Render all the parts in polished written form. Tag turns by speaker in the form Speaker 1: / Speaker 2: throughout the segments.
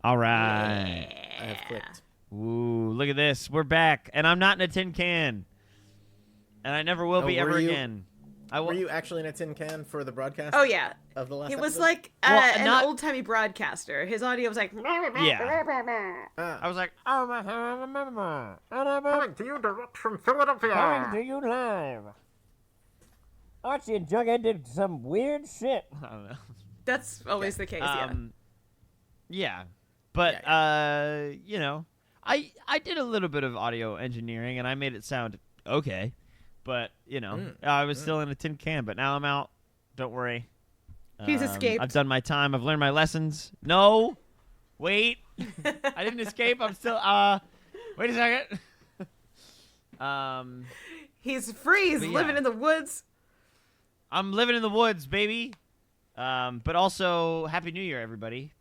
Speaker 1: All right.
Speaker 2: I have clicked.
Speaker 1: Ooh, look at this. We're back, and I'm not in a tin can, and I never will be ever again.
Speaker 2: Were you actually in a tin can for the broadcast?
Speaker 3: Oh yeah.
Speaker 2: Of the last.
Speaker 3: He was
Speaker 2: episode?
Speaker 3: like an old-timey broadcaster. His audio was like.
Speaker 1: Yeah. I was like,
Speaker 2: coming to you direct from Philadelphia.
Speaker 4: Coming to you live. Archie and Jughead did some weird shit.
Speaker 1: I don't know.
Speaker 3: That's always the case. Yeah.
Speaker 1: Yeah, but you know, I did a little bit of audio engineering and I made it sound okay, but you know, I was still in a tin can. But now I'm out. Don't worry.
Speaker 3: He's escaped.
Speaker 1: I've done my time. I've learned my lessons. No, wait, I didn't escape. I'm still. Wait a second.
Speaker 3: He's free. He's living in the woods.
Speaker 1: I'm living in the woods, baby. But also, Happy New Year, everybody,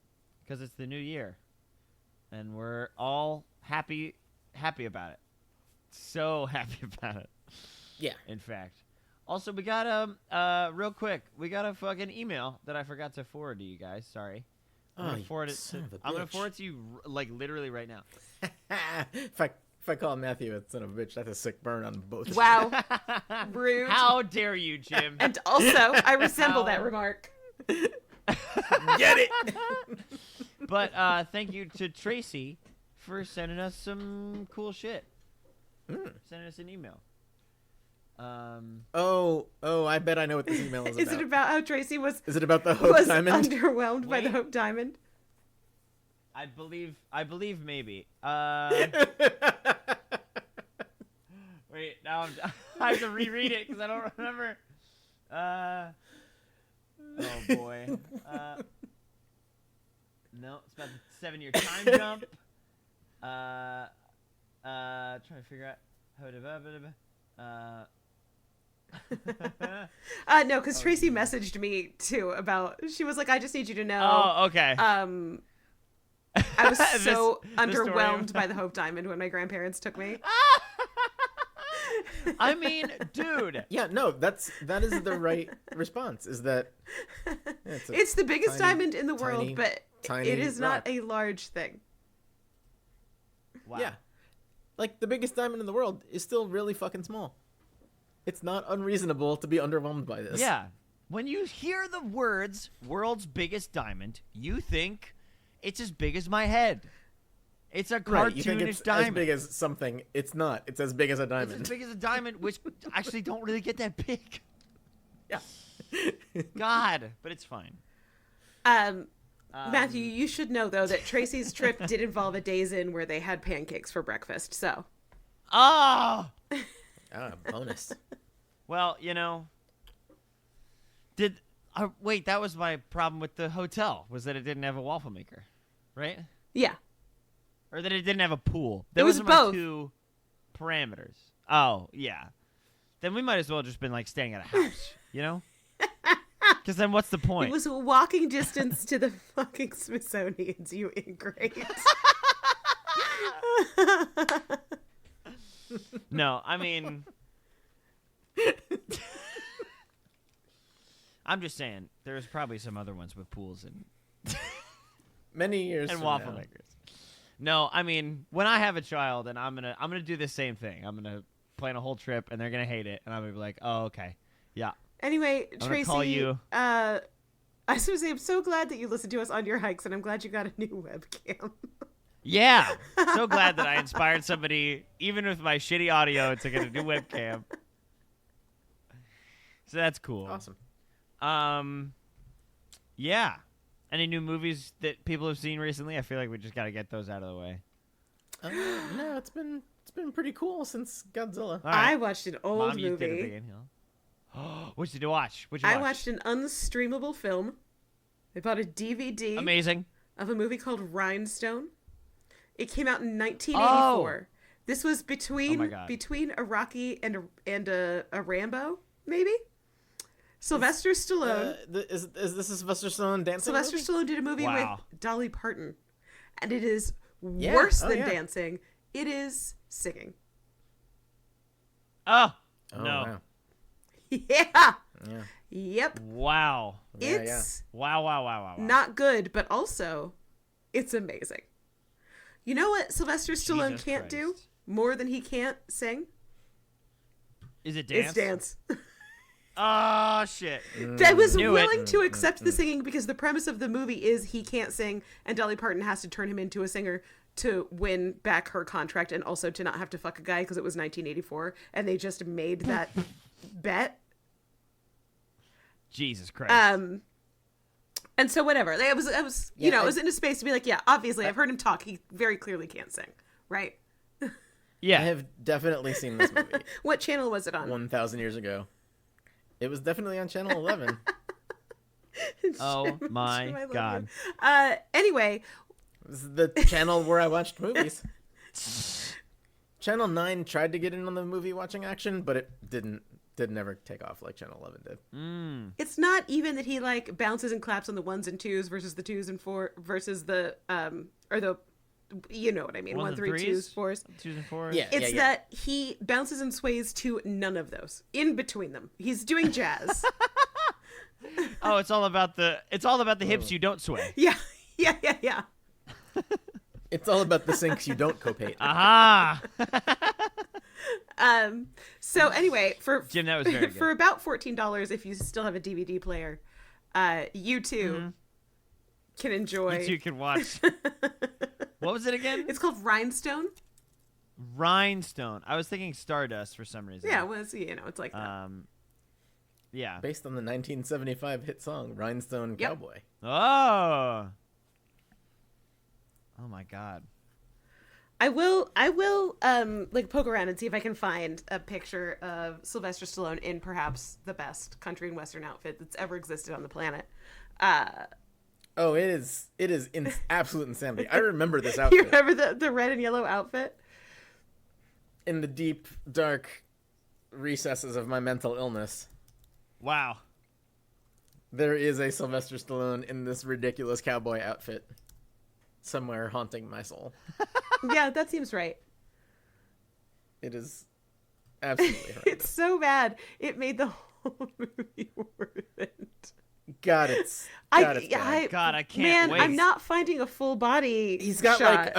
Speaker 1: because it's the new year, and we're all happy about it. So happy about it.
Speaker 2: Yeah.
Speaker 1: In fact. Also, we got real quick, we got a fucking email that I forgot to forward to you guys. Sorry. I'm gonna forward it to you like literally right now.
Speaker 2: If I call Matthew a son of a bitch, that's a sick burn on both.
Speaker 3: Wow. Rude.
Speaker 1: How dare you, Jim?
Speaker 3: And also, I resemble that remark.
Speaker 2: Get it.
Speaker 1: But thank you to Tracy for sending us some cool shit. Sending us an email.
Speaker 2: I bet I know what this email is about.
Speaker 3: Is it about how Tracy was?
Speaker 2: Is it about the Hope Diamond?
Speaker 3: Underwhelmed by the Hope Diamond.
Speaker 1: I believe maybe. Wait, now I have to reread it because I don't remember. Oh boy. No, it's about the 7-year time jump. Trying to figure out how to.
Speaker 3: No, because Tracy messaged me too about. She was like, "I just need you to know."
Speaker 1: Oh, okay.
Speaker 3: I was so underwhelmed by the Hope Diamond when my grandparents took me.
Speaker 1: I mean, dude.
Speaker 2: Yeah, no, that is the right response. Is that
Speaker 3: it's the biggest diamond in the world, but it is
Speaker 2: rock.
Speaker 3: not a large thing.
Speaker 1: Wow.
Speaker 2: Yeah, like the biggest diamond in the world is still really fucking small. It's not unreasonable to be underwhelmed by this.
Speaker 1: Yeah, when you hear the words "world's biggest diamond," you think it's as big as my head. It's a cartoonish
Speaker 2: right, you think it's
Speaker 1: diamond.
Speaker 2: as big as something. It's not. It's as big as a diamond.
Speaker 1: It's as big as a diamond, which actually don't really get that big.
Speaker 2: Yeah.
Speaker 1: God, but it's fine.
Speaker 3: Matthew, you should know though that Tracy's trip did involve a Days Inn where they had pancakes for breakfast. So.
Speaker 1: Oh.
Speaker 2: Bonus.
Speaker 1: Well, you know. Wait, that was my problem with the hotel, was that it didn't have a waffle maker, right?
Speaker 3: Yeah.
Speaker 1: Or that it didn't have a pool. That
Speaker 3: It was
Speaker 1: my
Speaker 3: both.
Speaker 1: two parameters. Oh, yeah. Then we might as well just been like staying at a house, you know? Because then what's the point?
Speaker 3: It was a walking distance to the fucking Smithsonian's, you ingrate.
Speaker 1: No, I mean... I'm just saying, there's probably some other ones with pools and
Speaker 2: Many years
Speaker 1: and
Speaker 2: from
Speaker 1: waffle
Speaker 2: now.
Speaker 1: makers. No, I mean, when I have a child, and I'm gonna do the same thing. I'm gonna plan a whole trip, and they're gonna hate it, and I'm gonna be like, oh, okay, yeah.
Speaker 3: Anyway,
Speaker 1: I'm
Speaker 3: Tracy,
Speaker 1: gonna call you.
Speaker 3: I was going to say, I'm so glad that you listen to us on your hikes, and I'm glad you got a new webcam.
Speaker 1: Yeah, so glad that I inspired somebody, even with my shitty audio, to get a new webcam. So that's cool.
Speaker 2: Awesome.
Speaker 1: Yeah. Any new movies that people have seen recently? I feel like we just got to get those out of the way.
Speaker 2: No, it's been pretty cool since Godzilla.
Speaker 1: All right.
Speaker 3: I watched an old
Speaker 1: Mom, you did a
Speaker 3: movie.
Speaker 1: big inhale. What did you watch?
Speaker 3: I watched an unstreamable film. I bought a DVD
Speaker 1: Amazing.
Speaker 3: of a movie called Rhinestone. It came out in 1984. This was between a Rocky and a Rambo, maybe. Sylvester Stallone.
Speaker 2: Is this a Sylvester Stallone dancing?
Speaker 3: Sylvester
Speaker 2: movie?
Speaker 3: Stallone did a movie
Speaker 1: Wow.
Speaker 3: with Dolly Parton, and it is worse than
Speaker 2: yeah.
Speaker 3: dancing. It is singing.
Speaker 1: Oh,
Speaker 2: Oh,
Speaker 1: no.
Speaker 2: Wow.
Speaker 3: Yeah.
Speaker 2: Yeah.
Speaker 3: Yep.
Speaker 1: Wow.
Speaker 2: Yeah,
Speaker 3: It's
Speaker 1: Wow.
Speaker 3: not good, but also It's amazing. You know what Sylvester Stallone
Speaker 1: Jesus
Speaker 3: can't do
Speaker 1: Christ.
Speaker 3: more than he can't sing?
Speaker 1: Is it dance?
Speaker 3: It's dance.
Speaker 1: Oh shit.
Speaker 3: I was
Speaker 1: Knew it.
Speaker 3: willing to accept the singing because the premise of the movie is he can't sing and Dolly Parton has to turn him into a singer to win back her contract and also to not have to fuck a guy because it was 1984 and they just made that bet.
Speaker 1: Jesus Christ.
Speaker 3: And so whatever. I was
Speaker 2: Yeah,
Speaker 3: I was in a space to be like, yeah, obviously I've heard him talk. He very clearly can't sing, right?
Speaker 1: yeah.
Speaker 2: I have definitely seen this movie
Speaker 3: What channel was it on?
Speaker 2: 1,000 years ago. It was definitely on Channel 11.
Speaker 1: Oh my
Speaker 3: I love
Speaker 1: God.
Speaker 3: you. Anyway,
Speaker 2: This is the channel where I watched movies. Channel 9 tried to get in on the movie watching action, but it didn't ever take off like Channel 11 did.
Speaker 3: it's not even that he like bounces and claps on the 1s and 2s versus the 2s and 4 versus the or the you know what I mean, 1, 3, 2s, 4s.
Speaker 1: 2s and 4s.
Speaker 2: Yeah.
Speaker 3: It's that he bounces and sways to none of those. In between them, he's doing jazz.
Speaker 1: Oh, it's all about the hips you don't sway.
Speaker 3: Yeah.
Speaker 2: It's all about the sinks you don't copate.
Speaker 1: Aha!
Speaker 3: So anyway, for
Speaker 1: Jim, that was very good.
Speaker 3: for about $14, if you still have a DVD player, you too can enjoy.
Speaker 1: You two can watch. What was it again?
Speaker 3: It's called Rhinestone.
Speaker 1: Rhinestone. I was thinking Stardust for some reason.
Speaker 3: Yeah, well, it's like that.
Speaker 1: Yeah.
Speaker 2: Based on the 1975 hit song Rhinestone
Speaker 3: Yep.
Speaker 2: Cowboy.
Speaker 1: Oh. Oh my God.
Speaker 3: I will like poke around and see if I can find a picture of Sylvester Stallone in perhaps the best country and western outfit that's ever existed on the planet.
Speaker 2: Oh, it is absolute insanity. I remember this
Speaker 3: You
Speaker 2: outfit
Speaker 3: remember the red and yellow outfit?
Speaker 2: in the deep, dark recesses of my mental illness.
Speaker 1: Wow.
Speaker 2: There is a Sylvester Stallone in this ridiculous cowboy outfit somewhere haunting my soul.
Speaker 3: Yeah, that seems right.
Speaker 2: It is absolutely horrendous.
Speaker 3: It's so bad. It made the whole movie worth it.
Speaker 2: God, it's bad.
Speaker 1: God, I can't
Speaker 3: Man,
Speaker 1: wait.
Speaker 3: I'm not finding a full body.
Speaker 2: He's got
Speaker 3: shot.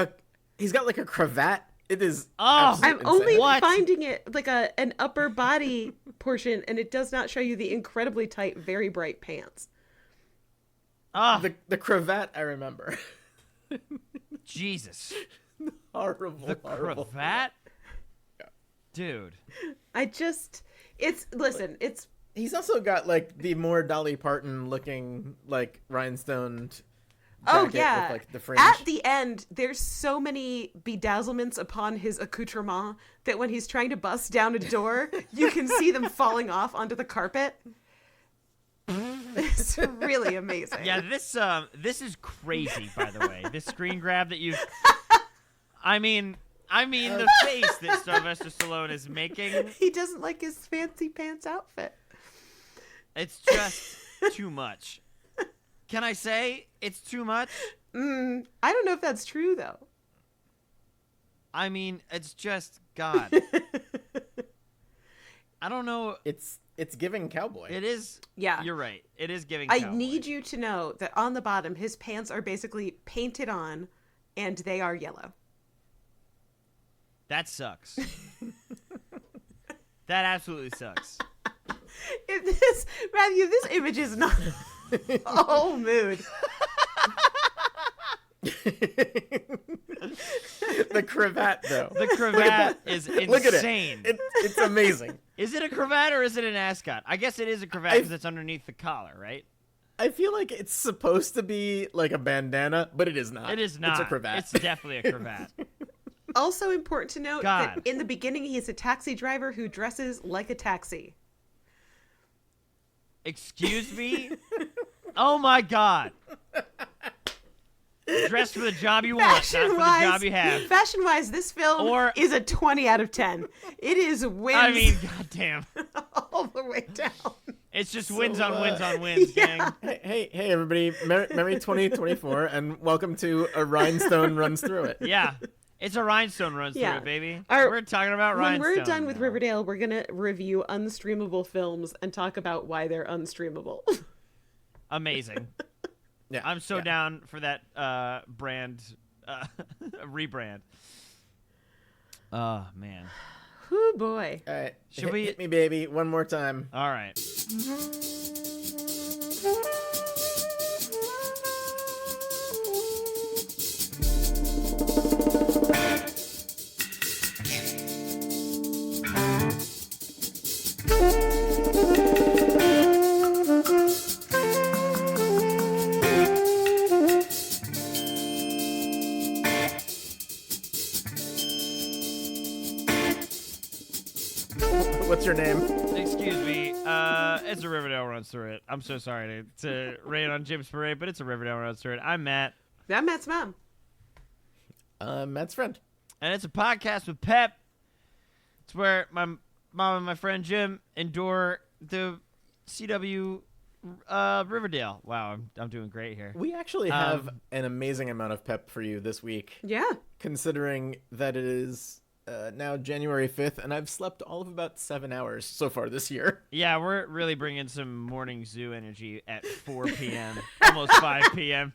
Speaker 2: like a cravat. It is.
Speaker 1: Oh,
Speaker 3: I'm
Speaker 2: absolute
Speaker 3: only
Speaker 2: insanity.
Speaker 1: What?
Speaker 3: finding it like an upper body portion, and it does not show you the incredibly tight, very bright pants.
Speaker 1: Oh,
Speaker 2: the cravat. I remember.
Speaker 1: Jesus.
Speaker 2: Horrible.
Speaker 1: The
Speaker 2: horrible.
Speaker 1: cravat? Dude.
Speaker 3: It's
Speaker 2: He's also got like the more Dolly Parton looking like rhinestone.
Speaker 3: oh
Speaker 2: jacket
Speaker 3: yeah.
Speaker 2: With, like, the fringe.
Speaker 3: At the end, there's so many bedazzlements upon his accoutrement that when he's trying to bust down a door, you can see them falling off onto the carpet. It's really amazing.
Speaker 1: Yeah, this is crazy, by the way. This screen grab that you I mean the face that Sylvester Stallone is making,
Speaker 3: He doesn't like his fancy pants outfit.
Speaker 1: it's just too much. Can I say it's too much?
Speaker 3: I don't know if that's true though.
Speaker 1: I mean, it's just God. I don't know.
Speaker 2: It's giving cowboy.
Speaker 1: It is.
Speaker 3: Yeah.
Speaker 1: You're right. It is giving.
Speaker 3: I
Speaker 1: cowboy.
Speaker 3: need you to know that on the bottom, his pants are basically painted on, and they are yellow.
Speaker 1: That sucks. That absolutely sucks.
Speaker 3: Matthew, this image is not a whole mood.
Speaker 2: The cravat, though.
Speaker 1: The cravat is insane.
Speaker 2: Look at it. It's amazing.
Speaker 1: Is it a cravat or is it an ascot? I guess it is a cravat because it's underneath the collar, right?
Speaker 2: I feel like it's supposed to be like a bandana, but it is not.
Speaker 1: It is not.
Speaker 2: It's a cravat.
Speaker 1: It's definitely a cravat.
Speaker 3: Also important to note
Speaker 1: God.
Speaker 3: that in the beginning, he's a taxi driver who dresses like a taxi.
Speaker 1: Excuse me? Oh my God. Dress for the job you want, not for the job you have.
Speaker 3: Fashion-wise, this film is a 20 out of 10. It is wins
Speaker 1: I mean, goddamn.
Speaker 3: all the way down.
Speaker 1: It's just wins on wins on wins,
Speaker 3: Yeah.
Speaker 1: gang.
Speaker 2: Hey, everybody! Merry 2024, and welcome to A Rhinestone Runs Through It.
Speaker 1: Yeah. It's a rhinestone runs
Speaker 3: Yeah.
Speaker 1: through it, baby.
Speaker 3: Our-
Speaker 1: We're talking about
Speaker 3: When
Speaker 1: rhinestone.
Speaker 3: we're done with
Speaker 1: now.
Speaker 3: Riverdale, we're going to review unstreamable films and talk about why they're unstreamable.
Speaker 1: Amazing.
Speaker 2: Yeah,
Speaker 1: I'm so
Speaker 2: yeah.
Speaker 1: down for that brand rebrand. Oh man.
Speaker 3: Whoo boy.
Speaker 2: All right,
Speaker 1: Should we-
Speaker 2: hit me, baby, one more time?
Speaker 1: All right.
Speaker 2: What's your name?
Speaker 1: Excuse me. It's a Riverdale runs through it. I'm so sorry to rain on Jim's parade, but it's a Riverdale runs through it. I'm Matt,
Speaker 3: I'm Matt's mom.
Speaker 2: Matt's friend.
Speaker 1: and it's a podcast with Pep. It's where my mom and my friend Jim endure the CW Riverdale. Wow, I'm doing great here.
Speaker 2: We actually have an amazing amount of pep for you this week,
Speaker 3: Yeah.
Speaker 2: considering that it is now January 5th, and I've slept all of about 7 hours so far this year.
Speaker 1: Yeah, we're really bringing some morning zoo energy at 4 p.m., almost 5 p.m.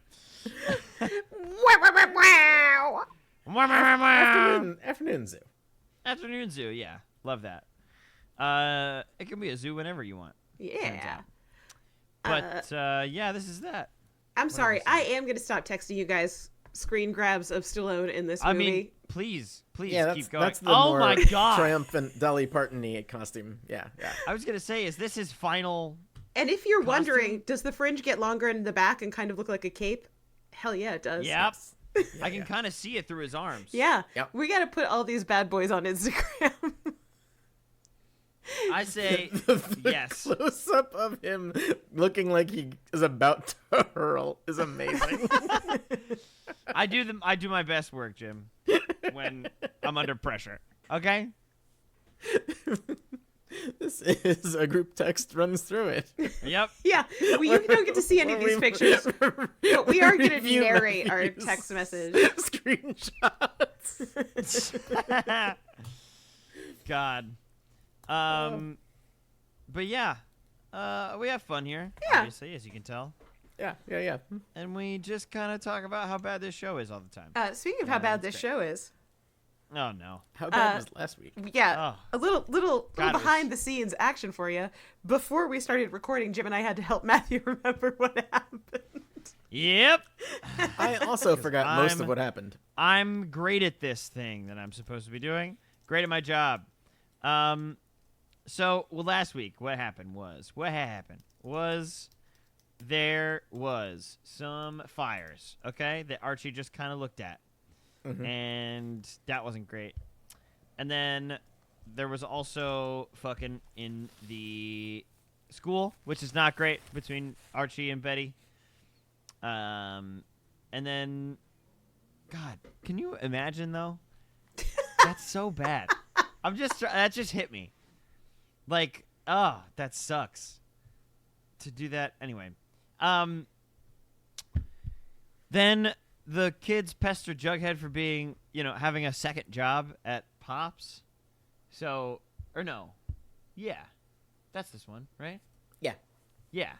Speaker 3: Wow.
Speaker 2: Afternoon zoo.
Speaker 1: Afternoon zoo, yeah. Love that. It can be a zoo whenever you want.
Speaker 3: Yeah.
Speaker 1: But, yeah, this is that.
Speaker 3: I'm sorry.
Speaker 1: Whatever.
Speaker 3: I am going to stop texting you guys screen grabs of Stallone in this movie.
Speaker 1: I mean, please
Speaker 2: Yeah,
Speaker 1: keep going.
Speaker 2: that's the
Speaker 1: Oh
Speaker 2: more
Speaker 1: my god.
Speaker 2: triumphant Dolly Parton-y costume. Yeah.
Speaker 1: I was going to say, is this his final...
Speaker 3: and if you're
Speaker 1: costume?
Speaker 3: wondering, does the fringe get longer in the back and kind of look like a cape? Hell yeah, it does.
Speaker 1: Yep.
Speaker 2: Yeah,
Speaker 1: I can kind of see it through his arms.
Speaker 3: Yeah.
Speaker 2: Yep.
Speaker 3: We got to put all these bad boys on Instagram.
Speaker 1: I say
Speaker 2: The
Speaker 1: yes.
Speaker 2: close-up of him looking like he is about to hurl is amazing.
Speaker 1: I do my best work, Jim, when I'm under pressure. Okay?
Speaker 2: This is a group text runs through it.
Speaker 1: Yep.
Speaker 3: Yeah, well, you don't get to see any of these pictures, but we are going to
Speaker 2: Review
Speaker 3: narrate our
Speaker 2: Matthew's
Speaker 3: text message.
Speaker 2: Screenshots.
Speaker 1: God. But yeah, we have fun here,
Speaker 3: Yeah.
Speaker 1: obviously, as you can tell.
Speaker 2: Yeah.
Speaker 1: And we just kind of talk about how bad this show is all the time.
Speaker 3: Speaking of how
Speaker 1: Yeah,
Speaker 3: bad
Speaker 1: that's
Speaker 3: this
Speaker 1: great.
Speaker 3: show is,
Speaker 1: Oh, no.
Speaker 2: How bad was last week?
Speaker 3: yeah,
Speaker 1: Oh.
Speaker 3: a little
Speaker 1: God, it was-
Speaker 3: behind the scenes action for you. Before we started recording, Jim and I had to help Matthew remember what happened.
Speaker 1: Yep.
Speaker 2: I also forgot most of
Speaker 1: I'm-
Speaker 2: what happened.
Speaker 1: I'm great at this thing that I'm supposed to be doing. Great at my job. So, last week, what happened was there was some fires, okay, that Archie just kind of looked at.
Speaker 2: Mhm.
Speaker 1: And that wasn't great. And then there was also fucking in the school, which is not great, between Archie and Betty. And then, God, can you imagine though? That's so bad. That just hit me. Like, that sucks. To do that anyway. Then the kids pester Jughead for being, having a second job at Pops. So, or no. Yeah. That's this one, right?
Speaker 2: Yeah.
Speaker 1: Yeah.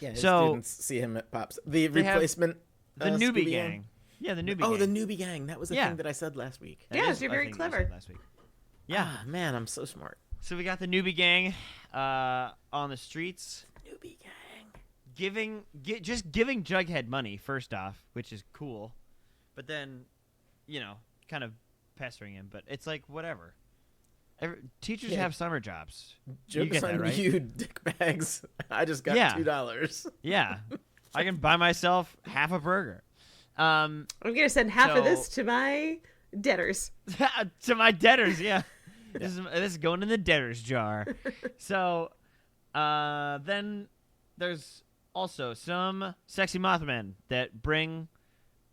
Speaker 2: Yeah, his
Speaker 1: So-
Speaker 2: students see him at Pops. The
Speaker 1: They have
Speaker 2: replacement
Speaker 1: The
Speaker 2: Scooby
Speaker 1: newbie gang. Yeah, the newbie gang.
Speaker 2: Oh, the newbie gang. That was a
Speaker 1: Yeah.
Speaker 2: thing that I said last week.
Speaker 1: That
Speaker 3: Yeah,
Speaker 1: is
Speaker 3: you're
Speaker 1: a
Speaker 3: very
Speaker 1: thing that you
Speaker 3: clever.
Speaker 1: said last week. Yeah.
Speaker 2: Ah, man, I'm so smart.
Speaker 1: So we got the newbie gang on the streets
Speaker 2: Newbie gang.
Speaker 1: just giving Jughead money first off, which is cool. But then, kind of pestering him, but it's like whatever. Teachers
Speaker 2: Yeah.
Speaker 1: have summer jobs. You
Speaker 2: Joke's
Speaker 1: get that,
Speaker 2: on
Speaker 1: right?
Speaker 2: you, dickbags. I just got
Speaker 1: Yeah.
Speaker 2: $2.
Speaker 1: Yeah. I can buy myself half a burger.
Speaker 3: I'm gonna send half of this
Speaker 1: So-
Speaker 3: to my debtors.
Speaker 1: To my debtors, yeah. This is going in the debtors jar. So, then there's also some sexy Mothmen that bring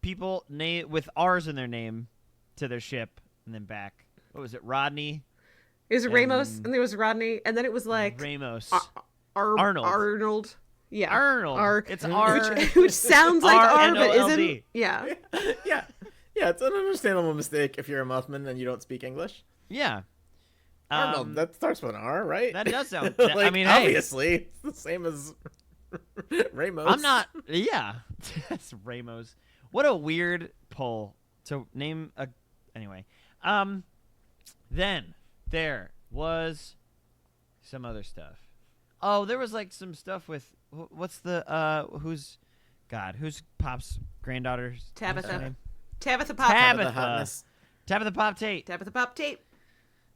Speaker 1: people with R's in their name to their ship and then back. What was it, Rodney?
Speaker 3: It was Ramos, and there was Rodney, and then it was like
Speaker 1: Ramos.
Speaker 3: Arnold.
Speaker 1: Arnold.
Speaker 3: Yeah.
Speaker 1: Arnold. It's R.
Speaker 3: Which sounds like R, but
Speaker 1: R-N-O-L-D.
Speaker 3: isn't. Yeah.
Speaker 2: Yeah. Yeah, it's an understandable mistake if you're a Mothman and you don't speak English.
Speaker 1: Yeah.
Speaker 2: Arnold, that starts with an R, right?
Speaker 1: that does sound.
Speaker 2: Like,
Speaker 1: I mean, hey.
Speaker 2: obviously, it's the same as Ramos.
Speaker 1: I'm not. Yeah, that's Ramos. What a weird poll to name a. Anyway, then there was some other stuff. Oh, there was like some stuff with what's the who's Pop's granddaughter's
Speaker 3: Tabitha.
Speaker 1: name?
Speaker 3: Tabitha Pop.
Speaker 1: Tabitha Pop Tate.
Speaker 3: Tabitha Pop Tate.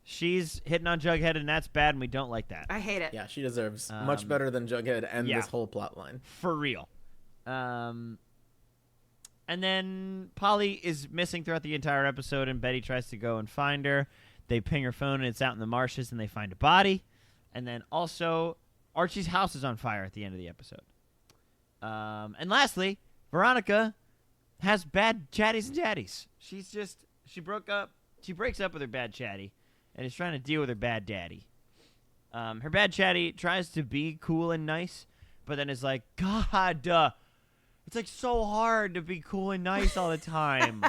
Speaker 1: She's hitting on Jughead, and that's bad, and we don't like that.
Speaker 3: I hate it.
Speaker 2: Yeah, she deserves much better than Jughead and
Speaker 1: yeah.
Speaker 2: this whole plot line.
Speaker 1: For real. And then Polly is missing throughout the entire episode, and Betty tries to go and find her. They ping her phone, and it's out in the marshes, and they find a body. And then also, Archie's house is on fire at the end of the episode. And lastly, Veronica has bad chatties and daddies. She breaks up with her bad chatty and is trying to deal with her bad daddy. Her bad chatty tries to be cool and nice, but then is like, God, it's like so hard to be cool and nice all the time.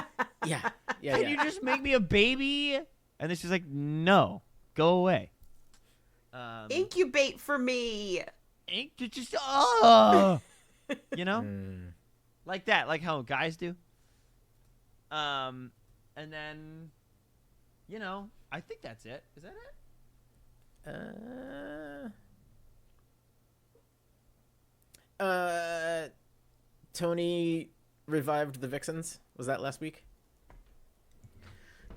Speaker 2: Yeah.
Speaker 1: Can you just make me a baby? And then she's like, no, go away.
Speaker 3: Incubate for me.
Speaker 1: Just, you know? Like that, like how guys do. And then, you know, I think that's it. Is that
Speaker 2: it? Tony revived the Vixens. Was that last week?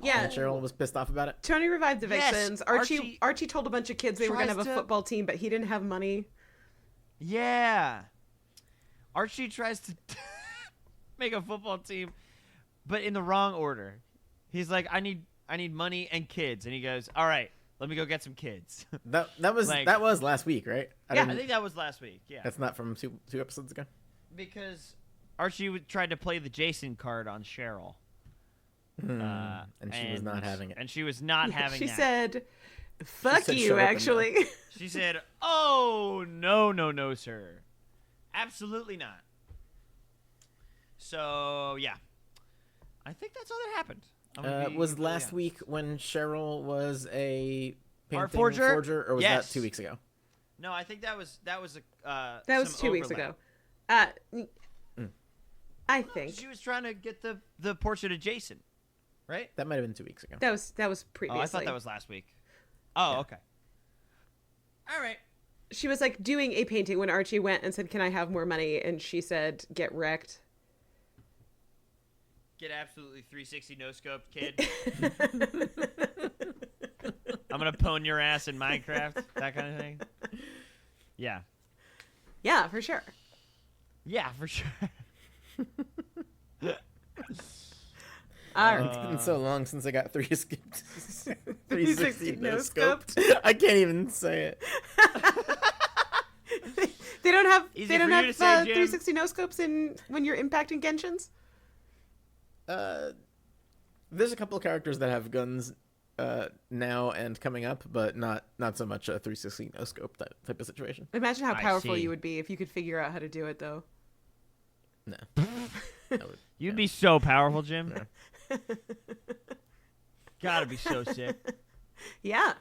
Speaker 3: Yeah.
Speaker 2: And Cheryl was pissed off about it.
Speaker 3: Tony revived the Vixens.
Speaker 1: Yes,
Speaker 3: Archie told a bunch of kids they were going to have a football team, but he didn't have money.
Speaker 1: Yeah. Archie tries to make a football team, but in the wrong order. He's like, I need money and kids, and he goes, all right, let me go get some kids.
Speaker 2: That was
Speaker 1: like,
Speaker 2: that was last week, right?
Speaker 1: I think that was last week. Yeah,
Speaker 2: that's not from two episodes ago.
Speaker 1: Because Archie tried to play the Jason card on Cheryl,
Speaker 2: and she was not having it.
Speaker 1: And she was not having.
Speaker 3: She
Speaker 1: that.
Speaker 3: said, "Fuck
Speaker 2: said,
Speaker 3: you." Actually,
Speaker 1: she said, "Oh no, sir, absolutely not." So yeah, I think that's all that happened.
Speaker 2: Was last week when Cheryl was a painting
Speaker 1: art forger,
Speaker 2: or was
Speaker 1: yes.
Speaker 2: that 2 weeks ago?
Speaker 1: No, I think that was
Speaker 3: that was 2 weeks ago. I think
Speaker 1: she was trying to get the portrait of Jason, right?
Speaker 2: That might have been 2 weeks ago.
Speaker 3: that was previously.
Speaker 1: Oh, I thought that was last week. Oh, yeah. Okay. All right.
Speaker 3: She was like doing a painting when Archie went and said, "Can I have more money?" And she said, "Get wrecked."
Speaker 1: Get absolutely 360 no scoped, kid. I'm gonna pwn your ass in Minecraft, that kind of thing. Yeah.
Speaker 3: Yeah, for sure.
Speaker 1: Yeah, for sure.
Speaker 3: All right.
Speaker 2: It's been so long since I got
Speaker 3: 360 no scoped.
Speaker 2: I can't even say it.
Speaker 3: They don't have
Speaker 1: Easy
Speaker 3: they don't
Speaker 1: for you
Speaker 3: have
Speaker 1: to say, Jim.
Speaker 3: 360 no scopes in when you're impacting Genshins.
Speaker 2: There's a couple of characters that have guns now and coming up, but not so much a 360 no scope type of situation.
Speaker 3: Imagine how
Speaker 1: I
Speaker 3: powerful
Speaker 1: see.
Speaker 3: you would be if you could figure out how to do it, though.
Speaker 2: No.
Speaker 1: You'd be so powerful, Jim. Gotta be so sick.
Speaker 3: Yeah.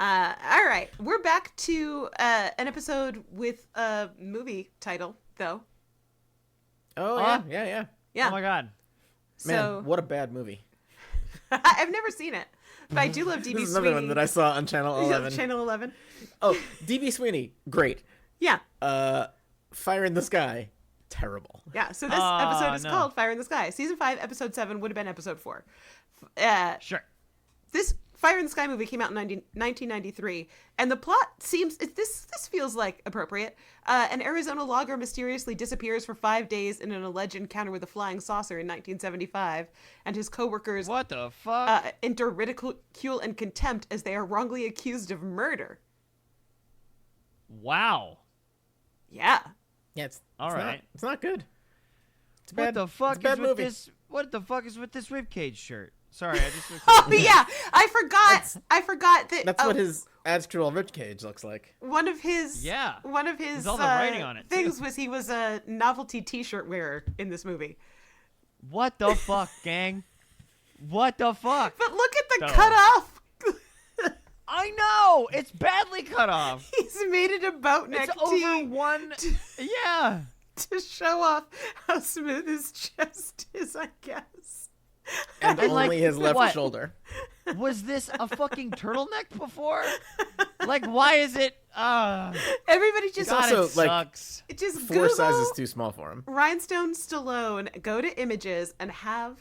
Speaker 3: All right, we're back to an episode with a movie title, though.
Speaker 2: Oh yeah.
Speaker 3: Yeah.
Speaker 1: Oh my god.
Speaker 2: Man,
Speaker 3: So
Speaker 2: what a bad movie.
Speaker 3: I've never seen it, but I do love DB
Speaker 2: This is
Speaker 3: Sweeney.
Speaker 2: another one that I saw on Channel 11.
Speaker 3: Channel 11.
Speaker 2: Oh, DB Sweeney, great.
Speaker 3: Yeah.
Speaker 2: Fire in the Sky, terrible.
Speaker 3: Yeah. So this episode is called Fire in the Sky. Season 5, episode 7 would have been episode 4.
Speaker 1: Sure.
Speaker 3: This Fire in the Sky movie came out in 1993, and the plot seems this feels like appropriate. An Arizona logger mysteriously disappears for 5 days in an alleged encounter with a flying saucer in 1975, and his coworkers
Speaker 1: What the fuck?
Speaker 3: enter ridicule and contempt as they are wrongly accused of murder.
Speaker 1: Wow.
Speaker 3: Yeah.
Speaker 2: Yeah,
Speaker 1: All right.
Speaker 2: It's not good. It's
Speaker 1: What the fuck
Speaker 2: it's a bad
Speaker 1: is with
Speaker 2: movie.
Speaker 1: this? What the fuck is with this ribcage shirt? Sorry, I just.
Speaker 3: Oh yeah, I forgot that.
Speaker 2: That's what his actual rich cage looks like.
Speaker 3: One of his
Speaker 1: There's all the writing on it, too.
Speaker 3: things was he was a novelty T-shirt wearer in this movie.
Speaker 1: What the fuck, gang? What the fuck?
Speaker 3: But look at the
Speaker 1: No.
Speaker 3: cut off.
Speaker 1: I know it's badly cut off.
Speaker 3: He's made it a boat neck
Speaker 1: It's over one. Yeah.
Speaker 3: to show off how smooth his chest is, I guess.
Speaker 2: And
Speaker 1: And,
Speaker 2: only
Speaker 1: like,
Speaker 2: his left
Speaker 1: what?
Speaker 2: shoulder.
Speaker 1: Was this a fucking turtleneck before? Like, why is it?
Speaker 3: Everybody just
Speaker 1: God,
Speaker 2: also,
Speaker 1: it
Speaker 2: like,
Speaker 1: sucks.
Speaker 3: just
Speaker 2: Four
Speaker 3: Google
Speaker 2: sizes too small for him.
Speaker 3: Rhinestone Stallone, go to images and have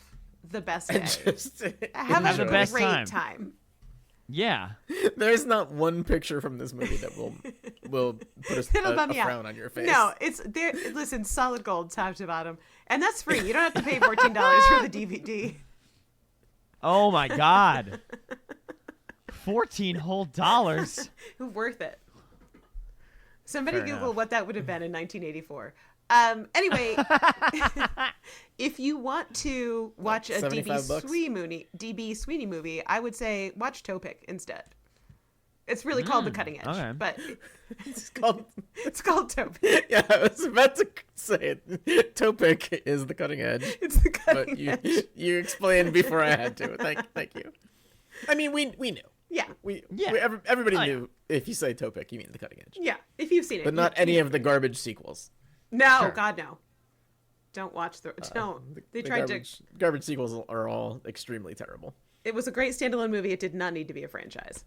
Speaker 3: the best day.
Speaker 2: Just
Speaker 3: Have
Speaker 1: the
Speaker 3: a
Speaker 1: best
Speaker 3: great
Speaker 1: time. Yeah.
Speaker 2: There's not one picture from this movie that will put
Speaker 3: It'll
Speaker 2: a
Speaker 3: bum you out.
Speaker 2: frown on your face.
Speaker 3: No, it's there. Listen, solid gold, top to bottom, and that's free. You don't have to pay $14 for the DVD.
Speaker 1: Oh my God. $14 whole.
Speaker 3: Worth it. Somebody
Speaker 1: Fair
Speaker 3: Google
Speaker 1: enough.
Speaker 3: what that would have been in 1984. Anyway, if you want to watch a DB Sweeney movie, I would say watch Topic instead. It's really called The Cutting Edge,
Speaker 1: okay.
Speaker 3: but
Speaker 2: It's called.
Speaker 3: it's called Topic.
Speaker 2: Yeah, I was about to say it. Topic is the cutting edge,
Speaker 3: It's The
Speaker 2: but
Speaker 3: Cutting
Speaker 2: you
Speaker 3: Edge.
Speaker 2: you explained before I had to. Thank you. I mean, we knew.
Speaker 3: Yeah,
Speaker 2: Everybody
Speaker 1: Oh, yeah.
Speaker 2: knew if you say Topic, you mean the cutting edge,
Speaker 3: yeah. If you've seen it,
Speaker 2: but not any of the garbage sequels.
Speaker 3: No,
Speaker 1: Sure.
Speaker 3: God, no. Don't watch the. Don't. They
Speaker 2: The
Speaker 3: tried
Speaker 2: garbage sequels are all extremely terrible.
Speaker 3: It was a great standalone movie. It did not need to be a franchise.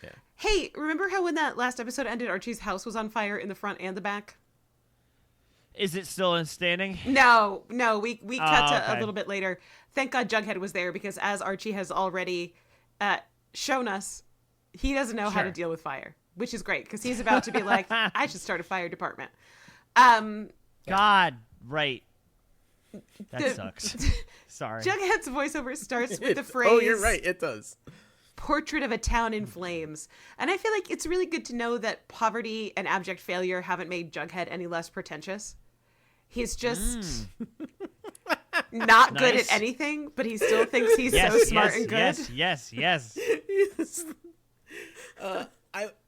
Speaker 2: Yeah.
Speaker 3: Hey, remember how when that last episode ended, Archie's house was on fire in the front and the back?
Speaker 1: Is it still in standing?
Speaker 3: No, we cut to
Speaker 1: okay.
Speaker 3: a little bit later. Thank God Jughead was there because as Archie has already shown us, he doesn't know how to
Speaker 1: Sure.
Speaker 3: deal with fire, which is great because he's about to be like, I should start a fire department.
Speaker 1: God, right. That
Speaker 3: The-
Speaker 1: sucks. Sorry.
Speaker 3: Jughead's voiceover starts with the phrase,
Speaker 2: Oh, you're right. It does.
Speaker 3: portrait of a town in flames. And I feel like it's really good to know that poverty and abject failure haven't made Jughead any less pretentious. He's just not good at
Speaker 1: Nice.
Speaker 3: anything, but he still thinks he's
Speaker 1: Yes,
Speaker 3: so smart
Speaker 1: yes,
Speaker 3: and good.
Speaker 1: yes.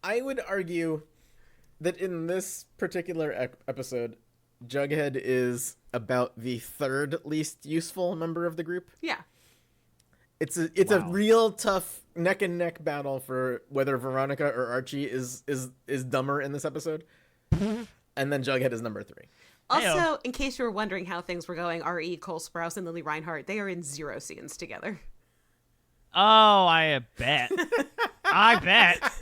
Speaker 2: I would argue that in this particular episode, Jughead is about the third least useful member of the group.
Speaker 3: Yeah.
Speaker 2: It's a
Speaker 1: Wow.
Speaker 2: real tough neck and neck battle for whether Veronica or Archie is dumber in this episode. And then Jughead is number 3.
Speaker 3: Also,
Speaker 1: Heyo.
Speaker 3: in case you were wondering how things were going, R.E., Cole Sprouse, and Lily Reinhart, they are in 0 scenes together.
Speaker 1: Oh, I bet. I bet.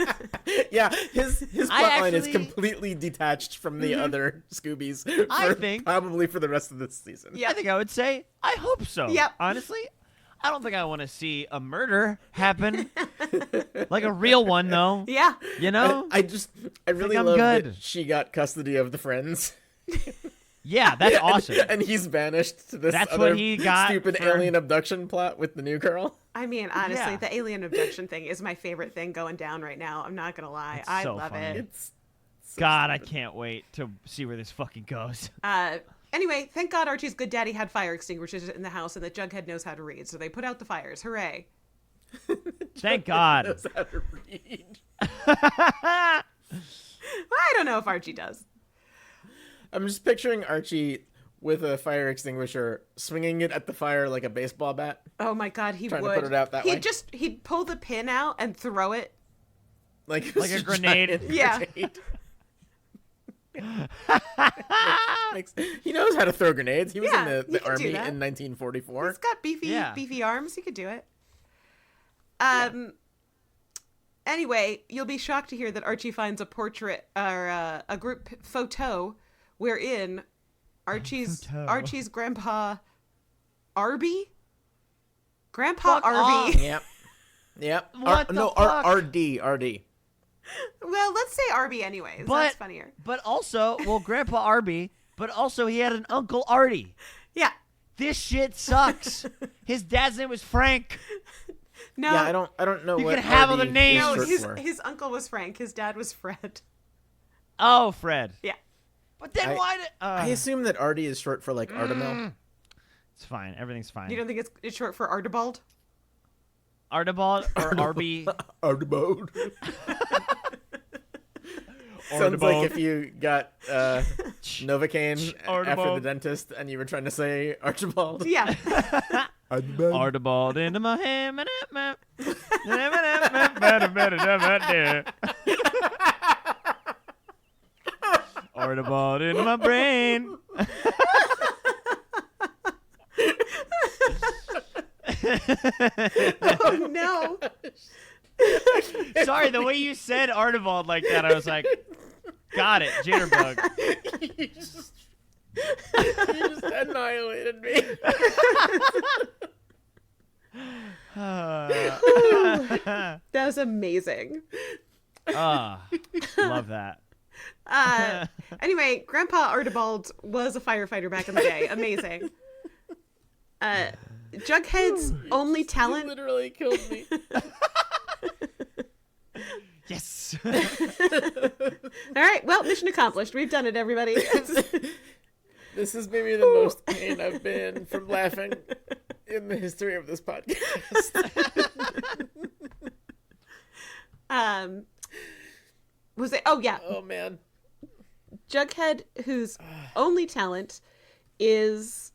Speaker 2: Yeah, his plotline is
Speaker 1: actually-
Speaker 2: completely detached from the other Scoobies.
Speaker 1: I think-
Speaker 2: probably for the rest of this season.
Speaker 3: Yeah.
Speaker 1: I think I would say I hope so.
Speaker 3: Yep.
Speaker 1: Honestly, I don't think I want to see a murder happen. Like a real one, though.
Speaker 3: Yeah.
Speaker 1: You know?
Speaker 2: I really
Speaker 1: I'm
Speaker 2: love
Speaker 1: good.
Speaker 2: that she got custody of the friends.
Speaker 1: Yeah, that's awesome.
Speaker 2: And he's banished to this
Speaker 1: That's
Speaker 2: other
Speaker 1: what he got
Speaker 2: stupid
Speaker 1: for-
Speaker 2: alien abduction plot with the new girl.
Speaker 3: I mean, honestly,
Speaker 1: Yeah.
Speaker 3: the alien abduction thing is my favorite thing going down right now. I'm not going to lie.
Speaker 1: It's
Speaker 3: I
Speaker 1: so
Speaker 3: love
Speaker 1: funny.
Speaker 3: it.
Speaker 2: It's
Speaker 1: God, I can't wait to see where this fucking goes.
Speaker 3: Anyway, thank God Archie's good daddy had fire extinguishers in the house and that Jughead knows how to read, so they put out the fires. Hooray.
Speaker 1: Thank God.
Speaker 2: knows how to read.
Speaker 3: I don't know if Archie does.
Speaker 2: I'm just picturing Archie with a fire extinguisher, swinging it at the fire like a baseball bat.
Speaker 3: Oh my God, he
Speaker 2: Trying to
Speaker 3: would.
Speaker 2: put it out that way.
Speaker 3: He'd pull the pin out and throw it.
Speaker 2: Like
Speaker 1: a grenade.
Speaker 3: Yeah.
Speaker 2: He knows how to throw grenades. He was
Speaker 3: Yeah,
Speaker 2: in
Speaker 3: he
Speaker 2: the
Speaker 3: can do
Speaker 2: army in
Speaker 3: that.
Speaker 2: 1944.
Speaker 3: He's got beefy
Speaker 1: Yeah.
Speaker 3: arms. He could do it. Anyway, you'll be shocked to hear that Archie finds a portrait or a group photo wherein Archie's grandpa Arby? Grandpa
Speaker 1: Fuck
Speaker 3: Arby.
Speaker 1: off.
Speaker 2: Yep.
Speaker 1: What the fuck?
Speaker 2: RD.
Speaker 3: Well, let's say Arby anyways.
Speaker 1: But-
Speaker 3: That's funnier.
Speaker 1: But also, well, Grandpa Arby, but also he had an Uncle Artie.
Speaker 3: Yeah.
Speaker 1: This shit sucks. His dad's name was Frank.
Speaker 3: No.
Speaker 2: Yeah, I don't know
Speaker 1: You
Speaker 2: what
Speaker 1: can have all the
Speaker 2: RD is
Speaker 1: names.
Speaker 3: No,
Speaker 2: short for.
Speaker 3: his uncle was Frank. His dad was Fred.
Speaker 1: Oh, Fred.
Speaker 3: Yeah.
Speaker 1: But then why did...
Speaker 2: I assume that RD is short for like Artemil.
Speaker 1: It's fine. Everything's fine.
Speaker 3: You don't think it's short for Archibald?
Speaker 1: Archibald or Arby?
Speaker 2: Artemil. Sounds like if you got Novocaine after
Speaker 1: Archibald.
Speaker 2: the dentist and you were trying to say Archibald.
Speaker 3: Yeah.
Speaker 1: Archibald into my hand. Archibald into my brain.
Speaker 3: Oh no.
Speaker 1: Sorry, the way you said Archibald like that, I was like, got it, jitterbug.
Speaker 2: You just annihilated me.
Speaker 3: That was amazing.
Speaker 1: Love that.
Speaker 3: Anyway, Grandpa Archibald was a firefighter back in the day. Amazing. Jughead's only
Speaker 2: You
Speaker 3: talent.
Speaker 2: literally killed me.
Speaker 1: Yes.
Speaker 3: All right, well, mission accomplished. We've done it, everybody.
Speaker 2: This is maybe the most pain I've been from laughing in the history of this podcast.
Speaker 3: Was it? Oh yeah,
Speaker 2: Oh man.
Speaker 3: Jughead, whose only talent is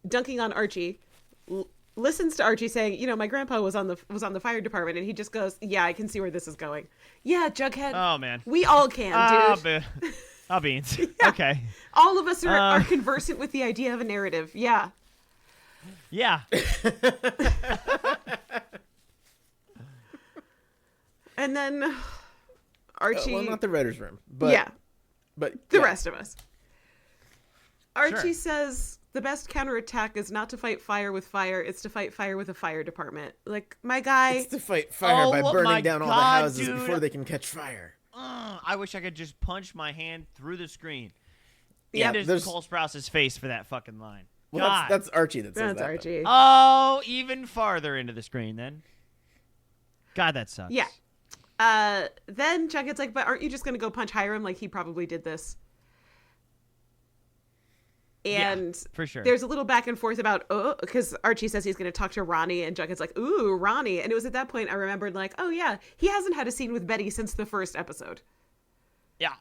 Speaker 3: dunking on Archie, listens to Archie saying, "You know, my grandpa was on the fire department," and he just goes, "Yeah, I can see where this is going." Yeah, Jughead.
Speaker 1: Oh man.
Speaker 3: We all can, dude.
Speaker 1: Beans.
Speaker 3: Yeah.
Speaker 1: Okay.
Speaker 3: All of us are conversant with the idea of a narrative. Yeah.
Speaker 1: Yeah.
Speaker 3: And then Archie.
Speaker 2: Well, not the writer's room, but
Speaker 3: yeah,
Speaker 2: but
Speaker 3: the
Speaker 2: yeah.
Speaker 3: rest of us. Archie
Speaker 1: Sure.
Speaker 3: says the best counterattack is not to fight fire with fire, it's to fight fire with a fire department. Like, my guy.
Speaker 2: It's to fight fire
Speaker 1: Oh
Speaker 2: by
Speaker 1: my
Speaker 2: burning down all the
Speaker 1: God,
Speaker 2: houses
Speaker 1: dude.
Speaker 2: before they can catch fire.
Speaker 1: I wish I could just punch my hand through the screen
Speaker 3: Yeah,
Speaker 1: into
Speaker 2: there's-
Speaker 1: Cole Sprouse's face for that fucking line.
Speaker 2: Well,
Speaker 1: God.
Speaker 2: that's Archie that says
Speaker 3: That's
Speaker 2: that. though.
Speaker 3: Archie.
Speaker 1: Oh, even farther into the screen then. God, that sucks.
Speaker 3: Yeah. Then Jughead's like, but aren't you just going to go punch Hiram? Like, he probably did this. And
Speaker 1: for sure.
Speaker 3: there's a little back and forth about, because Archie says he's going to talk to Ronnie, and Jughead's like, ooh, Ronnie. And it was at that point I remembered, like, oh yeah, he hasn't had a scene with Betty since the first episode.
Speaker 1: Yeah.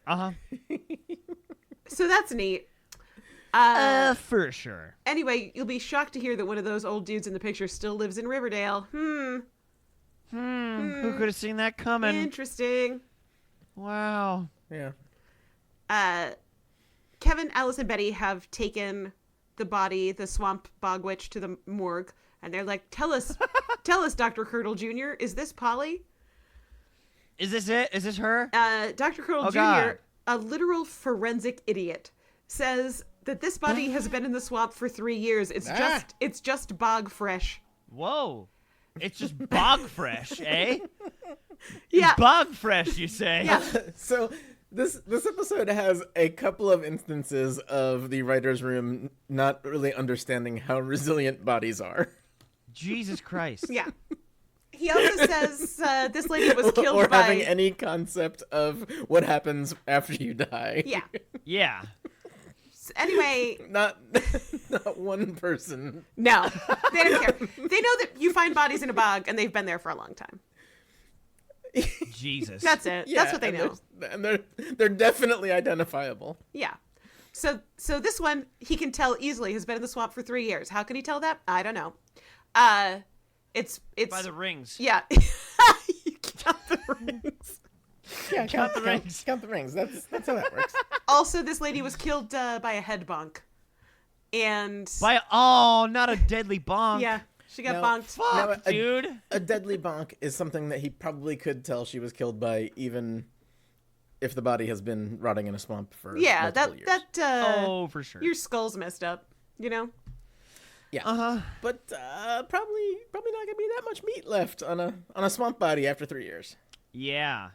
Speaker 1: Uh-huh.
Speaker 3: So that's neat.
Speaker 1: For sure.
Speaker 3: Anyway, you'll be shocked to hear that one of those old dudes in the picture still lives in Riverdale.
Speaker 1: Who could have seen that coming?
Speaker 3: Interesting.
Speaker 1: Wow.
Speaker 2: Yeah.
Speaker 3: Kevin, Alice, and Betty have taken the body, the swamp bog witch, to the morgue, and they're like, tell us, Dr. Curdle Jr., is this Polly?
Speaker 1: Is this it? Is this her?
Speaker 3: Dr. Curdle
Speaker 1: Oh,
Speaker 3: Jr.,
Speaker 1: God.
Speaker 3: a literal forensic idiot, says that this body has been in the swamp for 3 years. It's just bog fresh.
Speaker 1: Whoa. It's just bog fresh, eh?
Speaker 3: Yeah.
Speaker 1: Bog fresh, you say?
Speaker 3: Yeah.
Speaker 2: So this episode has a couple of instances of the writer's room not really understanding how resilient bodies are.
Speaker 1: Jesus Christ.
Speaker 3: Yeah. He also says this lady was killed
Speaker 2: or
Speaker 3: by...
Speaker 2: having any concept of what happens after you die.
Speaker 3: Yeah.
Speaker 1: Yeah.
Speaker 3: Anyway,
Speaker 2: Not one person.
Speaker 3: no, they don't care. They know that you find bodies in a bog, and they've been there for a long time.
Speaker 1: Jesus.
Speaker 3: That's it. That's what they know.
Speaker 2: And they're definitely identifiable.
Speaker 3: Yeah. So this one, he can tell easily, has been in the swamp for 3 years. How can he tell that? I don't know. It's
Speaker 1: by the rings.
Speaker 3: yeah. You count the rings.
Speaker 2: Yeah, count
Speaker 1: the rings.
Speaker 2: Count the rings. That's how that works.
Speaker 3: Also, this lady was killed by a head bonk, and
Speaker 1: not a deadly bonk.
Speaker 3: yeah, she got
Speaker 2: No.
Speaker 3: bonked.
Speaker 1: Fuck,
Speaker 2: Now,
Speaker 1: dude.
Speaker 2: A deadly bonk is something that he probably could tell she was killed by, even if the body has been rotting in a swamp for
Speaker 3: Yeah,
Speaker 2: multiple years.
Speaker 1: Oh, for sure.
Speaker 3: your skull's messed up. You know.
Speaker 2: Yeah.
Speaker 1: Uh-huh.
Speaker 2: But probably not gonna be that much meat left on a swamp body after 3 years.
Speaker 1: Yeah.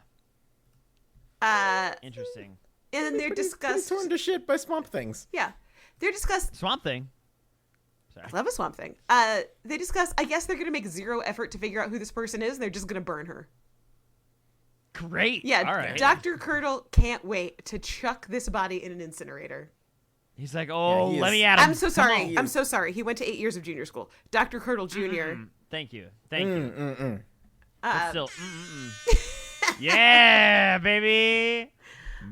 Speaker 3: And
Speaker 1: Interesting.
Speaker 3: then they're
Speaker 2: Pretty
Speaker 3: discussed.
Speaker 2: torn to shit by swamp things.
Speaker 3: Yeah, they're discussed.
Speaker 1: Swamp Thing. Sorry.
Speaker 3: Love a swamp thing. They discuss. I guess they're gonna make zero effort to figure out who this person is, and they're just gonna burn her.
Speaker 1: Great.
Speaker 3: Yeah,
Speaker 1: All right.
Speaker 3: Dr. Curdle can't wait to chuck this body in an incinerator.
Speaker 1: He's like, oh,
Speaker 2: Yeah, he
Speaker 1: let
Speaker 2: is-
Speaker 1: me at him.
Speaker 3: I'm so
Speaker 1: Come
Speaker 3: sorry.
Speaker 1: on.
Speaker 3: I'm so sorry. He went to 8 years of junior school. Dr. Curdle Jr.
Speaker 1: Thank you. Thank you. But
Speaker 3: Uh,
Speaker 1: still. Yeah, baby.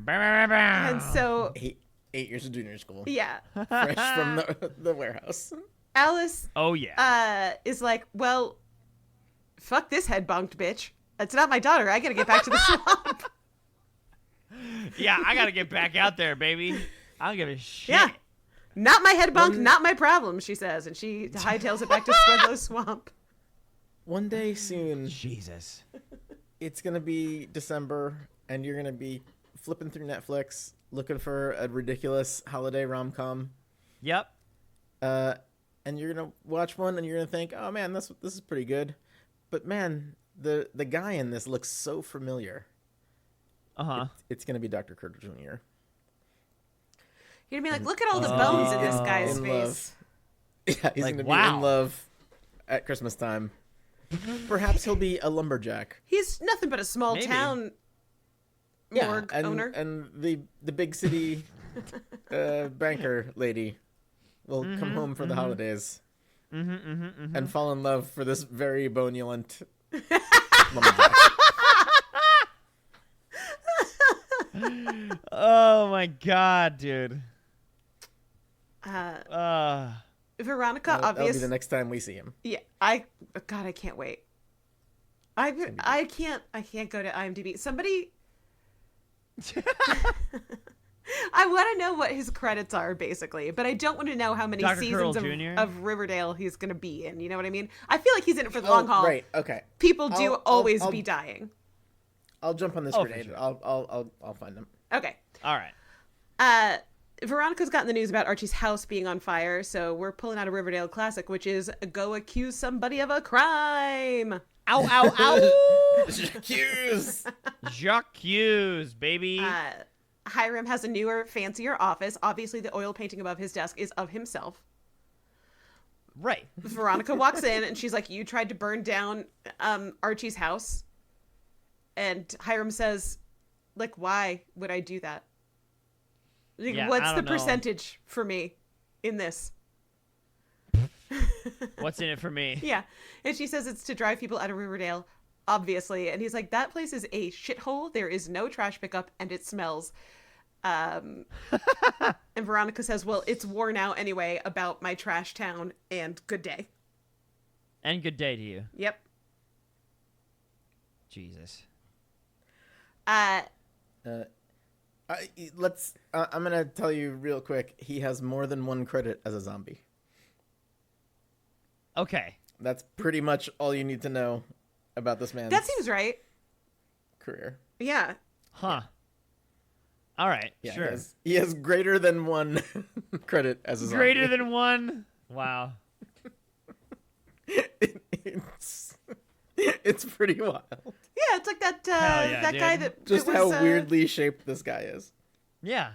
Speaker 3: and so,
Speaker 2: 8 years of junior school.
Speaker 3: yeah.
Speaker 2: Fresh from the warehouse.
Speaker 3: Alice
Speaker 1: Oh yeah.
Speaker 3: is like, well, fuck this head bonked bitch. It's not my daughter. I gotta get back to the swamp.
Speaker 1: Yeah, I gotta get back out there, baby. I don't give a shit.
Speaker 3: Yeah. Not my head bonk, not my problem, she says. And she hightails it back to Swedlow Swamp.
Speaker 2: One day soon,
Speaker 1: Jesus.
Speaker 2: it's going to be December, and you're going to be flipping through Netflix, looking for a ridiculous holiday rom-com.
Speaker 1: Yep.
Speaker 2: And you're going to watch one, and you're going to think, oh, man, this is pretty good. But, man, the guy in this looks so familiar.
Speaker 1: Uh-huh.
Speaker 2: It's going to be Dr. Carter Jr.
Speaker 3: You're gonna be like, look at all the bones in this guy's
Speaker 2: in
Speaker 3: face.
Speaker 2: love. Yeah, he's
Speaker 1: Like,
Speaker 2: going to be
Speaker 1: wow.
Speaker 2: in love at Christmas time. Perhaps he'll be a lumberjack.
Speaker 3: He's nothing but a small
Speaker 1: Maybe.
Speaker 3: town morgue owner.
Speaker 2: And the big city banker lady will come home for the holidays and fall in love for this very bonulent lumberjack.
Speaker 1: Oh my god, dude.
Speaker 3: Veronica,
Speaker 2: That'll be
Speaker 3: obvious.
Speaker 2: the next time we see him.
Speaker 3: Yeah, God, I can't wait. I can't go to IMDb. Somebody, I want to know what his credits are, basically, but I don't want to know how many
Speaker 1: Dr.
Speaker 3: seasons
Speaker 1: Curl Jr.?
Speaker 3: of Riverdale he's going to be in. You know what I mean? I feel like he's in it for the long haul.
Speaker 2: Right. Okay.
Speaker 3: People do
Speaker 2: I'll-
Speaker 3: always
Speaker 2: I'll-
Speaker 3: be dying.
Speaker 2: I'll jump on this
Speaker 1: Oh, for
Speaker 2: grenade.
Speaker 1: sure.
Speaker 2: I'll find him.
Speaker 3: Okay.
Speaker 1: All right.
Speaker 3: Veronica's gotten the news about Archie's house being on fire, so we're pulling out a Riverdale classic, which is go accuse somebody of a crime.
Speaker 1: Ow, ow, ow.
Speaker 2: Cues.
Speaker 1: Jacques Hughes, baby.
Speaker 3: Hiram has a newer, fancier office. Obviously, the oil painting above his desk is of himself.
Speaker 1: Right.
Speaker 3: Veronica walks in, and she's like, you tried to burn down Archie's house. And Hiram says, like, why would I do that? Like,
Speaker 1: Yeah,
Speaker 3: what's
Speaker 1: I
Speaker 3: the
Speaker 1: don't know.
Speaker 3: percentage for me in this?
Speaker 1: What's in it for me?
Speaker 3: Yeah. And she says it's to drive people out of Riverdale, obviously. And he's like, that place is a shithole. There is no trash pickup, and it smells. And Veronica says, well, it's worn out anyway about my trash town, and good day.
Speaker 1: And good day to you.
Speaker 3: Yep.
Speaker 1: Jesus.
Speaker 2: I'm gonna tell you real quick. He has more than one credit as a zombie.
Speaker 1: Okay.
Speaker 2: That's pretty much all you need to know about this man's
Speaker 3: That seems right.
Speaker 2: career.
Speaker 3: Yeah.
Speaker 1: Huh. All right.
Speaker 2: Yeah,
Speaker 1: sure.
Speaker 2: he has greater than one credit as a zombie.
Speaker 1: Greater than one. Wow.
Speaker 2: It's pretty wild.
Speaker 3: Yeah, it's like that
Speaker 1: Hell yeah,
Speaker 3: that guy
Speaker 1: dude.
Speaker 3: that
Speaker 2: Just
Speaker 3: that
Speaker 2: how
Speaker 3: was,
Speaker 2: weirdly shaped this guy is.
Speaker 1: Yeah.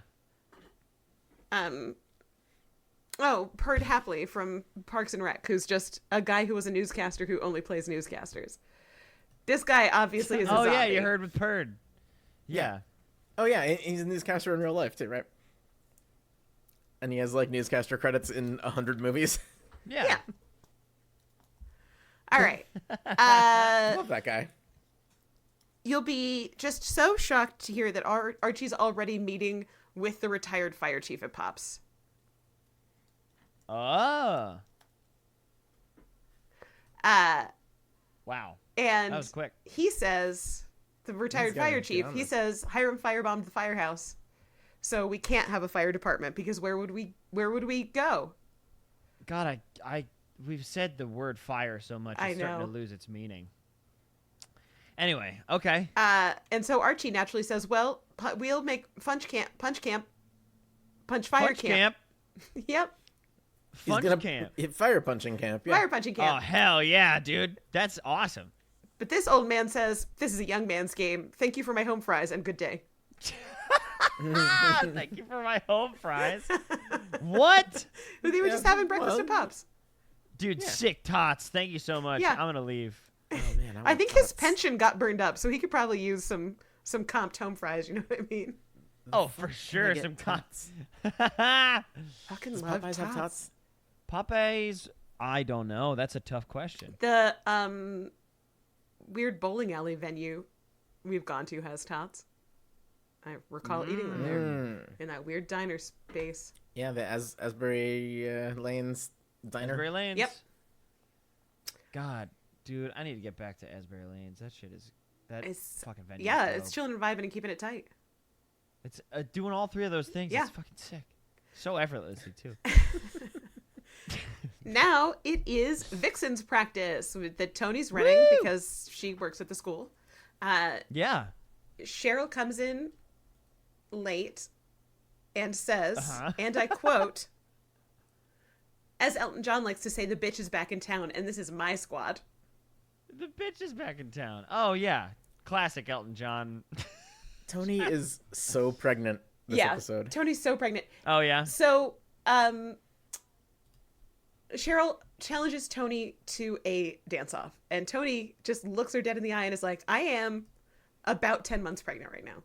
Speaker 3: Perd Hapley from Parks and Rec, who's just a guy who was a newscaster who only plays newscasters. This guy obviously is a zombie.
Speaker 1: Yeah, you heard with Perd. Yeah.
Speaker 2: Oh yeah, he's a newscaster in real life too, right? And he has like newscaster credits in 100 movies.
Speaker 1: Yeah.
Speaker 3: Yeah. All right.
Speaker 2: Love that guy.
Speaker 3: You'll be just so shocked to hear that Archie's already meeting with the retired fire chief at Pops.
Speaker 1: Oh. Wow.
Speaker 3: And
Speaker 1: That was quick.
Speaker 3: he says, the retired
Speaker 2: gotta
Speaker 3: fire
Speaker 2: get
Speaker 3: chief,
Speaker 2: on
Speaker 3: he
Speaker 2: this.
Speaker 3: says, Hiram firebombed the firehouse, so we can't have a fire department because where would we go?
Speaker 1: God, we've said the word fire so much,
Speaker 3: I
Speaker 1: it's starting to
Speaker 3: know.
Speaker 1: lose its meaning. Anyway, okay.
Speaker 3: And so Archie naturally says, well, we'll make punch fire
Speaker 1: Punch
Speaker 3: camp. Yep.
Speaker 2: He's
Speaker 1: Punch
Speaker 2: gonna
Speaker 1: camp.
Speaker 2: hit fire punching camp. Yeah.
Speaker 3: Fire punching
Speaker 1: Oh,
Speaker 3: camp.
Speaker 1: hell yeah, dude. That's awesome.
Speaker 3: But this old man says, this is a young man's game. Thank you for my home fries and good day.
Speaker 1: Thank you for my home fries. What?
Speaker 3: They were just having breakfast at Pops.
Speaker 1: Dude, sick tots. Thank you so much.
Speaker 3: Yeah.
Speaker 1: I'm going to leave.
Speaker 2: Oh man,
Speaker 3: I think his pension got burned up, so he could probably use some comped home fries. You know what I mean?
Speaker 1: Oh, for sure.
Speaker 2: get
Speaker 1: Some tots.
Speaker 3: Fucking
Speaker 2: Does
Speaker 3: love
Speaker 2: Popeyes have tots?
Speaker 1: Popeyes? I don't know. That's a tough question.
Speaker 3: The weird bowling alley venue we've gone to has tots. I recall eating them there in that weird diner space.
Speaker 2: Yeah, the Asbury Lane's Diner.
Speaker 1: Asbury Lanes.
Speaker 3: Yep.
Speaker 1: God, dude, I need to get back to Asbury Lanes. That shit is
Speaker 3: It's
Speaker 1: fucking venue.
Speaker 3: yeah,
Speaker 1: is
Speaker 3: it's
Speaker 1: dope.
Speaker 3: chilling and vibing and keeping it tight.
Speaker 1: It's doing all three of those things.
Speaker 3: Yeah.
Speaker 1: It's fucking sick. So effortlessly too.
Speaker 3: Now it is Vixen's practice that Tony's running
Speaker 1: Woo!
Speaker 3: because she works at the school.
Speaker 1: Yeah.
Speaker 3: Cheryl comes in late and says,
Speaker 1: Uh-huh.
Speaker 3: and I quote, as Elton John likes to say, the bitch is back in town and this is my squad.
Speaker 1: The bitch is back in town. Oh yeah, classic Elton John.
Speaker 2: Tony is so pregnant this episode.
Speaker 3: Tony's so pregnant.
Speaker 1: Oh yeah.
Speaker 3: So, Cheryl challenges Tony to a dance-off, and Tony just looks her dead in the eye and is like, I am about 10 months pregnant right now.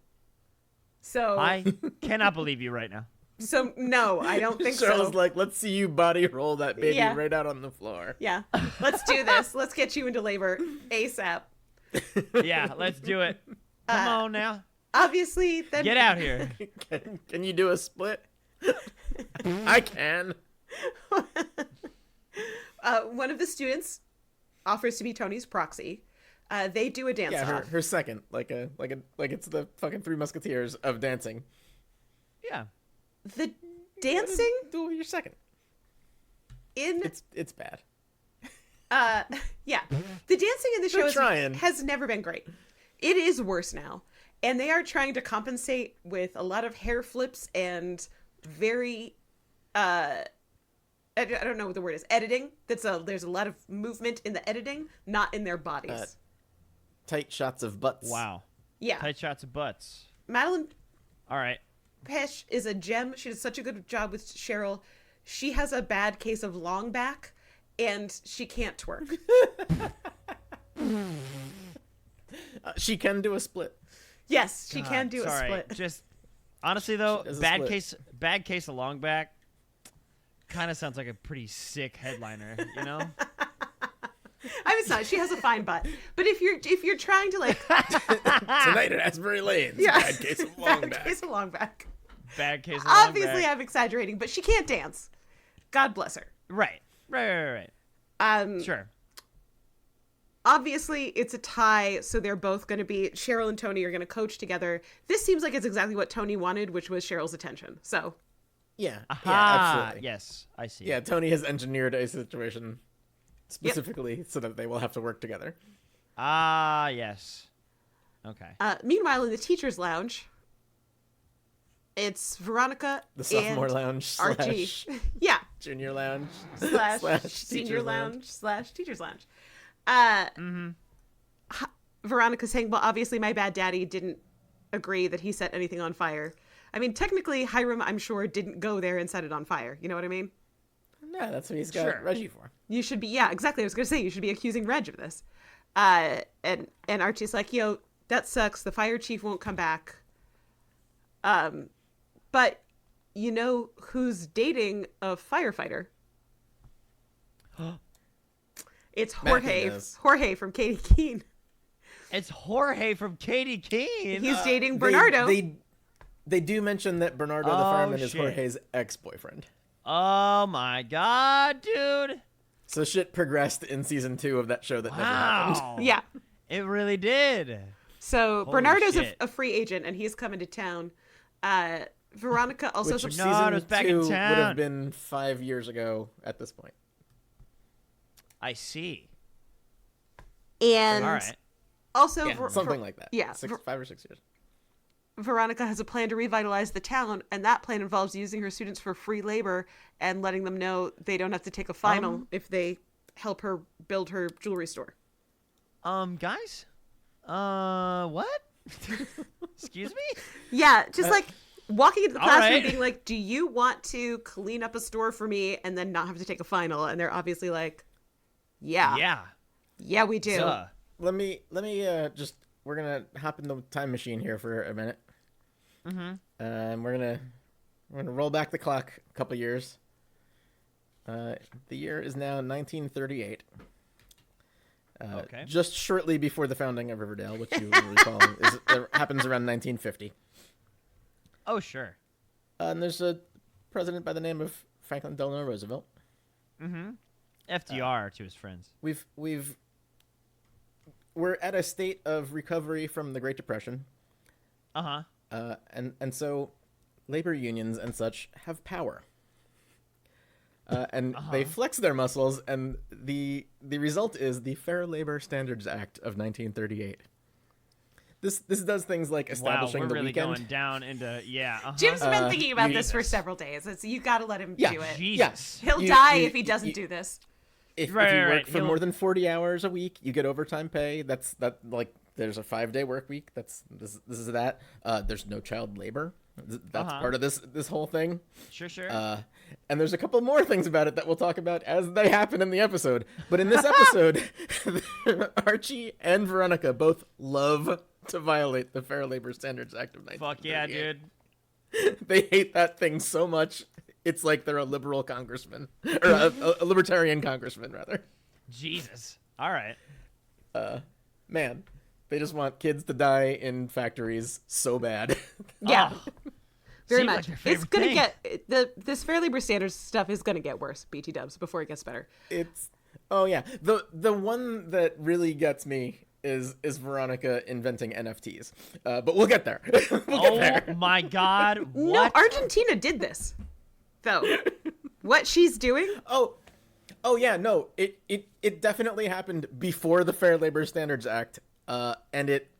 Speaker 3: So
Speaker 1: I cannot believe you right now.
Speaker 3: So no, I don't think
Speaker 2: Cheryl's
Speaker 3: so.
Speaker 2: like, let's see you body roll that baby
Speaker 3: Yeah.
Speaker 2: right out on the floor.
Speaker 3: Yeah, let's do this. Let's get you into labor ASAP.
Speaker 1: Yeah, let's do it. Come on now.
Speaker 3: Obviously, then
Speaker 1: Get out here.
Speaker 2: Can you do a split? I can.
Speaker 3: One of the students offers to be Tony's proxy. They do a dance
Speaker 2: Yeah,
Speaker 3: off.
Speaker 2: her second, like it's the fucking Three Musketeers of dancing.
Speaker 1: Yeah.
Speaker 3: The dancing
Speaker 2: Do your second.
Speaker 3: in
Speaker 2: It's bad.
Speaker 3: yeah, the dancing in the show
Speaker 2: trying.
Speaker 3: has never been great. It is worse now, and they are trying to compensate with a lot of hair flips and very I don't know what the word is, editing. There's a lot of movement in the editing, not in their bodies.
Speaker 2: Tight shots of butts.
Speaker 1: Wow.
Speaker 3: Yeah,
Speaker 1: Tight shots of butts.
Speaker 3: Madeline
Speaker 1: All right.
Speaker 3: Pesh is a gem. She does such a good job with Cheryl. She has a bad case of long back, and she can't twerk.
Speaker 2: She can do a split.
Speaker 3: Yes, she can
Speaker 1: God,
Speaker 3: do a
Speaker 1: sorry.
Speaker 3: split.
Speaker 1: Just honestly though,
Speaker 2: does a
Speaker 1: bad
Speaker 2: split.
Speaker 1: case of long back kind of sounds like a pretty sick headliner, you know?
Speaker 3: I mean, it's not. She has a fine butt. But if you're trying to like
Speaker 2: Tonight at Asbury Lanes.
Speaker 3: Yeah.
Speaker 2: Bad case of long
Speaker 3: bad
Speaker 2: back.
Speaker 3: case of long back.
Speaker 1: Bad case of long
Speaker 3: Obviously,
Speaker 1: back.
Speaker 3: I'm exaggerating, but she can't dance. God bless her.
Speaker 1: Right. Sure.
Speaker 3: Obviously, it's a tie, so they're both going to be Cheryl and Tony are going to coach together. This seems like it's exactly what Tony wanted, which was Cheryl's attention. So,
Speaker 2: Yeah.
Speaker 1: Aha.
Speaker 2: Yeah, absolutely.
Speaker 1: Yes, I see.
Speaker 2: Yeah, Tony has engineered a situation specifically so that they will have to work together.
Speaker 1: Ah, yes. Okay.
Speaker 3: meanwhile, in the teachers' it's Veronica
Speaker 2: The sophomore
Speaker 3: and
Speaker 2: lounge
Speaker 3: Archie.
Speaker 2: slash
Speaker 3: Yeah,
Speaker 2: junior lounge
Speaker 3: slash
Speaker 2: teachers
Speaker 3: senior lounge slash teachers lounge.
Speaker 1: Mm-hmm.
Speaker 3: Veronica saying, well, obviously my bad daddy didn't agree that he set anything on fire. I mean, technically, Hiram, I'm sure, didn't go there and set it on fire. You know what I mean?
Speaker 2: No, that's what he's got
Speaker 1: Sure.
Speaker 2: Reggie for.
Speaker 3: You should be, yeah, exactly. I was going to say, you should be accusing Reg of this. And Archie's like, yo, that sucks. The fire chief won't come back. But you know who's dating a firefighter? It's Jorge.
Speaker 2: does.
Speaker 3: Jorge from Katie Keene.
Speaker 1: It's Jorge from Katie Keene.
Speaker 3: He's dating Bernardo.
Speaker 2: They do mention that Bernardo the
Speaker 1: Oh,
Speaker 2: fireman is
Speaker 1: shit.
Speaker 2: Jorge's ex-boyfriend.
Speaker 1: Oh my god, dude.
Speaker 2: So shit progressed in season 2 of that show that never happened.
Speaker 1: Wow.
Speaker 3: Yeah.
Speaker 1: It really did.
Speaker 3: So
Speaker 1: Holy
Speaker 3: Bernardo's
Speaker 1: shit.
Speaker 3: a free agent, and he's coming to town. Veronica also
Speaker 2: Which
Speaker 3: has a
Speaker 2: season
Speaker 1: Bernardo's back in
Speaker 2: 2 would
Speaker 1: town.
Speaker 2: have been 5 years ago at this point.
Speaker 1: I see.
Speaker 3: and
Speaker 1: All right.
Speaker 3: also
Speaker 2: Yeah, something like that.
Speaker 3: yeah,
Speaker 2: 5 or 6 years.
Speaker 3: Veronica has a plan to revitalize the town, and that plan involves using her students for free labor and letting them know they don't have to take a final if they help her build her jewelry store.
Speaker 1: Guys? What? Excuse me?
Speaker 3: Yeah, just like walking into the
Speaker 1: all
Speaker 3: classroom
Speaker 1: right.
Speaker 3: being like, do you want to clean up a store for me and then not have to take a final? And they're obviously like, yeah,
Speaker 1: Yeah.
Speaker 3: we do.
Speaker 1: Duh.
Speaker 2: Let me just we're gonna hop in the time machine here for a minute.
Speaker 1: Mm-hmm.
Speaker 2: And we're gonna roll back the clock a couple years. The year is now 1938.
Speaker 1: Okay.
Speaker 2: Just shortly before the founding of Riverdale, which you will recall happens around 1950.
Speaker 1: Oh, sure.
Speaker 2: And there's a president by the name of Franklin Delano Roosevelt.
Speaker 1: FDR to his friends.
Speaker 2: We're at a state of recovery from the Great Depression. And so labor unions and such have power. And they flex their muscles, and the result is the Fair Labor Standards Act of 1938. This does things like establishing the weekend.
Speaker 1: Going down into
Speaker 3: Jim's been thinking about this for several days. You got to let him do it.
Speaker 1: Jesus.
Speaker 3: He'll die if he doesn't do this.
Speaker 2: If you work for more than 40 hours a week, you get overtime pay. There's a 5-day work week. This is that. There's no child labor. That's part of this whole thing.
Speaker 1: Sure.
Speaker 2: And there's a couple more things about it that we'll talk about as they happen in the episode. But in this episode, Archie and Veronica both love to violate the Fair Labor Standards Act of 1938.
Speaker 1: Fuck yeah, dude.
Speaker 2: They hate that thing so much. It's like they're a liberal congressman, or a libertarian congressman, rather.
Speaker 1: Jesus. All right.
Speaker 2: Man, they just want kids to die in factories so bad.
Speaker 3: Yeah. Very
Speaker 1: Seems
Speaker 3: much.
Speaker 1: like their favorite
Speaker 3: It's going to
Speaker 1: thing.
Speaker 3: get this Fair Labor Standards stuff is going to get worse, BT dubs, before it gets better.
Speaker 2: Oh yeah. The one that really gets me is Veronica inventing NFTs. But we'll get there. We'll get there.
Speaker 1: My God. What?
Speaker 3: No, Argentina did this, though. What she's doing?
Speaker 2: Oh yeah, no. It definitely happened before the Fair Labor Standards Act, and it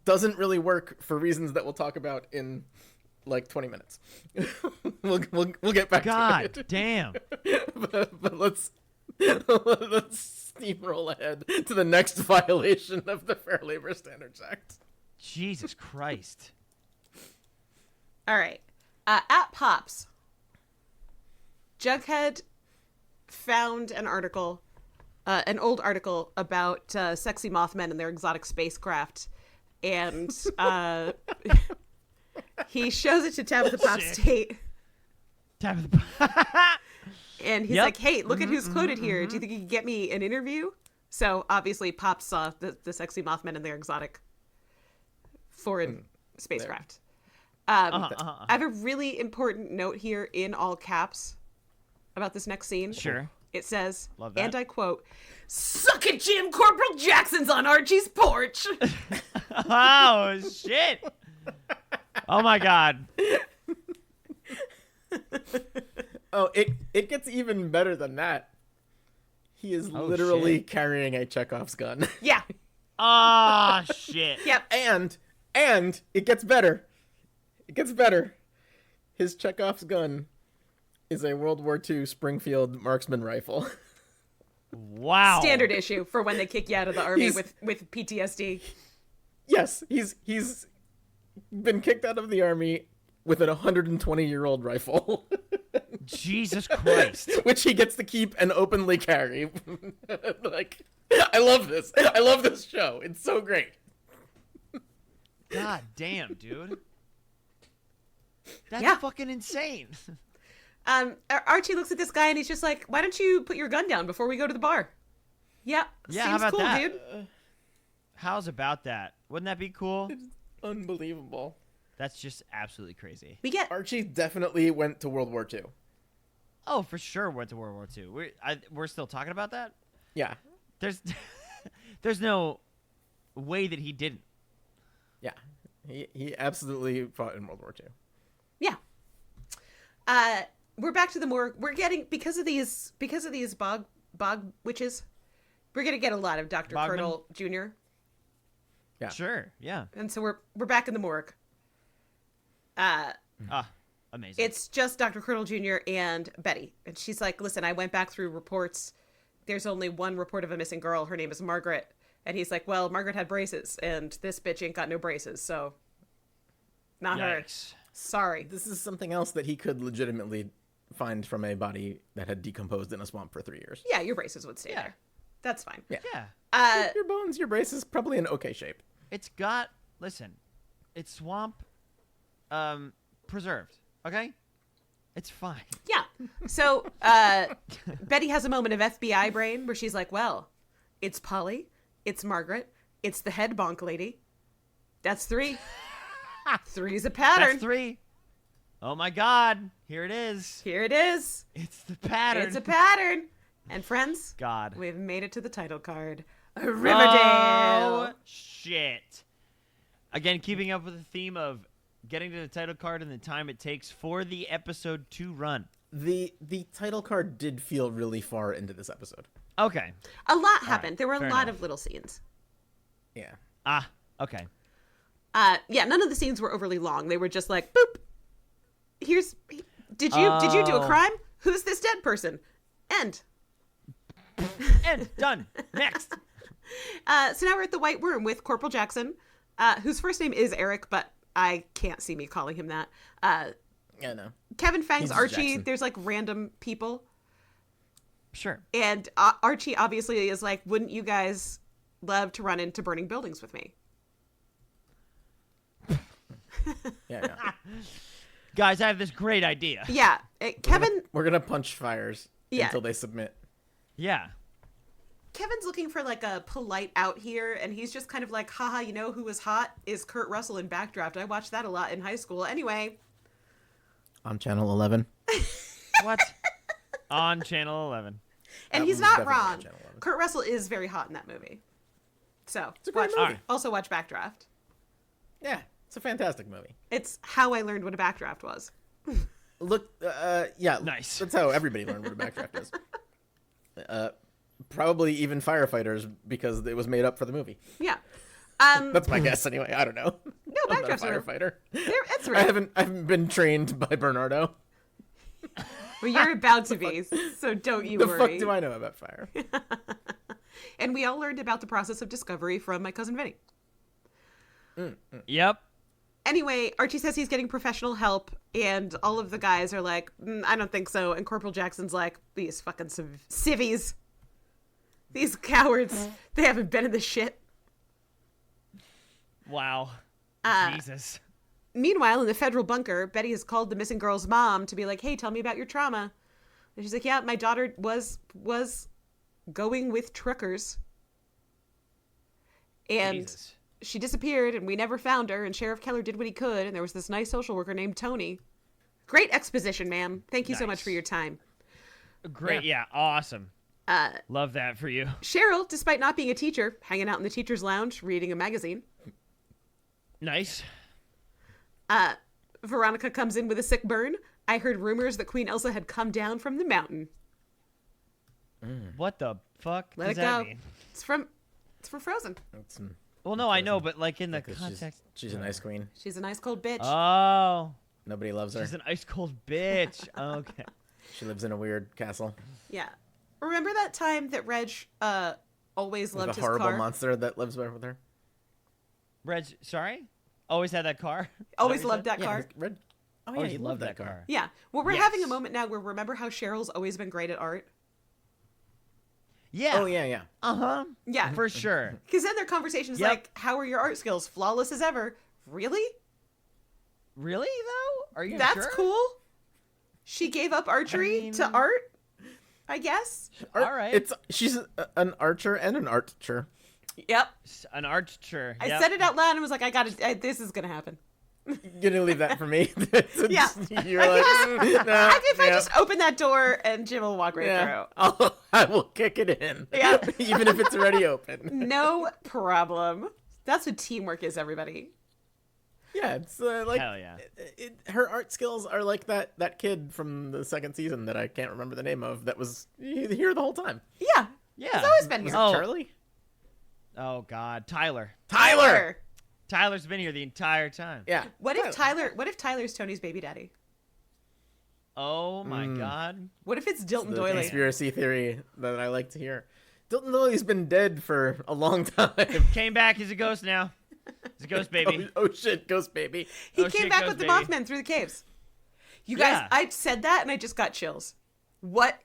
Speaker 2: doesn't really work for reasons that we'll talk about in like 20 minutes. we'll get back to it.
Speaker 1: God damn.
Speaker 2: but let's steamroll ahead to the next violation of the Fair Labor Standards Act.
Speaker 1: Jesus Christ.
Speaker 3: All right. At Pops, Jughead found an article, an old article about sexy Mothmen and their exotic spacecraft, and he shows it to Tabitha Pops Tate.
Speaker 1: Tabitha.
Speaker 3: And he's like, hey, look at who's quoted here. Do you think you can get me an interview? So obviously Pops saw the sexy Mothmen and their exotic foreign spacecraft. I have a really important note here in all caps about this next scene.
Speaker 1: Sure.
Speaker 3: It says,
Speaker 1: Love that.
Speaker 3: and I quote, "Suck it, Jim, Corporal Jackson's on Archie's porch."
Speaker 1: Oh, shit. Oh, my God.
Speaker 2: Oh, it gets even better than that. He is literally carrying a Chekhov's gun.
Speaker 3: Yeah.
Speaker 1: Oh, shit.
Speaker 3: Yep.
Speaker 2: And it gets better. It gets better. His Chekhov's gun is a World War II Springfield marksman rifle.
Speaker 1: Wow.
Speaker 3: Standard issue for when they kick you out of the army with PTSD.
Speaker 2: Yes, he's been kicked out of the army with an 120-year-old rifle.
Speaker 1: Jesus Christ.
Speaker 2: Which he gets to keep and openly carry. Like, I love this. I love this show. It's so great.
Speaker 1: God damn, dude. That's fucking insane.
Speaker 3: Archie looks at this guy and he's just like, why don't you put your gun down before we go to the bar? Yeah,
Speaker 1: Yeah,
Speaker 3: seems
Speaker 1: how about
Speaker 3: cool,
Speaker 1: that?
Speaker 3: dude.
Speaker 1: How's about that? Wouldn't that be cool?
Speaker 2: It's unbelievable.
Speaker 1: That's just absolutely crazy.
Speaker 3: We get
Speaker 2: Archie definitely went to World War II.
Speaker 1: Oh, for sure went to World War II. We're still talking about that?
Speaker 2: Yeah.
Speaker 1: There's no way that he didn't.
Speaker 2: Yeah. He absolutely fought in World War II.
Speaker 3: Yeah. We're back to the morgue. We're getting because of these bog witches. We're gonna get a lot of Dr.
Speaker 1: Bogman?
Speaker 3: Colonel Jr.
Speaker 2: Yeah.
Speaker 1: Sure, yeah.
Speaker 3: And so we're back in the morgue.
Speaker 1: Amazing.
Speaker 3: It's just Dr. Colonel Jr. and Betty. And she's like, listen, I went back through reports. There's only one report of a missing girl. Her name is Margaret. And he's like, well, Margaret had braces, and this bitch ain't got no braces, so not her. Sorry.
Speaker 2: This is something else that he could legitimately find from a body that had decomposed in a swamp for 3 years.
Speaker 3: Yeah, your braces would stay there. That's fine.
Speaker 1: Yeah.
Speaker 2: Your bones, your braces, probably in okay shape.
Speaker 1: It's swamp preserved, okay? It's fine.
Speaker 3: Yeah. So Betty has a moment of FBI brain where she's like, well, it's Polly, it's Margaret, it's the head bonk lady. That's 3. 3's a pattern.
Speaker 1: That's 3. Oh my God! Here it is.
Speaker 3: Here it is.
Speaker 1: It's the pattern.
Speaker 3: It's a pattern. And friends,
Speaker 1: God.
Speaker 3: we've made it to the title card. Riverdale.
Speaker 1: Oh shit! Again, keeping up with the theme of getting to the title card and the time it takes for the episode to run.
Speaker 2: The title card did feel really far into this episode.
Speaker 1: Okay.
Speaker 3: A lot happened. There were a
Speaker 1: fair
Speaker 3: lot
Speaker 1: enough.
Speaker 3: of little scenes.
Speaker 2: Yeah.
Speaker 1: Ah. Okay.
Speaker 3: Yeah, none of the scenes were overly long. They were just like, boop. Did you do a crime? Who's this dead person? End.
Speaker 1: And done. Next.
Speaker 3: So now we're at the White Worm with Corporal Jackson, whose first name is Eric, but I can't see me calling him that.
Speaker 2: Yeah, no.
Speaker 3: Kevin, Fangs,
Speaker 2: He's
Speaker 3: Archie,
Speaker 2: Jackson.
Speaker 3: there's like random people.
Speaker 1: Sure.
Speaker 3: And Archie obviously is like, wouldn't you guys love to run into burning buildings with me?
Speaker 2: Yeah.
Speaker 1: Guys, I have this great idea.
Speaker 3: Yeah. Kevin,
Speaker 2: We're gonna punch fires
Speaker 3: Yeah.
Speaker 2: until they submit.
Speaker 1: Yeah.
Speaker 3: Kevin's looking for like a polite out here, and he's just kind of like, haha, you know who was hot is Kurt Russell in Backdraft. I watched that a lot in high school. Anyway.
Speaker 2: On Channel 11.
Speaker 1: What? On Channel 11.
Speaker 3: And
Speaker 2: That
Speaker 3: he's
Speaker 2: was
Speaker 3: not
Speaker 2: definitely on
Speaker 3: wrong.
Speaker 2: Channel 11.
Speaker 3: Kurt Russell is very hot in that movie. So,
Speaker 2: It's a great movie.
Speaker 1: Alright.
Speaker 3: also watch Backdraft.
Speaker 2: Yeah, it's a fantastic movie.
Speaker 3: It's how I learned what a backdraft was.
Speaker 2: Look, yeah,
Speaker 1: Nice.
Speaker 2: That's how everybody learned what a backdraft is. Probably even firefighters because it was made up for the movie.
Speaker 3: Yeah.
Speaker 2: That's my guess anyway. I don't know.
Speaker 3: No,
Speaker 2: I'm not a
Speaker 3: backdrafts are
Speaker 2: firefighter.
Speaker 3: it's
Speaker 2: I
Speaker 3: real.
Speaker 2: haven't been trained by Bernardo.
Speaker 3: Well, you're about to be, so don't you
Speaker 2: The
Speaker 3: worry.
Speaker 2: fuck do I know about fire?
Speaker 3: And we all learned about the process of discovery from my cousin Vinny.
Speaker 1: Yep.
Speaker 3: Anyway, Archie says he's getting professional help, and all of the guys are like, I don't think so. And Corporal Jackson's like, these fucking civvies. These cowards. They haven't been in this shit.
Speaker 1: Wow. Jesus.
Speaker 3: Meanwhile, in the federal bunker, Betty has called the missing girl's mom to be like, hey, tell me about your trauma. And she's like, yeah, my daughter was going with truckers. And
Speaker 1: Jesus.
Speaker 3: she disappeared, and we never found her, and Sheriff Keller did what he could, and there was this nice social worker named Tony. Great exposition, ma'am. Thank you so much
Speaker 1: Nice.
Speaker 3: for your time.
Speaker 1: Great. Yeah. Awesome. Love that for you.
Speaker 3: Cheryl, despite not being a teacher, hanging out in the teacher's lounge, reading a magazine.
Speaker 1: Nice.
Speaker 3: Veronica comes in with a sick burn. I heard rumors that Queen Elsa had come down from the mountain.
Speaker 1: What the fuck
Speaker 3: Let
Speaker 1: does
Speaker 3: it
Speaker 1: that
Speaker 3: go.
Speaker 1: mean?
Speaker 3: It's from Frozen.
Speaker 1: Well, no, I know, but like in the
Speaker 2: Because
Speaker 1: context.
Speaker 2: she's a nice queen.
Speaker 3: She's a nice cold bitch.
Speaker 1: Oh.
Speaker 2: Nobody loves her.
Speaker 1: She's an ice cold bitch. Okay.
Speaker 2: She lives in a weird castle
Speaker 3: Yeah. Remember that time that Reg always
Speaker 2: with
Speaker 3: loved
Speaker 2: a
Speaker 3: his
Speaker 2: horrible
Speaker 3: car?
Speaker 2: monster that lives with her.
Speaker 1: Reg, sorry? Always had that car? Is
Speaker 3: Always
Speaker 1: that what you
Speaker 3: loved
Speaker 1: said?
Speaker 3: that car.
Speaker 2: Red. Oh yeah,
Speaker 1: Always
Speaker 2: he
Speaker 1: loved that car.
Speaker 3: Yeah. Well, we're
Speaker 1: Yes.
Speaker 3: having a moment now where remember how Cheryl's always been great at art?
Speaker 1: Yeah.
Speaker 2: Oh yeah.
Speaker 1: Uh-huh.
Speaker 3: Yeah.
Speaker 1: For sure.
Speaker 3: Because then their conversation's
Speaker 1: Yep.
Speaker 3: like, how are your art skills? Flawless as ever. Really?
Speaker 1: Really, though? Are you
Speaker 3: That's
Speaker 1: sure?
Speaker 3: cool. She gave up archery to
Speaker 1: mean-
Speaker 3: art, I guess.
Speaker 1: All right.
Speaker 2: She's an archer and an archer.
Speaker 3: Yep.
Speaker 1: An archer.
Speaker 3: I
Speaker 1: Yep.
Speaker 3: said it out loud and was like, this is going to happen.
Speaker 2: You're gonna leave that for me.
Speaker 3: Yeah.
Speaker 2: You're like, nah,
Speaker 3: If I just open that door and Jim will walk right
Speaker 2: yeah, I will kick it in.
Speaker 3: Yeah.
Speaker 2: Even if it's already open.
Speaker 3: through. No problem. That's what teamwork is, everybody.
Speaker 2: Yeah, it's like
Speaker 1: Hell yeah.
Speaker 2: her art skills are like that kid from the second season that I can't remember the name of that was here the whole time.
Speaker 3: Yeah.
Speaker 1: Yeah.
Speaker 3: It's always been
Speaker 2: Was
Speaker 3: here.
Speaker 2: it
Speaker 1: Oh.
Speaker 2: Charlie?
Speaker 1: Oh, God. Tyler.
Speaker 2: Tyler.
Speaker 1: Tyler's been here the entire time.
Speaker 2: Yeah.
Speaker 3: What if Tyler's Tony's baby daddy?
Speaker 1: Oh, my God.
Speaker 3: What if it's Dilton
Speaker 2: The
Speaker 3: Doily?
Speaker 2: conspiracy theory that I like to hear. Dilton Doily's been dead for a long time.
Speaker 1: Came back. He's a ghost now. He's a ghost baby.
Speaker 2: Oh shit, ghost baby.
Speaker 3: He
Speaker 1: Oh,
Speaker 3: came
Speaker 1: shit,
Speaker 3: back
Speaker 1: Ghost
Speaker 3: with the
Speaker 1: baby.
Speaker 3: Mothman through the caves. You guys,
Speaker 1: Yeah.
Speaker 3: I said that and I just got chills. What?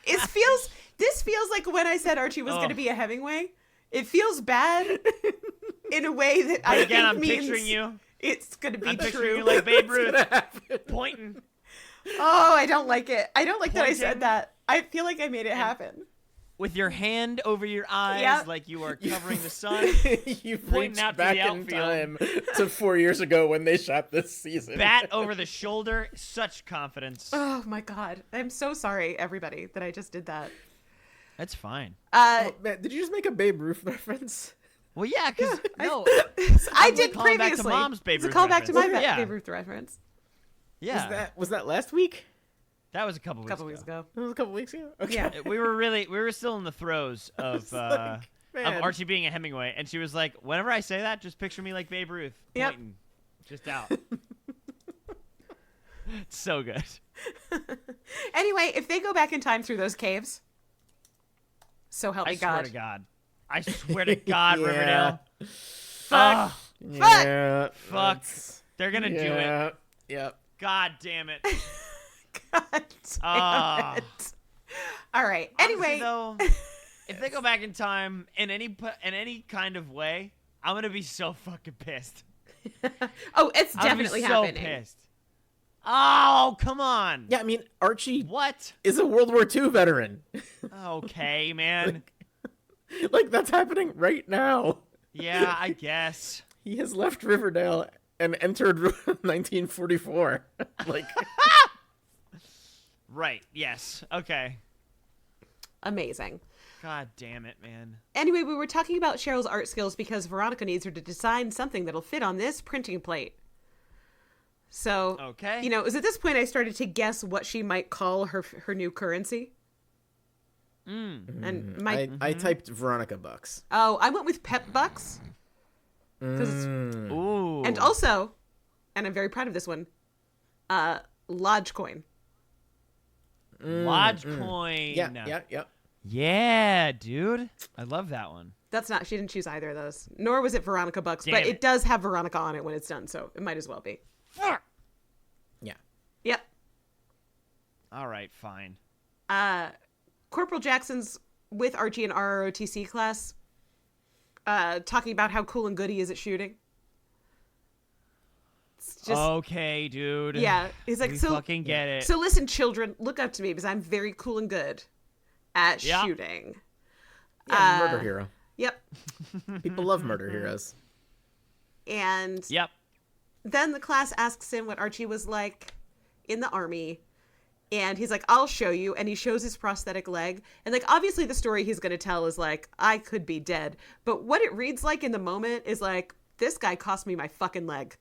Speaker 3: This feels like when I said Archie was
Speaker 1: Oh.
Speaker 3: going to be a Hemingway. It feels bad in a way that I
Speaker 1: But again,
Speaker 3: think
Speaker 1: I'm
Speaker 3: means
Speaker 1: picturing you.
Speaker 3: it's going to be
Speaker 1: I'm picturing
Speaker 3: true.
Speaker 1: you like Babe Ruth
Speaker 2: Happen.
Speaker 1: pointing.
Speaker 3: Oh, I don't like it. I don't like that I said
Speaker 1: Pointing.
Speaker 3: that. I feel like I made it happen.
Speaker 1: with your hand over your eyes
Speaker 3: Yep.
Speaker 1: like you are covering the sun.
Speaker 2: You've
Speaker 1: Pointing
Speaker 2: reached
Speaker 1: out to
Speaker 2: back
Speaker 1: the
Speaker 2: in
Speaker 1: outfield.
Speaker 2: time to 4 years ago when they shot this season.
Speaker 1: Bat over the shoulder. Such confidence.
Speaker 3: Oh my god. I'm so sorry, everybody, that I just did that.
Speaker 1: That's fine.
Speaker 2: Oh, man, did you just make a Babe Ruth reference?
Speaker 1: Well, yeah, because no.
Speaker 3: I
Speaker 1: I'm
Speaker 3: did
Speaker 1: calling back to
Speaker 3: previously.
Speaker 1: Mom's Babe
Speaker 3: It's a
Speaker 1: Ruth
Speaker 3: callback to my
Speaker 1: reference. Yeah.
Speaker 3: Babe Ruth reference.
Speaker 1: Yeah,
Speaker 2: Was that last week?
Speaker 1: that was a couple
Speaker 3: A
Speaker 1: weeks
Speaker 3: couple weeks ago.
Speaker 2: It was a couple weeks ago. Okay.
Speaker 3: Yeah.
Speaker 1: We were still in the throes of
Speaker 2: Man.
Speaker 1: Archie being a Hemingway, and she was like, "Whenever I say that, just picture me like Babe Ruth,
Speaker 3: Yep.
Speaker 1: pointing, just out." It's so good.
Speaker 3: Anyway, if they go back in time through those caves, so help
Speaker 1: I
Speaker 3: me
Speaker 1: swear
Speaker 3: God.
Speaker 1: to God. I swear to God,
Speaker 2: Yeah.
Speaker 1: Riverdale.
Speaker 3: Fuck.
Speaker 2: Yeah.
Speaker 1: Fuck.
Speaker 2: that's-
Speaker 1: They're gonna do it.
Speaker 2: Yeah. Yep.
Speaker 1: God damn it.
Speaker 3: God damn
Speaker 1: Ah.
Speaker 3: it. All right.
Speaker 1: Honestly,
Speaker 3: Anyway,
Speaker 1: though, if they go back in time in any kind of way, I'm gonna be so fucking pissed.
Speaker 3: oh, it's
Speaker 1: I'm gonna be
Speaker 3: definitely
Speaker 1: so
Speaker 3: happening.
Speaker 1: pissed. Oh, come on.
Speaker 2: Yeah, I mean, Archie
Speaker 1: What?
Speaker 2: is a World War II veteran.
Speaker 1: Okay, man.
Speaker 2: Like, that's happening right now.
Speaker 1: Yeah, I guess.
Speaker 2: He has left Riverdale and entered 1944. Like,
Speaker 1: Right. Yes. Okay.
Speaker 3: Amazing.
Speaker 1: God damn it, man.
Speaker 3: Anyway, we were talking about Cheryl's art skills because Veronica needs her to design something that'll fit on this printing plate. So,
Speaker 1: Okay.
Speaker 3: you know, it was at this point I started to guess what she might call her new currency. And my
Speaker 2: I typed Veronica Bucks.
Speaker 3: I went with Pep Bucks. 'Cause-
Speaker 1: Ooh.
Speaker 3: And also, and I'm very proud of this one, Lodge coin.
Speaker 1: Lodge coin.
Speaker 2: Yeah.
Speaker 1: Yeah, dude. I love that one.
Speaker 3: That's not, she didn't choose either of those. Nor was it Veronica Bucks,
Speaker 1: Damn
Speaker 3: but
Speaker 1: it.
Speaker 3: it does have Veronica on it when it's done, so it might as well be.
Speaker 1: Fuck.
Speaker 2: Yeah.
Speaker 3: Yep.
Speaker 1: All right, fine.
Speaker 3: Corporal Jackson's with Archie in RROTC class, talking about how cool and good he is at shooting. It's just,
Speaker 1: Okay, dude.
Speaker 3: yeah. He's like,
Speaker 1: We
Speaker 3: so
Speaker 1: fucking get it.
Speaker 3: So listen, children, look up to me because I'm very cool and good at
Speaker 1: Yeah.
Speaker 3: shooting.
Speaker 2: Yeah, murder hero.
Speaker 3: Yep.
Speaker 2: People love murder heroes.
Speaker 3: And
Speaker 1: Yep.
Speaker 3: then the class asks him what Archie was like in the army. And he's like, I'll show you. And he shows his prosthetic leg. And, like, obviously the story he's going to tell is, like, I could be dead. But what it reads like in the moment is, like, this guy cost me my fucking leg.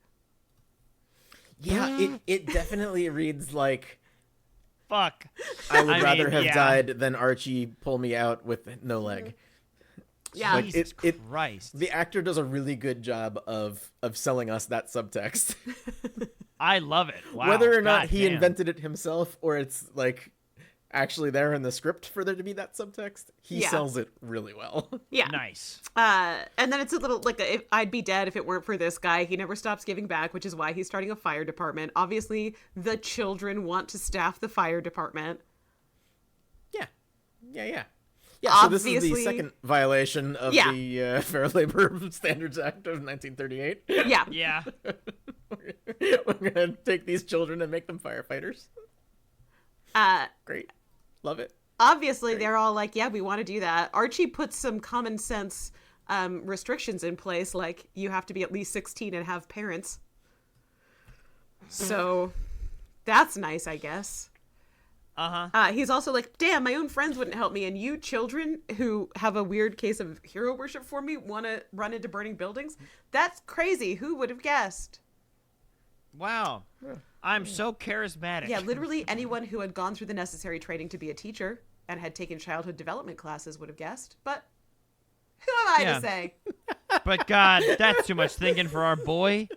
Speaker 2: Yeah, it definitely reads like
Speaker 1: Fuck.
Speaker 2: I would
Speaker 1: I
Speaker 2: rather
Speaker 1: mean,
Speaker 2: have
Speaker 1: yeah.
Speaker 2: died than Archie pull me out with no leg.
Speaker 3: Yeah.
Speaker 2: Like,
Speaker 1: Jesus
Speaker 2: it-
Speaker 1: Christ.
Speaker 2: The actor does a really good job of selling us that subtext.
Speaker 1: I love it. Wow.
Speaker 2: Whether or not
Speaker 1: God
Speaker 2: he
Speaker 1: damn.
Speaker 2: invented it himself or it's like actually there in the script for there to be that subtext, he
Speaker 3: Yeah.
Speaker 2: sells it really well.
Speaker 3: Yeah.
Speaker 1: Nice.
Speaker 3: And then it's a little, like, I'd be dead if it weren't for this guy. He never stops giving back, which is why he's starting a fire department. Obviously, the children want to staff the fire department.
Speaker 2: Yeah. Yeah, so this is the
Speaker 3: Obviously-
Speaker 2: second violation of
Speaker 3: Yeah.
Speaker 2: the Fair Labor Standards Act of 1938.
Speaker 3: Yeah.
Speaker 1: Yeah.
Speaker 2: We're going to take these children and make them firefighters. Great. Love it.
Speaker 3: Obviously, they're all like, yeah, we want to do that. Archie puts some common sense restrictions in place, like you have to be at least 16 and have parents. So that's nice, I guess.
Speaker 1: Uh-huh.
Speaker 3: He's also like, damn, my own friends wouldn't help me, and you children who have a weird case of hero worship for me want to run into burning buildings? That's crazy. Who would have guessed?
Speaker 1: Wow. I'm so charismatic.
Speaker 3: Yeah, literally anyone who had gone through the necessary training to be a teacher and had taken childhood development classes would have guessed. But who am I
Speaker 1: Yeah.
Speaker 3: to say?
Speaker 1: But God, that's too much thinking for our boy.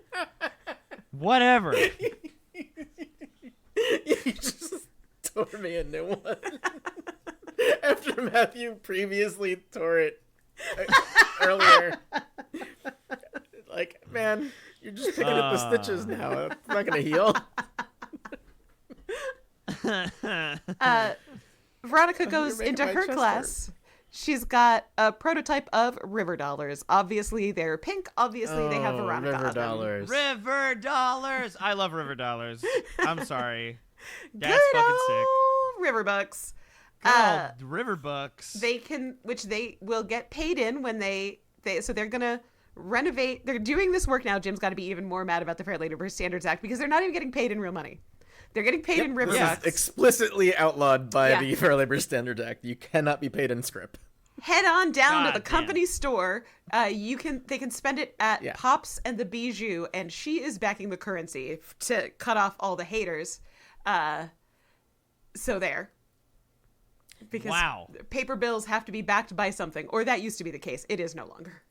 Speaker 1: Whatever.
Speaker 2: You just tore me a new one. After Matthew previously tore it earlier. Like, man, you're just picking at the stitches now. It's not going to heal.
Speaker 3: Veronica goes
Speaker 2: making
Speaker 3: into
Speaker 2: my
Speaker 3: her
Speaker 2: chest
Speaker 3: class. She's got a prototype of river dollars. Obviously, they're pink. Obviously, they have Veronica
Speaker 2: River
Speaker 3: on them.
Speaker 2: dollars.
Speaker 1: River dollars. I love river dollars. I'm sorry. That's
Speaker 3: Good
Speaker 1: fucking sick.
Speaker 3: old river bucks.
Speaker 1: River books.
Speaker 3: Which they will get paid in when so they're gonna renovate. They're doing this work now. Jim's got to be even more mad about the Fair Labor Standards Act because they're not even getting paid in real money. They're getting paid in river bucks.
Speaker 2: Explicitly outlawed by the Fair Labor Standards Act. You cannot be paid in scrip.
Speaker 3: Head on down to the company store. They can spend it at Pops and the Bijou, and she is backing the currency to cut off all the haters. So there. Because paper bills have to be backed by something, or that used to be the case. It is no longer.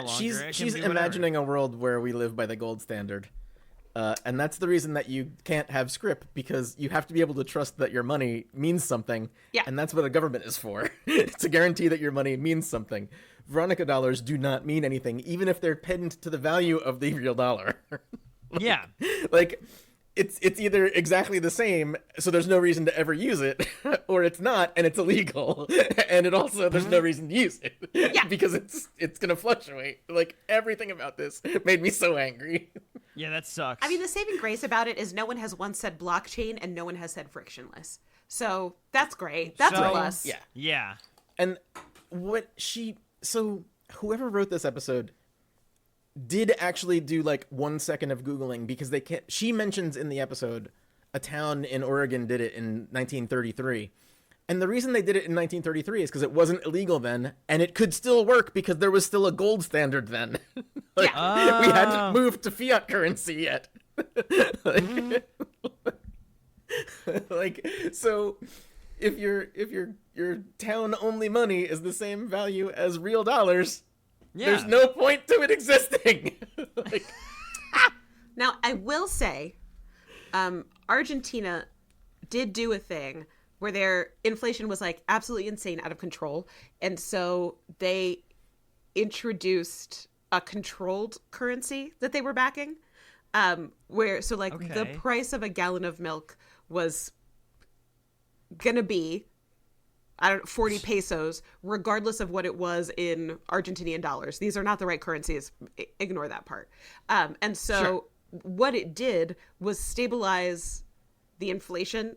Speaker 2: She's imagining a world where we live by the gold standard. And that's the reason that you can't have scrip, because you have to be able to trust that your money means something.
Speaker 3: Yeah.
Speaker 2: And that's what a government is for. It's to guarantee that your money means something. Veronica dollars do not mean anything, even if they're pinned to the value of the real dollar. Like, it's either exactly the same, so there's no reason to ever use it, or it's not, and it's illegal. And it also, there's no reason to use it. Because it's going to fluctuate. Like, everything about this made me so angry.
Speaker 1: Yeah, that sucks.
Speaker 3: I mean, the saving grace about it is no one has once said blockchain and no one has said frictionless. So that's great. That's a plus.
Speaker 1: Yeah.
Speaker 2: And whoever wrote this episode did actually do like 1 second of Googling, because she mentions in the episode a town in Oregon did it in 1933. And the reason they did it in 1933 is because it wasn't illegal then, and it could still work because there was still a gold standard then. We hadn't moved to fiat currency yet. So if your town only money is the same value as real dollars, there's no point to it existing.
Speaker 3: Now, I will say, Argentina did do a thing where their inflation was like absolutely insane, out of control. And so they introduced a controlled currency that they were backing, the price of a gallon of milk was gonna be 40 pesos, regardless of what it was in Argentinian dollars. These are not the right currencies. Ignore that part. And so what it did was stabilize the inflation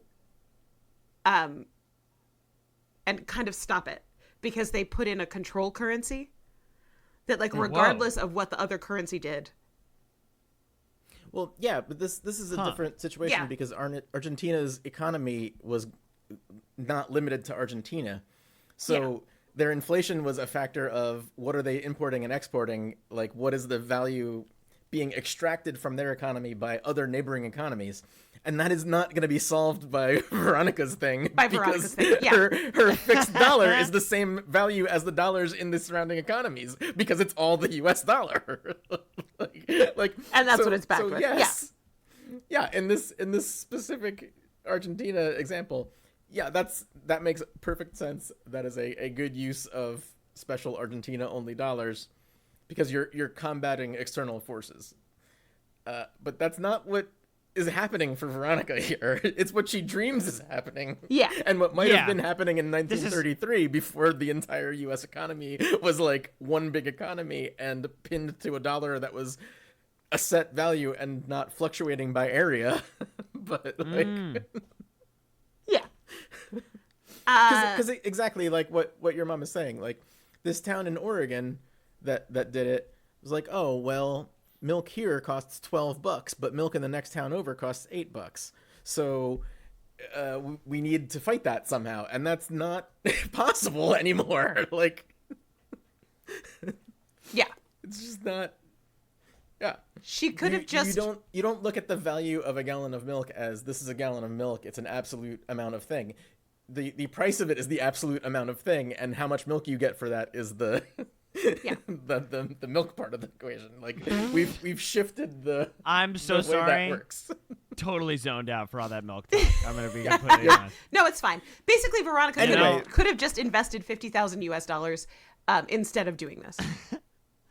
Speaker 3: and kind of stop it, because they put in a control currency that, like, regardless of what the other currency did.
Speaker 2: Well, yeah, but this is a different situation because Argentina's economy was not limited to Argentina. So their inflation was a factor of what are they importing and exporting, like what is the value being extracted from their economy by other neighboring economies. And that is not going to be solved by Veronica's thing. Her fixed dollar is the same value as the dollars in the surrounding economies, because it's all the U.S. dollar.
Speaker 3: And that's what it's backed with.
Speaker 2: Yes. Yeah. In this specific Argentina example, that makes perfect sense. That is a good use of special Argentina only dollars, because you're combating external forces. But that's not what is happening for Veronica here. It's what she dreams is happening.
Speaker 3: Yeah.
Speaker 2: And what might have been happening in 1933 before the entire U.S. economy was like one big economy and pinned to a dollar that was a set value and not fluctuating by area. But like...
Speaker 3: Yeah.
Speaker 2: Because exactly like what your mom is saying. Like, this town in Oregon that did it was like, oh, well, milk here costs $12, but milk in the next town over costs $8. So we need to fight that somehow, and that's not possible anymore. Like, it's just not. Yeah,
Speaker 3: she could have just.
Speaker 2: You don't look at the value of a gallon of milk as this is a gallon of milk. It's an absolute amount of thing. The price of it is the absolute amount of thing, and how much milk you get for that is the. the milk part of the equation. Like, we've shifted the.
Speaker 1: I'm so
Speaker 2: the
Speaker 1: sorry.
Speaker 2: Way that works.
Speaker 1: Totally zoned out for all that milk talk. I'm gonna be completely honest.
Speaker 3: No, it's fine. Basically, Veronica could have just invested $50,000 US instead of doing this.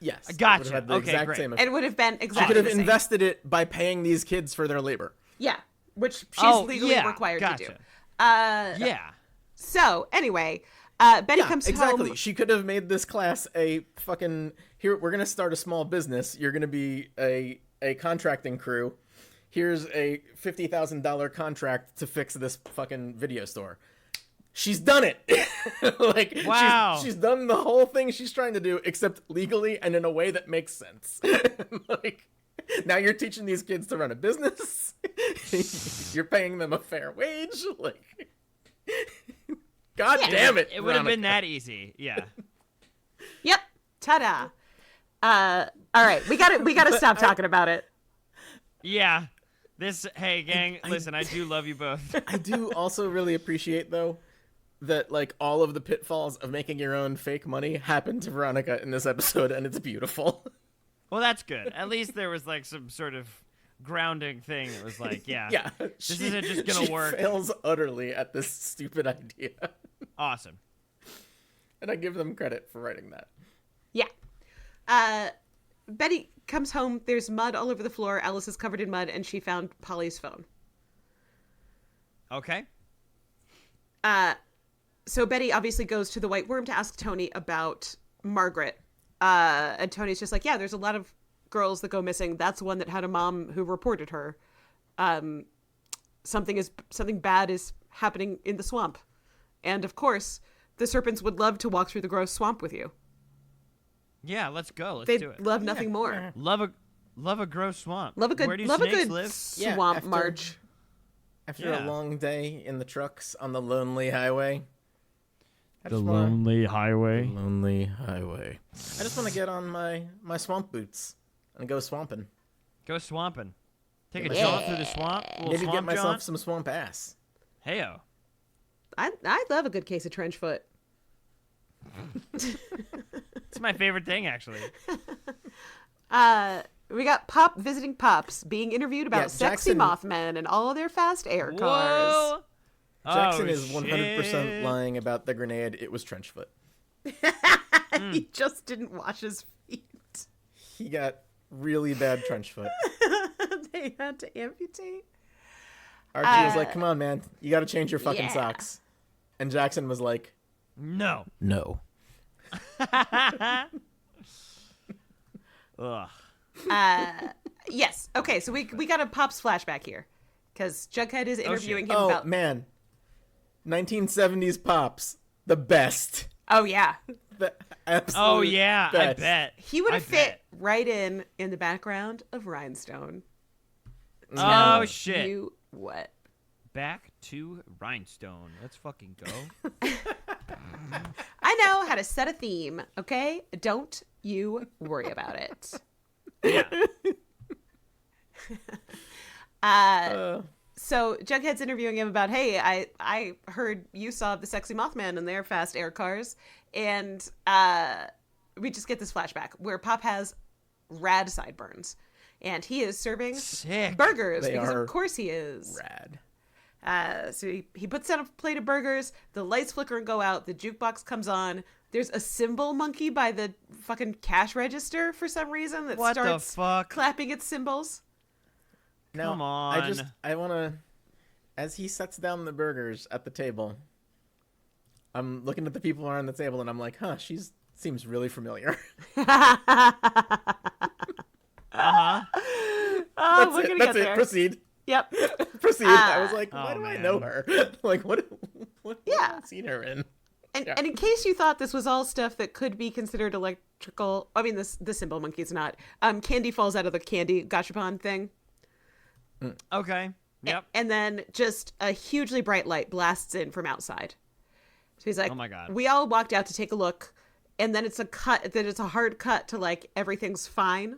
Speaker 2: Yes,
Speaker 1: gotcha.
Speaker 2: It
Speaker 1: Okay, great.
Speaker 3: It would have been exactly.
Speaker 2: She could have
Speaker 3: the same.
Speaker 2: invested it by paying these kids for their labor.
Speaker 3: Yeah, which she's legally required to do. So anyway. Betty comes home.
Speaker 2: She could have made this class a fucking, here, we're going to start a small business. You're going to be a contracting crew. Here's a $50,000 contract to fix this fucking video store. she's done it. Like,
Speaker 1: wow.
Speaker 2: she's done the whole thing she's trying to do, except legally and in a way that makes sense. Like, now you're teaching these kids to run a business. You're paying them a fair wage. Like, God damn it.
Speaker 1: It would have been that easy. Yeah.
Speaker 3: Yep. Ta-da. All right, we gotta stop talking about it.
Speaker 1: Yeah. Hey gang, listen, I do love you both.
Speaker 2: I do also really appreciate, though, that, like, all of the pitfalls of making your own fake money happen to Veronica in this episode, and it's beautiful.
Speaker 1: Well, that's good. At least there was, like, some sort of grounding thing that was like, yeah, this isn't just gonna work.
Speaker 2: She fails utterly at this stupid idea.
Speaker 1: Awesome.
Speaker 2: And I give them credit for writing that.
Speaker 3: Yeah. Betty comes home. There's mud all over the floor. Alice is covered in mud, and she found Polly's phone.
Speaker 1: Okay.
Speaker 3: So Betty obviously goes to the White Worm to ask Tony about Margaret. And Tony's just like, yeah, there's a lot of girls that go missing. That's one that had a mom who reported her. Something bad is happening in the swamp. And of course, the serpents would love to walk through the gross swamp with you.
Speaker 1: Yeah, let's go. Let's
Speaker 3: They'd
Speaker 1: do it.
Speaker 3: love nothing more.
Speaker 1: Love a gross swamp.
Speaker 3: Love a good,
Speaker 1: Where do
Speaker 3: love a
Speaker 1: snakes
Speaker 3: good
Speaker 1: live?
Speaker 3: swamp march.
Speaker 2: After a long day in the trucks on the lonely highway.
Speaker 1: Lonely highway.
Speaker 2: The lonely highway. I just want to get on my swamp boots and go swamping.
Speaker 1: Go swamping. Take a jaunt through the swamp.
Speaker 2: Maybe
Speaker 1: Swamp
Speaker 2: get myself
Speaker 1: jaunt.
Speaker 2: some swamp ass.
Speaker 1: Heyo.
Speaker 3: I love a good case of trench foot.
Speaker 1: It's my favorite thing, actually.
Speaker 3: We got Pop visiting Pops being interviewed about sexy
Speaker 2: Jackson-
Speaker 3: Mothmen and all their fast air cars.
Speaker 1: Whoa.
Speaker 2: Jackson
Speaker 1: Oh,
Speaker 2: is 100%
Speaker 1: shit.
Speaker 2: lying about the grenade. It was Trenchfoot.
Speaker 3: He just didn't wash his feet.
Speaker 2: He got really bad Trenchfoot.
Speaker 3: They had to amputate.
Speaker 2: Archie was like, come on, man. You got to change your fucking
Speaker 3: yeah.
Speaker 2: socks. And Jackson was like,
Speaker 1: No.
Speaker 2: no.
Speaker 1: Ugh.
Speaker 3: Yes. Okay, so we got a Pops flashback here. Because Jughead is interviewing him
Speaker 2: Oh,
Speaker 3: about...
Speaker 2: man. 1970s Pops. The best.
Speaker 3: Oh, yeah.
Speaker 2: The absolute
Speaker 1: Oh, yeah. I
Speaker 2: best.
Speaker 1: bet.
Speaker 3: He would have
Speaker 1: I
Speaker 3: fit
Speaker 1: bet.
Speaker 3: right in the background of Rhinestone.
Speaker 1: Oh, shit.
Speaker 3: You what?
Speaker 1: Back to Rhinestone. Let's fucking go.
Speaker 3: I know how to set a theme, okay? Don't you worry about it.
Speaker 1: Yeah.
Speaker 3: So Jughead's interviewing him about, hey, I heard you saw the sexy Mothman and their fast air cars, and we just get this flashback where Pop has rad sideburns, and he is serving
Speaker 1: Sick.
Speaker 3: burgers
Speaker 2: They
Speaker 3: because
Speaker 2: are
Speaker 3: of course he is.
Speaker 2: Rad.
Speaker 3: So he puts down a plate of burgers, the lights flicker and go out, the jukebox comes on. There's a cymbal monkey by the fucking cash register for some reason that
Speaker 1: What the
Speaker 3: starts
Speaker 1: fuck?
Speaker 3: clapping its cymbals.
Speaker 2: Now,
Speaker 1: Come on.
Speaker 2: I want to, as he sets down the burgers at the table, I'm looking at the people around the table and I'm like, huh, seems really familiar.
Speaker 1: Uh-huh.
Speaker 3: Oh, we're gonna
Speaker 2: That's
Speaker 3: get
Speaker 2: it.
Speaker 3: there.
Speaker 2: Proceed.
Speaker 3: Yep.
Speaker 2: Proceed. I was like, why
Speaker 1: Oh,
Speaker 2: do I
Speaker 1: man.
Speaker 2: know her? Like, what
Speaker 3: Yeah.
Speaker 2: have I seen her in?
Speaker 3: And,
Speaker 2: Yeah.
Speaker 3: and in case you thought this was all stuff that could be considered electrical, I mean, the cymbal monkey's not. Candy falls out of the candy gachapon thing.
Speaker 1: Okay. Yep.
Speaker 3: And then just a hugely bright light blasts in from outside. So he's like,
Speaker 1: Oh my God.
Speaker 3: We all walked out to take a look. And then it's a hard cut to like, everything's fine.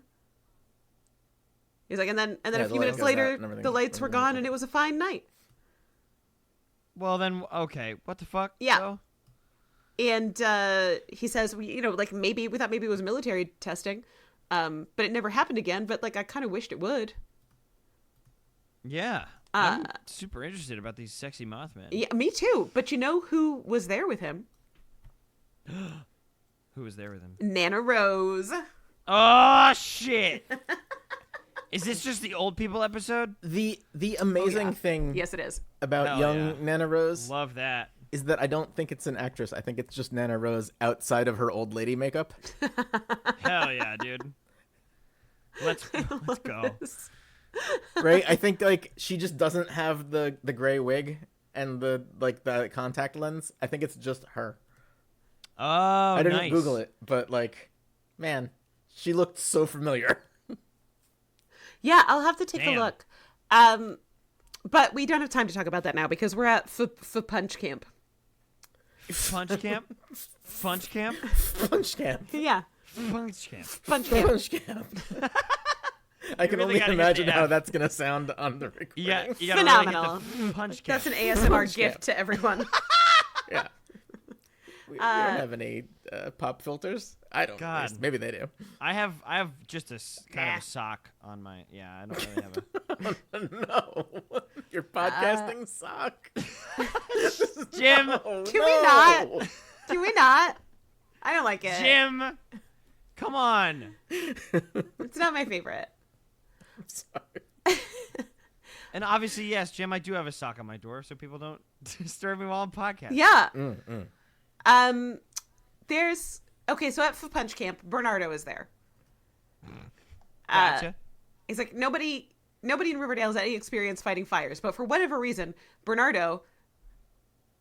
Speaker 3: He's like, and then
Speaker 2: Yeah,
Speaker 3: a
Speaker 2: the
Speaker 3: few
Speaker 2: light
Speaker 3: minutes
Speaker 2: goes out
Speaker 3: later,
Speaker 2: and everything-
Speaker 3: the lights were
Speaker 2: everything-
Speaker 3: gone and it was a fine night.
Speaker 1: Well, then, okay. What the fuck?
Speaker 3: Yeah.
Speaker 1: though?
Speaker 3: And he says, like we thought maybe it was military testing, but it never happened again. But like, I kind of wished it would.
Speaker 1: Yeah. I'm super interested about these sexy Mothmen.
Speaker 3: Yeah, me too. But you know who was there with him?
Speaker 1: Who was there with him?
Speaker 3: Nana Rose.
Speaker 1: Oh, shit. Is this just the old people episode?
Speaker 2: The amazing thing
Speaker 3: Yes, it is.
Speaker 2: about
Speaker 1: Hell
Speaker 2: young
Speaker 1: yeah.
Speaker 2: Nana Rose
Speaker 1: Love that.
Speaker 2: is that I don't think it's an actress. I think it's just Nana Rose outside of her old lady makeup.
Speaker 1: Hell yeah, dude. Let's go.
Speaker 2: Right? I think like she just doesn't have the gray wig and the contact lens, I think it's just her.
Speaker 1: Oh,
Speaker 2: I didn't
Speaker 1: nice.
Speaker 2: Google it, but man, she looked so familiar.
Speaker 3: Yeah, I'll have to take
Speaker 1: Damn.
Speaker 3: a look. But we don't have time to talk about that now because we're at Punch Camp.
Speaker 1: Punch camp? Punch camp?
Speaker 2: Punch camp.
Speaker 3: Yeah,
Speaker 1: Punch camp.
Speaker 3: Punch Camp.
Speaker 2: Punch camp. I can
Speaker 1: really
Speaker 2: only
Speaker 1: gotta get
Speaker 2: imagine
Speaker 1: the
Speaker 2: how
Speaker 1: F.
Speaker 2: that's gonna sound on the recording.
Speaker 1: You got
Speaker 3: Phenomenal.
Speaker 1: Really get the punch camp.
Speaker 3: That's an ASMR
Speaker 2: Punch
Speaker 3: gift
Speaker 2: Camp.
Speaker 3: to everyone.
Speaker 2: Yeah. We don't have any pop filters. I don't.
Speaker 1: God.
Speaker 2: At least. Maybe they do.
Speaker 1: I have just a kind of a sock on my. Yeah, I don't really have a.
Speaker 2: No, your podcasting sock.
Speaker 1: Jim.
Speaker 2: No,
Speaker 3: Can we not? Can we not? I don't like it.
Speaker 1: Jim, come on.
Speaker 3: It's not my favorite.
Speaker 2: I'm sorry.
Speaker 1: And obviously, yes, Jim, I do have a sock on my door, so people don't disturb me while I'm podcasting.
Speaker 3: Yeah.
Speaker 2: Mm.
Speaker 3: There's so at Punch Camp, Bernardo is there.
Speaker 1: Gotcha.
Speaker 3: He's like nobody in Riverdale has any experience fighting fires, but for whatever reason, Bernardo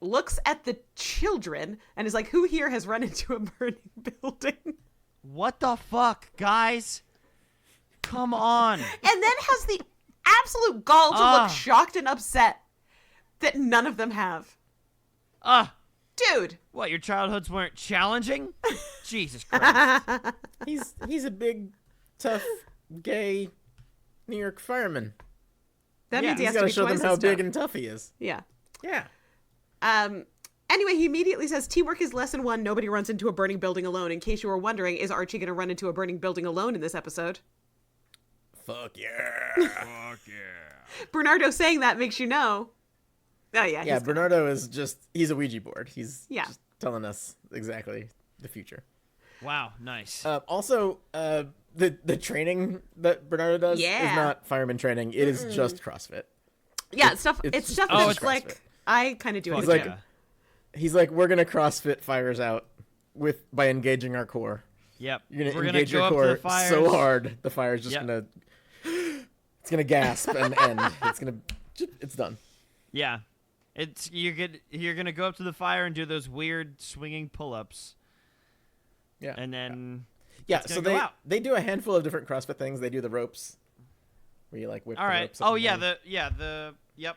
Speaker 3: looks at the children and is like, "Who here has run into a burning building?"
Speaker 1: What the fuck, guys? Come on.
Speaker 3: And then has the absolute gall to look shocked and upset that none of them have. Dude.
Speaker 1: What, your childhoods weren't challenging? Jesus Christ.
Speaker 2: He's a big, tough, gay New York fireman.
Speaker 3: That
Speaker 1: Yeah.
Speaker 3: means he
Speaker 2: He's
Speaker 3: has to
Speaker 2: got to
Speaker 3: be
Speaker 2: show them
Speaker 3: twice
Speaker 2: how
Speaker 3: as
Speaker 2: big
Speaker 3: tough.
Speaker 2: and tough he is.
Speaker 3: Yeah.
Speaker 2: Yeah.
Speaker 3: Anyway, he immediately says, teamwork is lesson 1. Nobody runs into a burning building alone. In case you were wondering, is Archie going to run into a burning building alone in this episode?
Speaker 2: Fuck yeah.
Speaker 1: Fuck yeah.
Speaker 3: Bernardo saying that makes you know. Oh, yeah.
Speaker 2: Yeah,
Speaker 3: he's
Speaker 2: Bernardo is he's a Ouija board. He's
Speaker 3: Yeah.
Speaker 2: just telling us exactly the future.
Speaker 1: Wow, nice.
Speaker 2: Also, the training that Bernardo does
Speaker 3: Yeah.
Speaker 2: is not fireman training. It is just CrossFit.
Speaker 3: Yeah,
Speaker 2: It's
Speaker 3: stuff
Speaker 2: just
Speaker 3: that's
Speaker 2: CrossFit.
Speaker 3: like, I kind of do it.
Speaker 2: He's
Speaker 3: in the
Speaker 2: like-
Speaker 3: gym.
Speaker 2: He's like, we're gonna CrossFit fires out by engaging our core.
Speaker 1: Yep.
Speaker 2: You're gonna
Speaker 1: We're
Speaker 2: engage
Speaker 1: go
Speaker 2: your
Speaker 1: up to
Speaker 2: core
Speaker 1: the fires.
Speaker 2: so hard, the fire's just
Speaker 1: Yep.
Speaker 2: it's gonna gasp and end. It's done.
Speaker 1: Yeah. You're gonna go up to the fire and do those weird swinging pull-ups,
Speaker 2: Yeah.
Speaker 1: and then
Speaker 2: Yeah,
Speaker 1: It's
Speaker 2: so
Speaker 1: gonna go out.
Speaker 2: they do a handful of different CrossFit things. They do the ropes, where you like whip
Speaker 1: all
Speaker 2: the
Speaker 1: right.
Speaker 2: ropes up
Speaker 1: Oh
Speaker 2: and
Speaker 1: yeah,
Speaker 2: down.
Speaker 1: yep,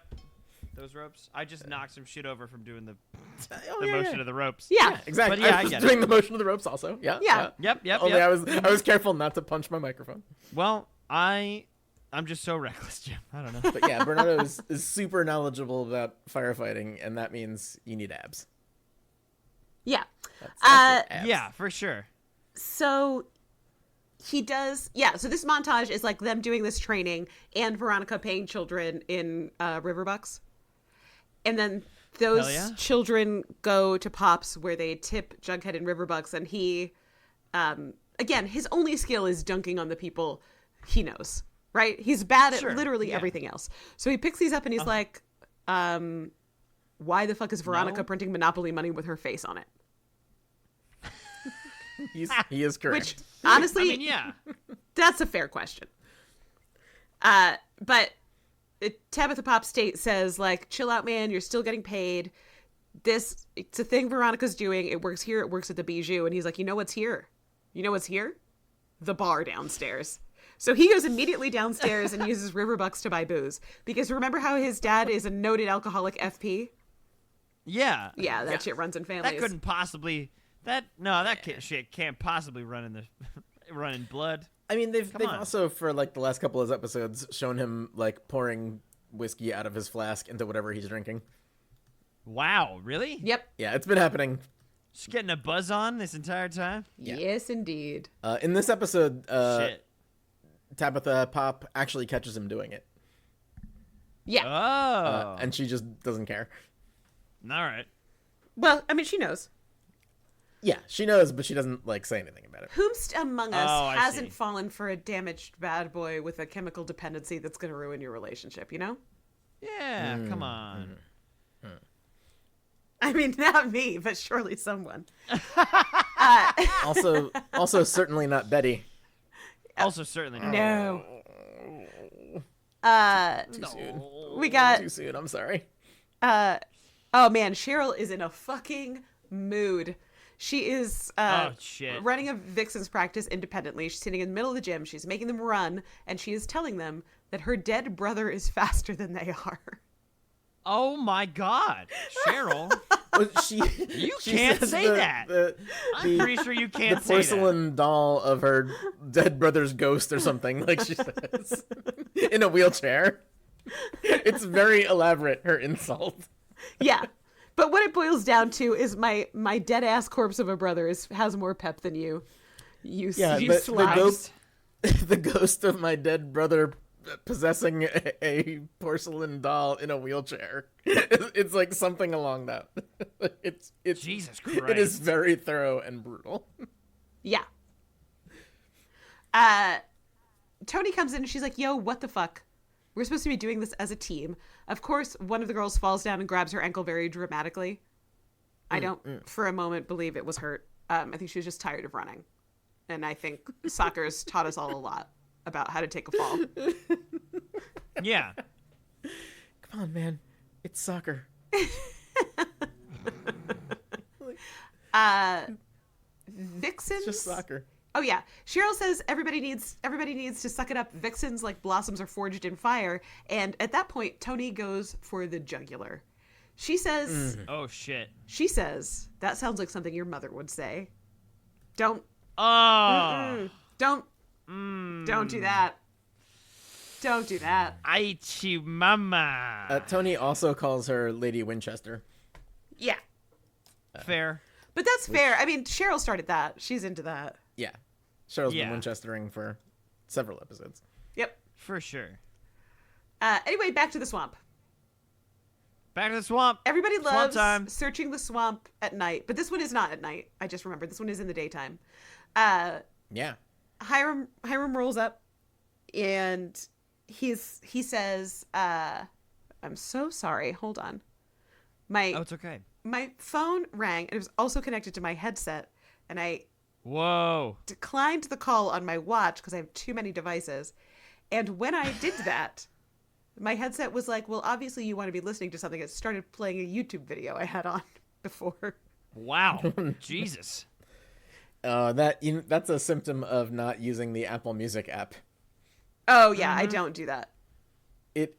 Speaker 1: those ropes. I just knocked some shit over from doing the
Speaker 2: Oh, yeah,
Speaker 1: motion
Speaker 2: yeah.
Speaker 1: of the ropes.
Speaker 3: Yeah.
Speaker 2: Yeah, exactly.
Speaker 1: But yeah, I
Speaker 2: I was
Speaker 1: get
Speaker 2: doing
Speaker 1: it.
Speaker 2: the motion of the ropes also. Yeah.
Speaker 3: Yeah.
Speaker 1: Yep.
Speaker 2: Only I was careful not to punch my microphone.
Speaker 1: Well, I'm just so reckless, Jim. I don't know.
Speaker 2: But yeah, Bernardo is super knowledgeable about firefighting, and that means you need abs.
Speaker 3: Yeah.
Speaker 2: That's it, abs.
Speaker 1: Yeah, for sure.
Speaker 3: So he does, so this montage is like them doing this training and Veronica paying children in Riverbucks. And then those
Speaker 1: Hell yeah.
Speaker 3: children go to Pops where they tip Jughead and Riverbucks, and he, again, his only skill is dunking on the people he knows, right? He's bad at
Speaker 1: Sure,
Speaker 3: literally
Speaker 1: yeah.
Speaker 3: everything else. So he picks these up and he's like, why the fuck is Veronica
Speaker 1: No.
Speaker 3: printing Monopoly money with her face on it?
Speaker 2: He is correct.
Speaker 3: Which, honestly,
Speaker 1: I mean, yeah.
Speaker 3: that's a fair question. But Tabitha Pop State says, like, chill out, man. You're still getting paid. It's a thing Veronica's doing. It works here. It works at the Bijou. And he's like, you know what's here? You know what's here? The bar downstairs. So he goes immediately downstairs and uses Riverbucks to buy booze. Because remember how his dad is a noted alcoholic FP?
Speaker 1: Yeah.
Speaker 3: Yeah, that shit runs in families.
Speaker 1: That couldn't possibly. Shit can't possibly run in the run in blood.
Speaker 2: I mean, they've
Speaker 1: on.
Speaker 2: also for like the last couple of episodes shown him like pouring whiskey out of his flask into whatever he's drinking.
Speaker 1: Wow, really?
Speaker 3: Yep.
Speaker 2: Yeah, it's been happening.
Speaker 1: Just getting a buzz on this entire time.
Speaker 2: Yeah.
Speaker 3: Yes, indeed.
Speaker 2: In this episode,
Speaker 1: Shit.
Speaker 2: Tabitha Pop actually catches him doing it,
Speaker 3: Yeah.
Speaker 1: Oh.
Speaker 2: and she just doesn't care.
Speaker 1: All right.
Speaker 3: Well, I mean, she knows.
Speaker 2: Yeah, she knows, but she doesn't like say anything about it.
Speaker 3: Whomst among us
Speaker 1: Oh, I
Speaker 3: hasn't
Speaker 1: see.
Speaker 3: fallen for a damaged bad boy with a chemical dependency that's going to ruin your relationship, you know?
Speaker 1: Yeah, come on.
Speaker 3: I mean, not me, but surely someone.
Speaker 2: Also, certainly not Betty.
Speaker 1: Also, certainly not.
Speaker 3: No.
Speaker 2: Too soon.
Speaker 3: We got
Speaker 2: Too soon. I'm sorry.
Speaker 3: Oh man, Cheryl is in a fucking mood. She is running a Vixen's practice independently. She's sitting in the middle of the gym. She's making them run, and she is telling them that her dead brother is faster than they are.
Speaker 1: Oh my God, Cheryl! You can't say that. I'm pretty sure you can't say that.
Speaker 2: The porcelain doll of her dead brother's ghost or something, like she says, in a wheelchair. It's very elaborate, her insult.
Speaker 3: Yeah. But what it boils down to is my dead ass corpse of a brother has more pep than you. You slugs.
Speaker 2: The ghost of my dead brother possessing a porcelain doll in a wheelchair. It's like something along that. It's
Speaker 1: Jesus Christ.
Speaker 2: It is very thorough and brutal.
Speaker 3: Yeah. Tony comes in and she's like, "Yo, what the fuck? We're supposed to be doing this as a team." Of course, one of the girls falls down and grabs her ankle very dramatically. I don't, for a moment, believe it was hurt. I think she was just tired of running. And I think soccer's taught us all a lot about how to take a fall.
Speaker 1: Yeah.
Speaker 2: Come on, man. It's soccer.
Speaker 3: Vixens?
Speaker 2: It's just soccer.
Speaker 3: Oh yeah, Cheryl says everybody needs to suck it up. Vixens like blossoms are forged in fire, and at that point, Tony goes for the jugular. She says,
Speaker 1: "Oh shit."
Speaker 3: She says that sounds like something your mother would say. Don't.
Speaker 1: Oh.
Speaker 3: Don't do that. Don't do that.
Speaker 1: Aichi mama.
Speaker 2: Tony also calls her Lady Winchester.
Speaker 3: Yeah.
Speaker 1: Fair.
Speaker 3: But that's fair. I mean, Cheryl started that. She's into that.
Speaker 2: Yeah. Cheryl's been Winchestering for several episodes.
Speaker 3: Yep.
Speaker 1: For sure.
Speaker 3: Anyway, back to the swamp.
Speaker 1: Back to the swamp.
Speaker 3: Everybody loves
Speaker 1: time.
Speaker 3: searching the swamp at night, but this one is not at night. I just remembered. This one is in the daytime.
Speaker 2: Yeah.
Speaker 3: Hiram rolls up, and he says, "I'm so sorry. Hold on.
Speaker 1: It's okay.
Speaker 3: My phone rang, and it was also connected to my headset, and I declined the call on my watch because I have too many devices. And when I did that, my headset was like, well, obviously you want to be listening to something. It started playing a YouTube video I had on before.
Speaker 1: Wow. Jesus.
Speaker 2: That's a symptom of not using the Apple Music app.
Speaker 3: Oh, yeah, I don't do that.
Speaker 2: It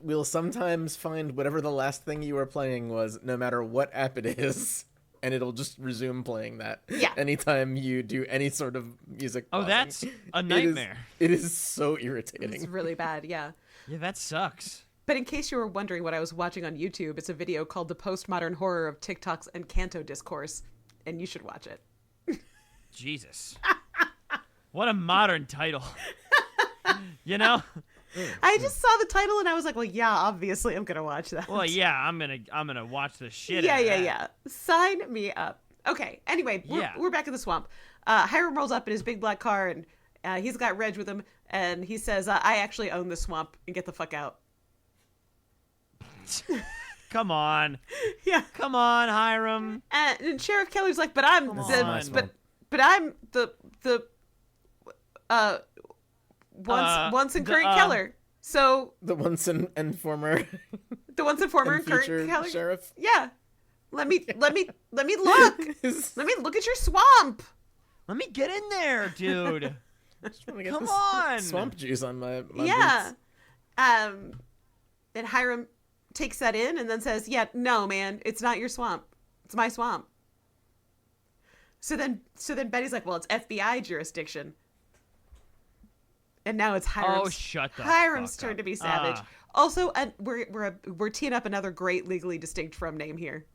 Speaker 2: will sometimes find whatever the last thing you were playing was, no matter what app it is, and it'll just resume playing that.
Speaker 3: Yeah.
Speaker 2: Anytime you do any sort of music pausing.
Speaker 1: That's a nightmare.
Speaker 2: It is so irritating.
Speaker 3: It's really bad, yeah.
Speaker 1: Yeah, that sucks.
Speaker 3: But in case you were wondering what I was watching on YouTube, it's a video called The Postmodern Horror of TikToks and Canto Discourse, and you should watch it.
Speaker 1: Jesus. What a modern title. You know?
Speaker 3: I just saw the title and I was like, well, yeah, obviously I'm going to watch that.
Speaker 1: Well, yeah, I'm gonna watch the shit
Speaker 3: yeah,
Speaker 1: out of
Speaker 3: yeah,
Speaker 1: that.
Speaker 3: yeah. Sign me up. Okay, anyway, we're back in the swamp. Hiram rolls up in his big black car, and he's got Reg with him, and he says, I actually own the swamp, and get the fuck out.
Speaker 1: Come on.
Speaker 3: Yeah.
Speaker 1: Come on, Hiram.
Speaker 3: And Sheriff Keller's like, but I'm once and current Keller. So
Speaker 2: the once and former
Speaker 3: and current Keller
Speaker 2: sheriff.
Speaker 3: Yeah. Let me look. Let me look at your swamp.
Speaker 1: Let me get in there, dude. Come on.
Speaker 2: Swamp juice on my
Speaker 3: yeah.
Speaker 2: boots.
Speaker 3: And Hiram takes that in and then says, yeah, no, man, it's not your swamp. It's my swamp. So then Betty's like, well, it's FBI jurisdiction. And now it's Hiram's turn to be savage. Also, we're teeing up another great legally distinct from name here.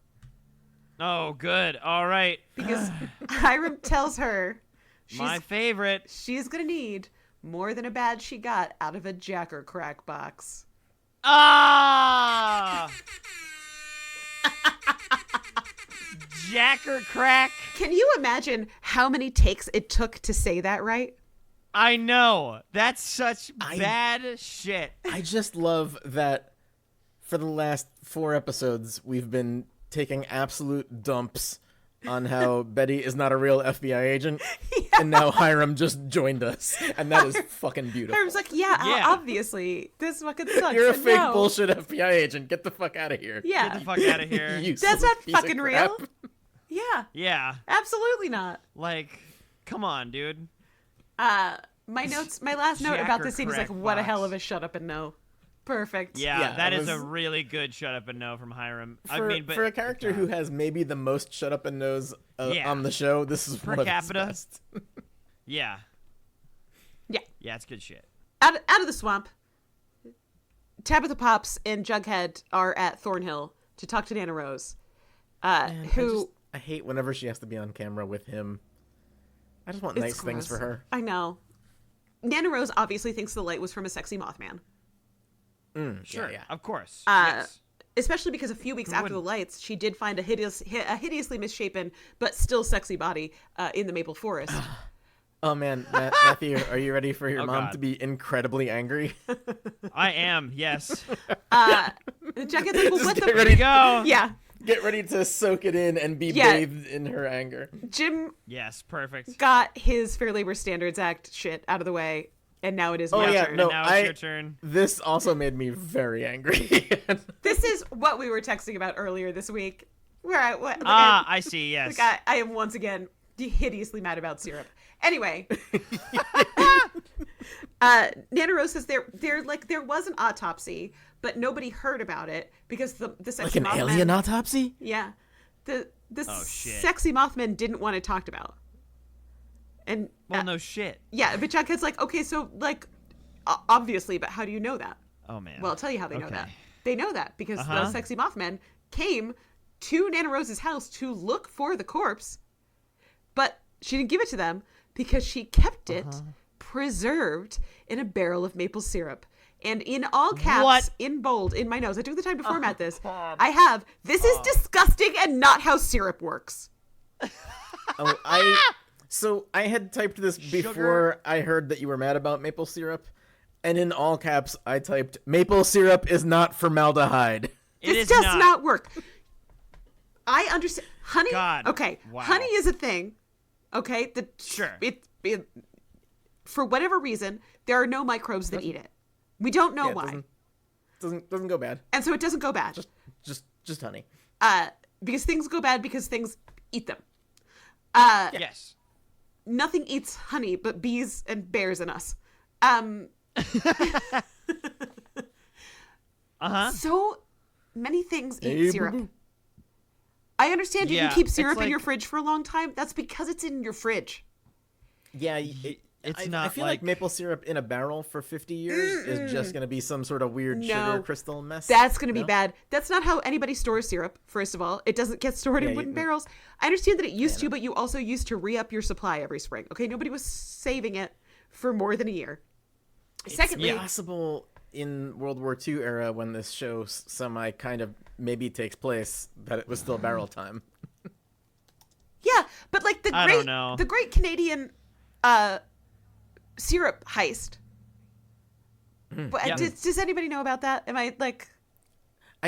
Speaker 1: Oh, good. All right.
Speaker 3: Because Hiram tells her
Speaker 1: my favorite.
Speaker 3: She's going to need more than a badge she got out of a Jacker crack box.
Speaker 1: Ah! Jacker crack.
Speaker 3: Can you imagine how many takes it took to say that right?
Speaker 1: I know. That's such bad shit.
Speaker 2: I just love that for the last 4 episodes, we've been taking absolute dumps on how Betty is not a real FBI agent, and now Hiram just joined us, and that is fucking beautiful.
Speaker 3: Hiram's like, yeah, obviously, this fucking sucks.
Speaker 2: You're a
Speaker 3: and
Speaker 2: fake bullshit FBI agent. Get the fuck out of here.
Speaker 3: Yeah.
Speaker 1: Get the fuck out of here.
Speaker 3: That's not fucking real. Yeah.
Speaker 1: Yeah.
Speaker 3: Absolutely not.
Speaker 1: Like, come on, dude.
Speaker 3: My last note about this scene is like, what a hell of
Speaker 1: a
Speaker 3: a shut up and no. Perfect.
Speaker 1: Yeah, that is a really good shut up and no from Hiram.
Speaker 2: For a character who has maybe the most shut up and no's on the show, this is
Speaker 1: per
Speaker 2: one
Speaker 1: capita.
Speaker 2: of his best.
Speaker 1: Yeah.
Speaker 3: Yeah.
Speaker 1: Yeah, it's good shit.
Speaker 3: Out of the swamp, Tabitha Pops and Jughead are at Thornhill to talk to Nana Rose, who
Speaker 2: I hate whenever she has to be on camera with him. I just want nice things for her.
Speaker 3: I know. Nana Rose obviously thinks the light was from a sexy Mothman.
Speaker 1: Sure,
Speaker 2: yeah.
Speaker 1: of course.
Speaker 3: Yes. Especially because a few weeks after the lights, she did find a hideously misshapen but still sexy body in the maple forest.
Speaker 2: Oh man, Matthew, are you ready for your mom
Speaker 1: God.
Speaker 2: to be incredibly angry?
Speaker 1: I am, yes.
Speaker 3: Jughead's like, well, what the
Speaker 2: ready.
Speaker 1: Go.
Speaker 3: Yeah.
Speaker 2: Get ready to soak it in and be bathed in her anger.
Speaker 3: Jim
Speaker 1: Yes, perfect.
Speaker 3: got his Fair Labor Standards Act shit out of the way, and now it is my turn.
Speaker 1: And now it's your turn.
Speaker 2: This also made me very angry.
Speaker 3: This is what we were texting about earlier this week. Where
Speaker 1: I see, yes.
Speaker 3: I am once again hideously mad about syrup. Anyway, Nana Rose says there was an autopsy, but nobody heard about it because the sexy
Speaker 2: like an
Speaker 3: Mothman,
Speaker 2: alien autopsy?
Speaker 3: Yeah, the
Speaker 1: shit.
Speaker 3: sexy Mothman didn't want it talked about. And
Speaker 1: Well, no shit.
Speaker 3: yeah, but Jughead's like, okay, so like obviously, but how do you know that?
Speaker 1: Oh man.
Speaker 3: Well, I'll tell you how they know
Speaker 1: Okay.
Speaker 3: that. They know that because the sexy Mothman came to Nana Rose's house to look for the corpse, but she didn't give it to them because she kept it preserved in a barrel of maple syrup. And in all caps, in bold, in my notes, I took the time to format this. I have, this is disgusting and not how syrup works.
Speaker 2: So I had typed this before I heard that you were mad about maple syrup. And in all caps, I typed, maple syrup is not formaldehyde.
Speaker 3: This does not work. I understand. Honey,
Speaker 1: God.
Speaker 3: Okay,
Speaker 1: Wow.
Speaker 3: honey is a thing. Okay?
Speaker 1: Sure.
Speaker 3: It, for whatever reason, there are no microbes that eat it. We don't know why.
Speaker 2: Doesn't go bad.
Speaker 3: And so it doesn't go bad.
Speaker 2: Just honey.
Speaker 3: Because things go bad because things eat them.
Speaker 1: Yes.
Speaker 3: Nothing eats honey but bees and bears and us. So many things eat syrup. I understand you can keep syrup in your fridge for a long time. That's because it's in your fridge.
Speaker 2: Yeah, I feel like maple syrup in a barrel for 50 years is just going to be some sort of weird sugar crystal mess.
Speaker 3: That's going to be bad. That's not how anybody stores syrup, first of all. It doesn't get stored in wooden barrels. I understand that it used to, but you also used to re-up your supply every spring. Okay, nobody was saving it for more than a year. Secondly,
Speaker 2: it's possible in World War II era when this show semi kind of maybe takes place that it was still barrel time.
Speaker 3: Yeah, but like the great Canadian syrup heist. But does anybody know about that? Am I like?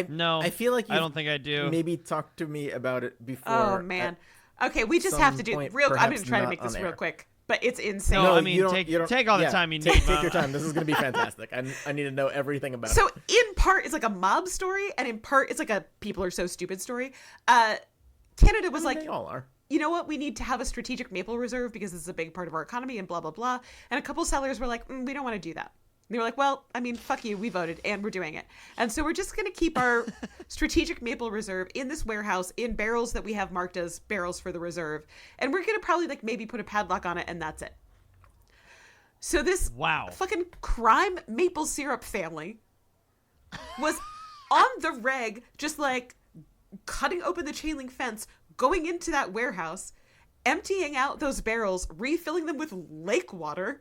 Speaker 2: No, I feel like
Speaker 1: I don't think I do.
Speaker 2: Maybe talk to me about it before.
Speaker 3: Oh man. Okay, we just have to do real. I'm going to try to make this real quick, but it's insane.
Speaker 1: No, I mean take all the time you need.
Speaker 2: Take your time. This is going to be fantastic. I need to know everything about it.
Speaker 3: So in part it's like a mob story, and in part it's like a people are so stupid story. Canada was like,
Speaker 2: they all are.
Speaker 3: You know what? We need to have a strategic maple reserve because this is a big part of our economy and blah, blah, blah. And a couple sellers were like, we don't want to do that. And they were like, well, I mean, fuck you. We voted and we're doing it. And so we're just going to keep our strategic maple reserve in this warehouse in barrels that we have marked as barrels for the reserve. And we're going to probably like maybe put a padlock on it and that's it. So this fucking crime maple syrup family was on the reg, just like cutting open the chain link fence, going into that warehouse, emptying out those barrels, refilling them with lake water.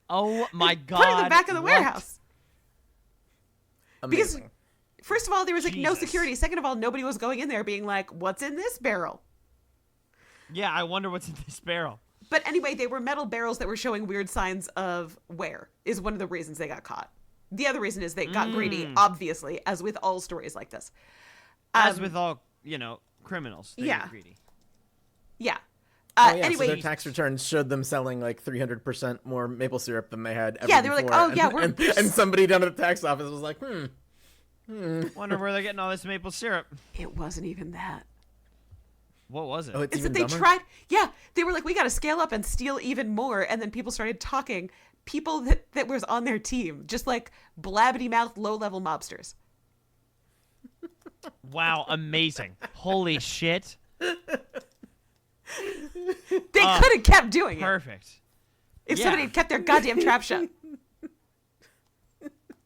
Speaker 1: Oh my God.
Speaker 3: Putting them back in the warehouse.
Speaker 2: Amazing.
Speaker 3: Because, first of all, there was like no security. Second of all, nobody was going in there being like, what's in this barrel?
Speaker 1: Yeah, I wonder what's in this barrel.
Speaker 3: But anyway, they were metal barrels that were showing weird signs of wear, is one of the reasons they got caught. The other reason is they got greedy, obviously, as with all stories like this.
Speaker 1: As with all, criminals. They
Speaker 3: Yeah.
Speaker 1: get greedy.
Speaker 3: Yeah.
Speaker 2: Oh, yeah,
Speaker 3: Anyway,
Speaker 2: so their tax returns showed them selling like 300% more maple syrup than they had ever
Speaker 3: Yeah, they were like,
Speaker 2: before.
Speaker 3: "Oh, yeah, we're
Speaker 2: and somebody down at the tax office was like,
Speaker 1: Wonder where they're getting all this maple syrup.
Speaker 3: it wasn't even that.
Speaker 1: What was it?
Speaker 2: oh, it's
Speaker 3: It's
Speaker 2: even
Speaker 3: that they
Speaker 2: dumber?
Speaker 3: tried. Yeah, they were like, we got to scale up and steal even more, and then people started talking. People that was on their team, just like blabbity mouth, low level mobsters.
Speaker 1: Wow, amazing. Holy shit.
Speaker 3: They could have kept doing it
Speaker 1: Perfect.
Speaker 3: if
Speaker 1: Yeah.
Speaker 3: somebody had kept their goddamn trap shut.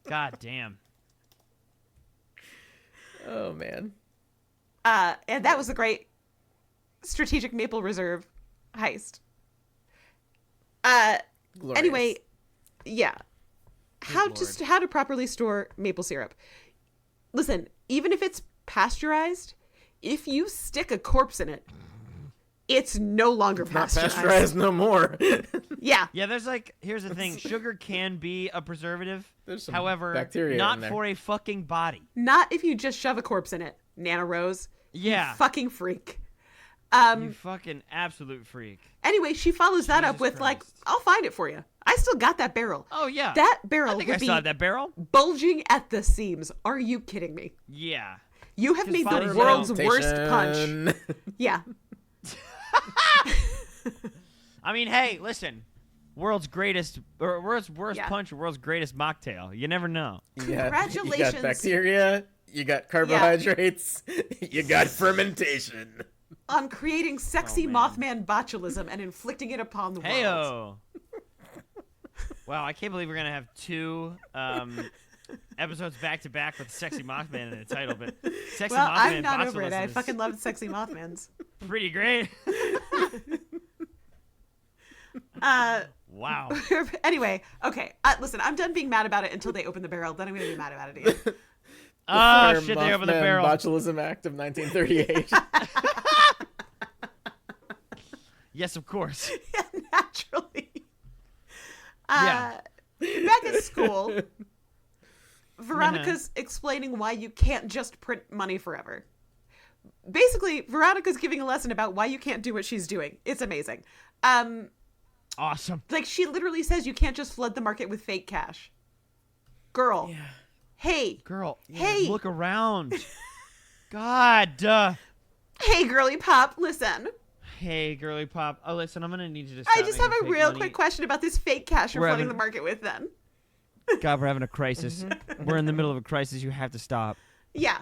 Speaker 1: God damn.
Speaker 2: Oh, man.
Speaker 3: And that was a great strategic Maple Reserve heist.
Speaker 2: Glorious.
Speaker 3: Anyway, yeah. How
Speaker 1: Lord.
Speaker 3: to properly store maple syrup. Listen, even if it's pasteurized, if you stick a corpse in it, it's no longer
Speaker 2: Not
Speaker 3: pasteurized.
Speaker 2: pasteurized no more.
Speaker 3: Yeah.
Speaker 1: Yeah, there's like, here's the thing. Sugar can be a preservative.
Speaker 2: There's some
Speaker 1: However,
Speaker 2: bacteria
Speaker 1: not
Speaker 2: in there.
Speaker 1: for a fucking body.
Speaker 3: Not if you just shove a corpse in it, Nana Rose.
Speaker 1: Yeah.
Speaker 3: You fucking freak.
Speaker 1: You fucking absolute freak.
Speaker 3: Anyway, she follows that up
Speaker 1: Jesus
Speaker 3: with like,
Speaker 1: Christ.
Speaker 3: I'll find it for you. I still got that barrel.
Speaker 1: Oh, yeah.
Speaker 3: That barrel
Speaker 1: I think
Speaker 3: would
Speaker 1: I
Speaker 3: be
Speaker 1: saw that barrel.
Speaker 3: bulging at the seams. Are you kidding me?
Speaker 1: Yeah.
Speaker 3: You have made the
Speaker 1: bodies
Speaker 3: world's
Speaker 1: don't-
Speaker 3: worst punch.
Speaker 2: Fermentation.
Speaker 3: Yeah.
Speaker 1: I mean, hey, listen. World's worst
Speaker 3: Yeah.
Speaker 1: punch, or world's greatest mocktail. You never know.
Speaker 2: You
Speaker 3: Congratulations.
Speaker 2: got bacteria. You got carbohydrates. You got fermentation.
Speaker 3: On creating sexy
Speaker 1: Oh, man.
Speaker 3: Mothman botulism and inflicting it upon the world.
Speaker 1: Heyo. Wow, I can't believe we're gonna have two episodes back to back with "Sexy Mothman" in the title, but "Sexy
Speaker 3: Well,
Speaker 1: Mothman"
Speaker 3: I'm not over it.
Speaker 1: botulism
Speaker 3: I
Speaker 1: is
Speaker 3: fucking loved sexy Mothmans.
Speaker 1: pretty great. Wow.
Speaker 3: Anyway, okay. Listen, I'm done being mad about it until they open the barrel. Then I'm gonna be mad about it again.
Speaker 1: Oh
Speaker 2: Fire
Speaker 1: shit! They opened the
Speaker 2: Mothman
Speaker 1: barrel.
Speaker 2: Botulism Act of 1938.
Speaker 1: Yes, of course.
Speaker 3: Naturally.
Speaker 1: Yeah.
Speaker 3: Back at school, Veronica's explaining why you can't just print money forever. Basically, Veronica's giving a lesson about why you can't do what she's doing. It's amazing.
Speaker 1: Awesome.
Speaker 3: Like, she literally says you can't just flood the market with fake cash. Girl.
Speaker 2: Yeah.
Speaker 3: Hey.
Speaker 1: Girl,
Speaker 3: Hey.
Speaker 1: look around. God.
Speaker 3: Hey, girly pop, listen.
Speaker 1: Hey, girly pop. Oh, listen, I'm gonna need you to.
Speaker 3: I
Speaker 1: stop
Speaker 3: just have
Speaker 1: making
Speaker 3: a
Speaker 1: fake
Speaker 3: real
Speaker 1: money.
Speaker 3: quick question about this fake cash you're
Speaker 1: We're
Speaker 3: flooding
Speaker 1: having-
Speaker 3: the market with then.
Speaker 1: God, we're having a crisis. We're in the middle of a crisis. You have to stop.
Speaker 3: Yeah.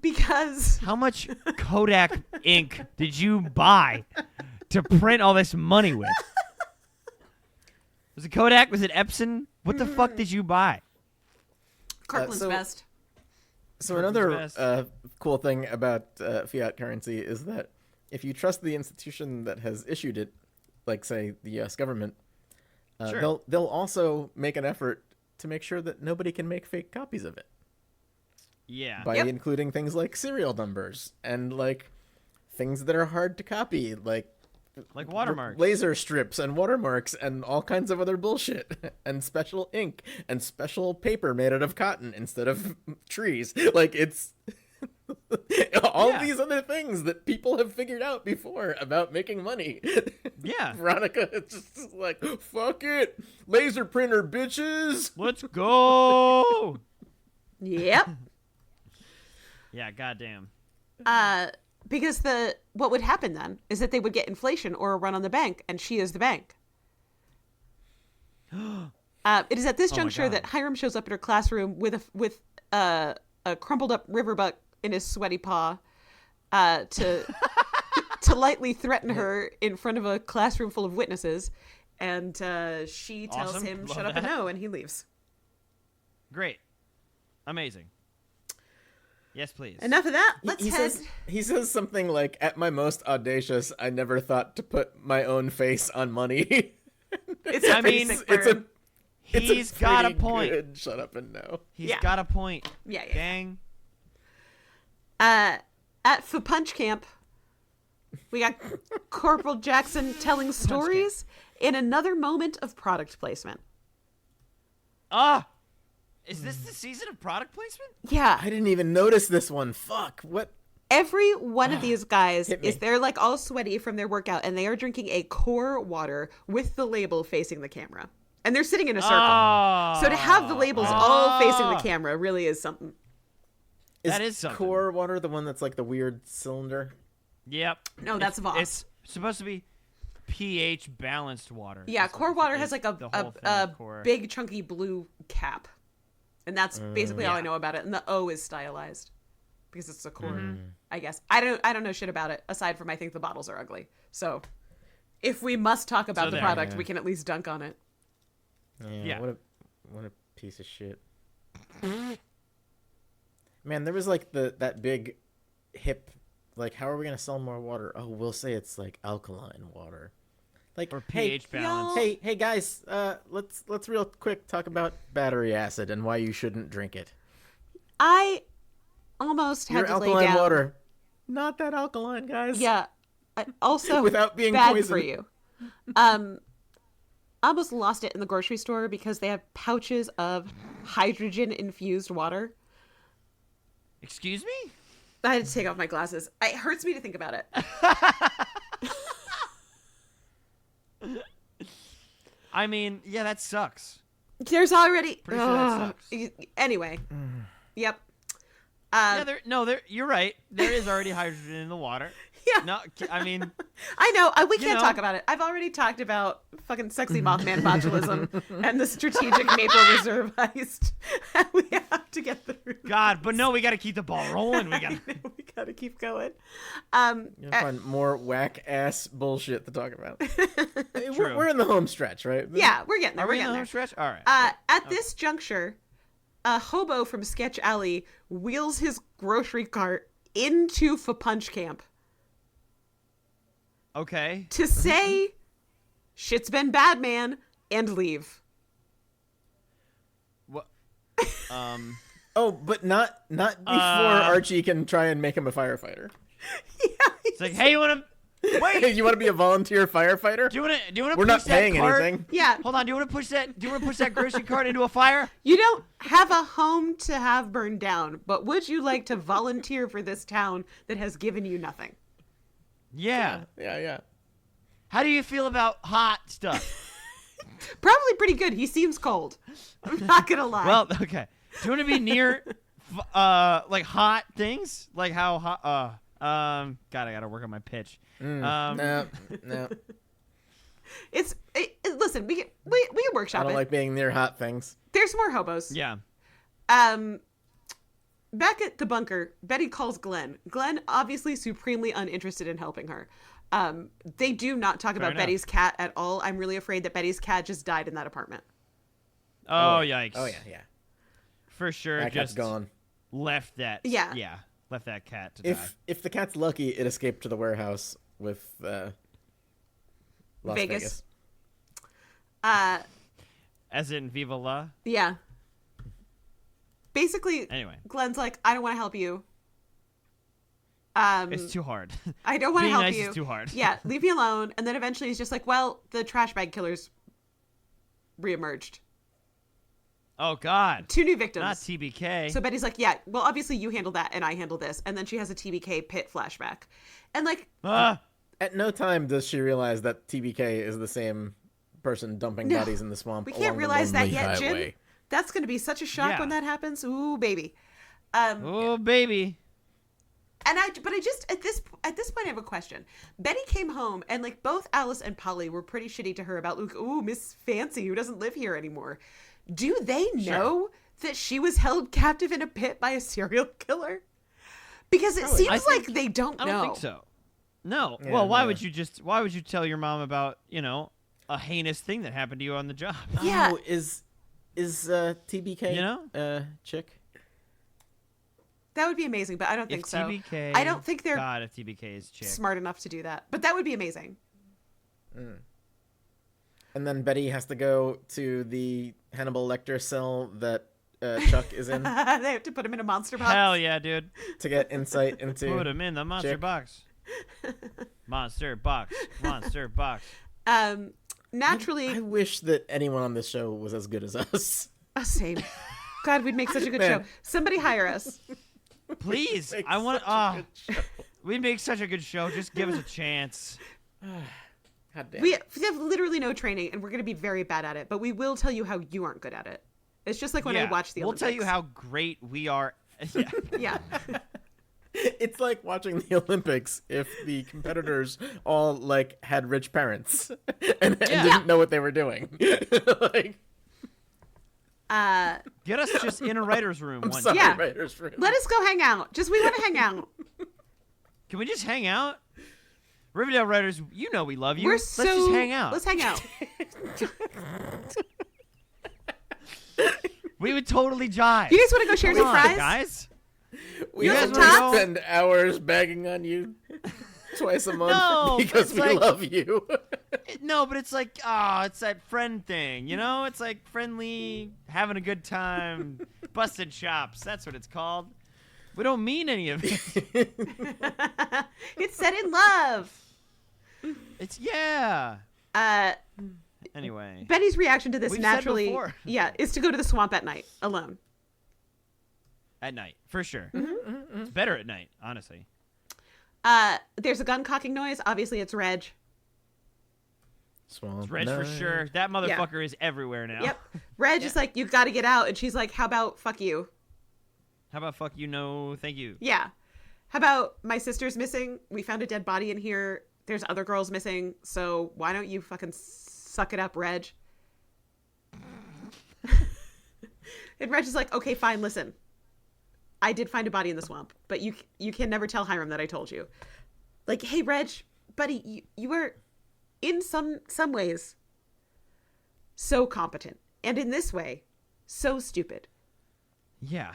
Speaker 3: Because
Speaker 1: How much Kodak ink did you buy to print all this money with? Was it Kodak? Was it Epson? What the fuck did you buy?
Speaker 3: Kirkland's
Speaker 2: so-
Speaker 3: best.
Speaker 2: So
Speaker 1: Kirkland's
Speaker 2: another
Speaker 1: best.
Speaker 2: cool thing about fiat currency is that if you trust the institution that has issued it, like say the U.S. government,
Speaker 1: Sure.
Speaker 2: they'll also make an effort to make sure that nobody can make fake copies of it
Speaker 1: Yeah.
Speaker 2: by
Speaker 3: Yep.
Speaker 2: including things like serial numbers and like things that are hard to copy, like
Speaker 1: Watermarks.
Speaker 2: laser strips and watermarks and all kinds of other bullshit and special ink and special paper made out of cotton instead of trees. Like it's all
Speaker 1: Yeah.
Speaker 2: these other things that people have figured out before about making money.
Speaker 1: Yeah.
Speaker 2: Veronica is just like, fuck it, laser printer bitches.
Speaker 1: Let's go.
Speaker 3: Yep.
Speaker 1: Yeah, goddamn.
Speaker 3: Because what would happen then is that they would get inflation or a run on the bank, and she is the bank. It is at this
Speaker 1: Oh my
Speaker 3: juncture
Speaker 1: God.
Speaker 3: that Hiram shows up at her classroom with a crumpled up riverbuck in his sweaty paw to to lightly threaten her in front of a classroom full of witnesses, and she tells
Speaker 1: Awesome.
Speaker 3: him,
Speaker 1: Love
Speaker 3: "Shut up and
Speaker 1: that.
Speaker 3: no," and he leaves.
Speaker 1: Great. Amazing. Yes, please.
Speaker 3: Enough of that. Let's
Speaker 2: He
Speaker 3: head.
Speaker 2: he says something like, at my most audacious, I never thought to put my own face on money.
Speaker 3: It's
Speaker 1: I
Speaker 3: a
Speaker 1: mean,
Speaker 3: basic
Speaker 2: it's a
Speaker 3: burn.
Speaker 1: He's got a point.
Speaker 2: Good shut up and no.
Speaker 1: He's
Speaker 3: Yeah.
Speaker 1: got a point.
Speaker 3: Yeah, yeah.
Speaker 1: Gang.
Speaker 3: At Punch Camp, we got Corporal Jackson telling stories in another moment of product placement.
Speaker 1: Ah! Is this the season of product placement?
Speaker 3: Yeah.
Speaker 2: I didn't even notice this one. Fuck. What?
Speaker 3: Every one of these guys
Speaker 2: Hit me.
Speaker 3: they're like all sweaty from their workout, and they are drinking a core water with the label facing the camera. And they're sitting in a circle.
Speaker 1: Oh,
Speaker 3: So to have the labels all facing the camera really is something.
Speaker 1: That is something.
Speaker 2: Core water the one that's like the weird cylinder?
Speaker 1: Yep.
Speaker 3: No, that's Voss.
Speaker 1: It's supposed to be pH balanced water.
Speaker 3: Yeah,
Speaker 1: It's
Speaker 3: core
Speaker 1: like-
Speaker 3: water
Speaker 1: it's
Speaker 3: has like
Speaker 1: the whole thing
Speaker 3: a
Speaker 1: with core.
Speaker 3: big chunky blue cap. And that's basically all I
Speaker 1: Yeah.
Speaker 3: know about it. And the O is stylized because it's a core,
Speaker 1: Mm-hmm.
Speaker 3: I guess. I don't know shit about it aside from I think the bottles are ugly. So if we must talk about
Speaker 1: So
Speaker 3: the
Speaker 1: there.
Speaker 3: product,
Speaker 2: Yeah.
Speaker 3: we can at least dunk on it.
Speaker 1: Yeah.
Speaker 2: What a piece of shit. Man, there was like that big hip, like, how are we gonna sell more water? Oh, we'll say it's like alkaline water. Like,
Speaker 1: Or
Speaker 2: hey,
Speaker 1: pH balance.
Speaker 2: hey guys, let's real quick talk about battery acid and why you shouldn't drink it.
Speaker 3: I almost had
Speaker 2: Your
Speaker 3: to lay
Speaker 2: alkaline
Speaker 3: down.
Speaker 2: water, not that alkaline, guys.
Speaker 3: Yeah. Also
Speaker 2: Without being
Speaker 3: bad
Speaker 2: poisoned.
Speaker 3: for you. I almost lost it in the grocery store because they have pouches of hydrogen infused water.
Speaker 1: Excuse me?
Speaker 3: I had to take off my glasses. It hurts me to think about it.
Speaker 1: I mean, yeah, that sucks.
Speaker 3: There's already
Speaker 1: Pretty sure that sucks.
Speaker 3: Anyway. Yep.
Speaker 1: You're right. There is already hydrogen in the water.
Speaker 3: Yeah.
Speaker 1: No, I mean,
Speaker 3: I know. We can't
Speaker 1: know.
Speaker 3: talk about it. I've already talked about fucking sexy Mothman botulism and the strategic Maple Reserve heist. We have to get through.
Speaker 1: God, but no, we got to keep the ball rolling. We got to.
Speaker 3: We gotta keep going.
Speaker 2: You'll find more whack ass bullshit to talk about. Hey,
Speaker 1: True.
Speaker 2: we're in the home stretch, right?
Speaker 3: Yeah, we're getting there.
Speaker 1: Are
Speaker 3: We're
Speaker 1: we in
Speaker 3: getting
Speaker 1: the
Speaker 3: there.
Speaker 1: home stretch? All right.
Speaker 3: At this juncture, a hobo from Sketch Alley wheels his grocery cart into Punch Camp
Speaker 1: Okay.
Speaker 3: to say, "Shit's been bad, man," and leave.
Speaker 1: What?
Speaker 2: Oh, but not before Archie can try and make him a firefighter.
Speaker 1: It's like, hey, you want to wait?
Speaker 2: Hey, you want to be a volunteer firefighter?
Speaker 1: Do you want to?
Speaker 2: We're
Speaker 1: push
Speaker 2: not
Speaker 1: that
Speaker 2: paying
Speaker 1: cart?
Speaker 2: anything.
Speaker 3: Yeah,
Speaker 1: Hold on. Do you want to push that? Do you want to push that grocery cart into a fire?
Speaker 3: you don't have a home to have burned down, but would you like to volunteer for this town that has given you nothing?
Speaker 1: Yeah.
Speaker 2: Yeah.
Speaker 1: How do you feel about hot stuff?
Speaker 3: Probably pretty good. He seems cold. I'm not gonna lie.
Speaker 1: Well, okay. Do you want to be near, like hot things? Like how hot? God, I gotta work on my pitch.
Speaker 2: No.
Speaker 3: Listen, we can
Speaker 2: I
Speaker 3: workshop
Speaker 2: don't
Speaker 3: it.
Speaker 2: like being near hot things.
Speaker 3: There's more hobos.
Speaker 1: Yeah.
Speaker 3: Back at the bunker, Betty calls Glenn. Glenn obviously supremely uninterested in helping her. They do not talk about
Speaker 1: enough.
Speaker 3: Betty's cat at all. I'm really afraid that Betty's cat just died in that apartment.
Speaker 1: Oh, yikes.
Speaker 2: Oh yeah.
Speaker 1: For sure.
Speaker 2: That cat's
Speaker 1: Just
Speaker 2: gone.
Speaker 1: left that.
Speaker 3: Yeah.
Speaker 1: Yeah. Left that cat to die.
Speaker 2: If the cat's lucky, it escaped to the warehouse with Las Vegas.
Speaker 1: As in Viva La.
Speaker 3: Yeah. Basically,
Speaker 1: Anyway,
Speaker 3: Glenn's like, I don't want to help you.
Speaker 1: it's too hard.
Speaker 3: I don't want to
Speaker 1: Being
Speaker 3: help
Speaker 1: nice
Speaker 3: you.
Speaker 1: is too hard.
Speaker 3: Yeah, leave me alone. And then eventually he's just like, well, the trash bag killers reemerged.
Speaker 1: Oh God.
Speaker 3: 2 new victims.
Speaker 1: Not TBK.
Speaker 3: So Betty's like, yeah, well, obviously you handle that and I handle this. And then she has a TBK pit flashback. And like,
Speaker 2: At no time does she realize that TBK is the same person dumping
Speaker 3: No.
Speaker 2: bodies in the swamp.
Speaker 3: we can't
Speaker 2: along the
Speaker 3: realize that
Speaker 2: lonely
Speaker 3: yet, Jim.
Speaker 2: highway.
Speaker 3: That's going to be such a shock
Speaker 1: Yeah.
Speaker 3: when that happens. Ooh, baby.
Speaker 1: Oh baby.
Speaker 3: And I just at this point I have a question. Betty came home and like both Alice and Polly were pretty shitty to her about Luke. Ooh, Miss Fancy who doesn't live here anymore. Do they know that she was held captive in a pit by a serial killer? Because it seems
Speaker 1: I
Speaker 3: like
Speaker 1: think-
Speaker 3: they don't know.
Speaker 1: I don't think so. No.
Speaker 2: Yeah,
Speaker 1: well, why
Speaker 2: no.
Speaker 1: would you tell your mom about, a heinous thing that happened to you on the job?
Speaker 3: Yeah.
Speaker 2: Oh, is TBK
Speaker 1: You know?
Speaker 2: chick?
Speaker 3: That would be amazing, but I don't
Speaker 1: If
Speaker 3: think so.
Speaker 1: TBK,
Speaker 3: I don't think they're
Speaker 1: God, if TBK is chick.
Speaker 3: smart enough to do that. But that would be amazing.
Speaker 2: And then Betty has to go to the Hannibal Lecter cell that Chuck is in
Speaker 3: They have to put him in a monster box.
Speaker 1: Hell yeah, dude.
Speaker 2: to get insight into.
Speaker 1: Put him in the monster
Speaker 2: chick.
Speaker 1: box. Monster box. Monster box.
Speaker 3: Naturally,
Speaker 2: I wish that anyone on this show was as good as us.
Speaker 3: same. God, we'd make such a good
Speaker 2: Man.
Speaker 3: show. Somebody hire us.
Speaker 1: Please,
Speaker 2: Make
Speaker 1: I want.
Speaker 2: such a good show.
Speaker 1: We make such a good show. Just give us a chance.
Speaker 2: God damn.
Speaker 3: We have literally no training, and we're going to be very bad at it. But we will tell you how you aren't good at it. It's just like when I watch the
Speaker 1: We'll
Speaker 3: Olympics.
Speaker 1: tell you how great we are. Yeah.
Speaker 3: Yeah.
Speaker 2: It's like watching the Olympics if the competitors all like had rich parents and didn't know what they were doing. Like,
Speaker 1: Get us just in a writer's room
Speaker 2: I'm
Speaker 1: one
Speaker 2: sorry,
Speaker 1: day.
Speaker 3: Yeah.
Speaker 2: writers room.
Speaker 3: Let us go hang out. We want to hang out.
Speaker 1: Can we just hang out? Riverdale writers, you know we love you.
Speaker 3: We're
Speaker 1: Let's just hang out.
Speaker 3: Let's hang out.
Speaker 1: We would totally jive.
Speaker 3: You guys want to go share
Speaker 1: Come
Speaker 3: some
Speaker 1: on,
Speaker 3: fries?
Speaker 1: guys.
Speaker 2: We
Speaker 3: You
Speaker 2: have
Speaker 3: guys
Speaker 2: to
Speaker 3: wanna
Speaker 2: spend hours begging on you twice a month
Speaker 1: No,
Speaker 2: because
Speaker 1: it's
Speaker 2: we
Speaker 1: like-
Speaker 2: love you.
Speaker 1: No, but it's like, it's that friend thing, you know? It's like friendly, having a good time, busted chops. That's what it's called. We don't mean any of it.
Speaker 3: It's set in love.
Speaker 1: It's, yeah.
Speaker 3: Uh,
Speaker 1: Anyway.
Speaker 3: Betty's reaction to this
Speaker 1: We've said
Speaker 3: naturally,
Speaker 1: before.
Speaker 3: is to go to the swamp at night alone.
Speaker 1: At night, for sure.
Speaker 3: Mm-hmm.
Speaker 1: It's better at night, honestly.
Speaker 3: There's a gun cocking noise. Obviously, it's Reg.
Speaker 2: Swamp
Speaker 1: It's Reg for
Speaker 2: night.
Speaker 1: sure. That motherfucker is everywhere now.
Speaker 3: Yep. Reg is like, you got to get out. And she's like, how about fuck you?
Speaker 1: How about fuck you, no, thank you.
Speaker 3: Yeah. How about my sister's missing? We found a dead body in here. There's other girls missing. So why don't you fucking suck it up, Reg? And Reg is like, okay, fine, listen. I did find a body in the swamp, but you can never tell Hiram that I told you. Like, hey, Reg, buddy, you were in some ways so competent. And in this way, so stupid.
Speaker 1: Yeah.